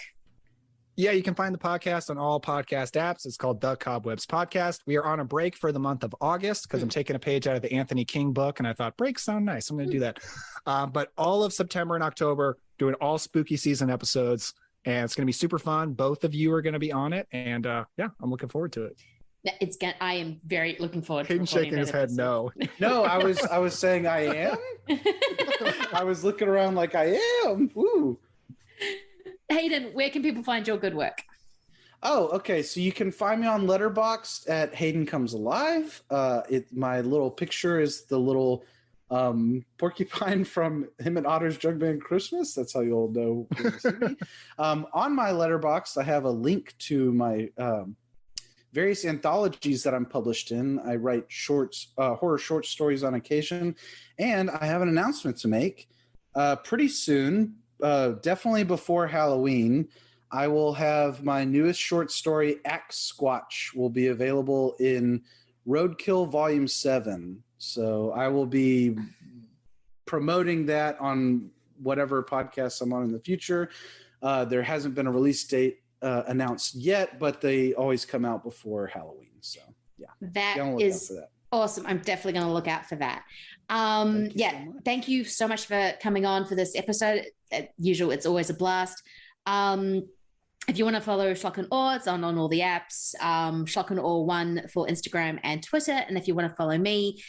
Yeah, you can find the podcast on all podcast apps. It's called The Cobwebs Podcast. We are on a break for the month of August because I'm taking a page out of the Anthony King book, and I thought breaks sound nice. I'm going to do that. But all of September and October, doing all spooky season episodes. And it's going to be super fun. Both of you are going to be on it. And yeah, I'm looking forward to it. I am very looking forward to Hayden shaking his head no. No, I was saying I am. I was looking around like I am. Woo. Hayden, where can people find your good work? Oh, okay. So you can find me on Letterboxd at Hayden Comes Alive. My little picture is the little porcupine from Him and Otter's Jug Band Christmas. That's how you'll know when you see me. On my Letterboxd, I have a link to my various anthologies that I'm published in. I write horror short stories on occasion, and I have an announcement to make. Pretty soon, definitely before Halloween, I will have my newest short story, Axe Squatch, will be available in Roadkill Volume 7. So I will be promoting that on whatever podcast I'm on in the future. There hasn't been a release date announced yet, but they always come out before Halloween. So yeah, that is awesome. I'm definitely going to look out for that. Thank you so much for coming on for this episode. As usual, it's always a blast. If you want to follow Schlock and Awe, it's on all the apps. Schlock and Awe 1 for Instagram and Twitter. And if you want to follow me,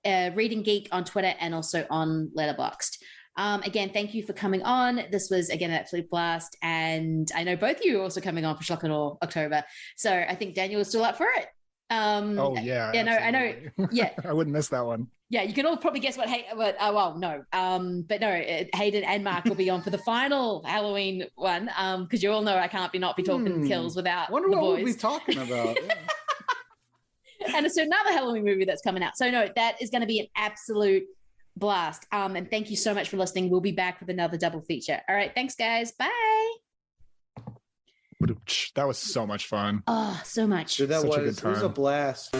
Reading Geek on Twitter and also on Letterboxd. Again, thank you for coming on. This was, again, an absolute blast. And I know both of you are also coming on for Schlock and Awe October. So I think Daniel is still up for it. Oh, yeah. Yeah, no, I know. Yeah. I wouldn't miss that one. Yeah, you can all probably guess but no. But no, Hayden and Mark will be on for the final Halloween one, because you all know I can't not be talking kills without wonder the what boys. we'll be talking about. Yeah. And it's another Halloween movie that's coming out. So no, that is going to be an absolute blast. And thank you so much for listening. We'll be back with another double feature. All right, thanks guys. Bye. That was so much fun. Oh, so much. Dude, that Such a good it was a time. blast.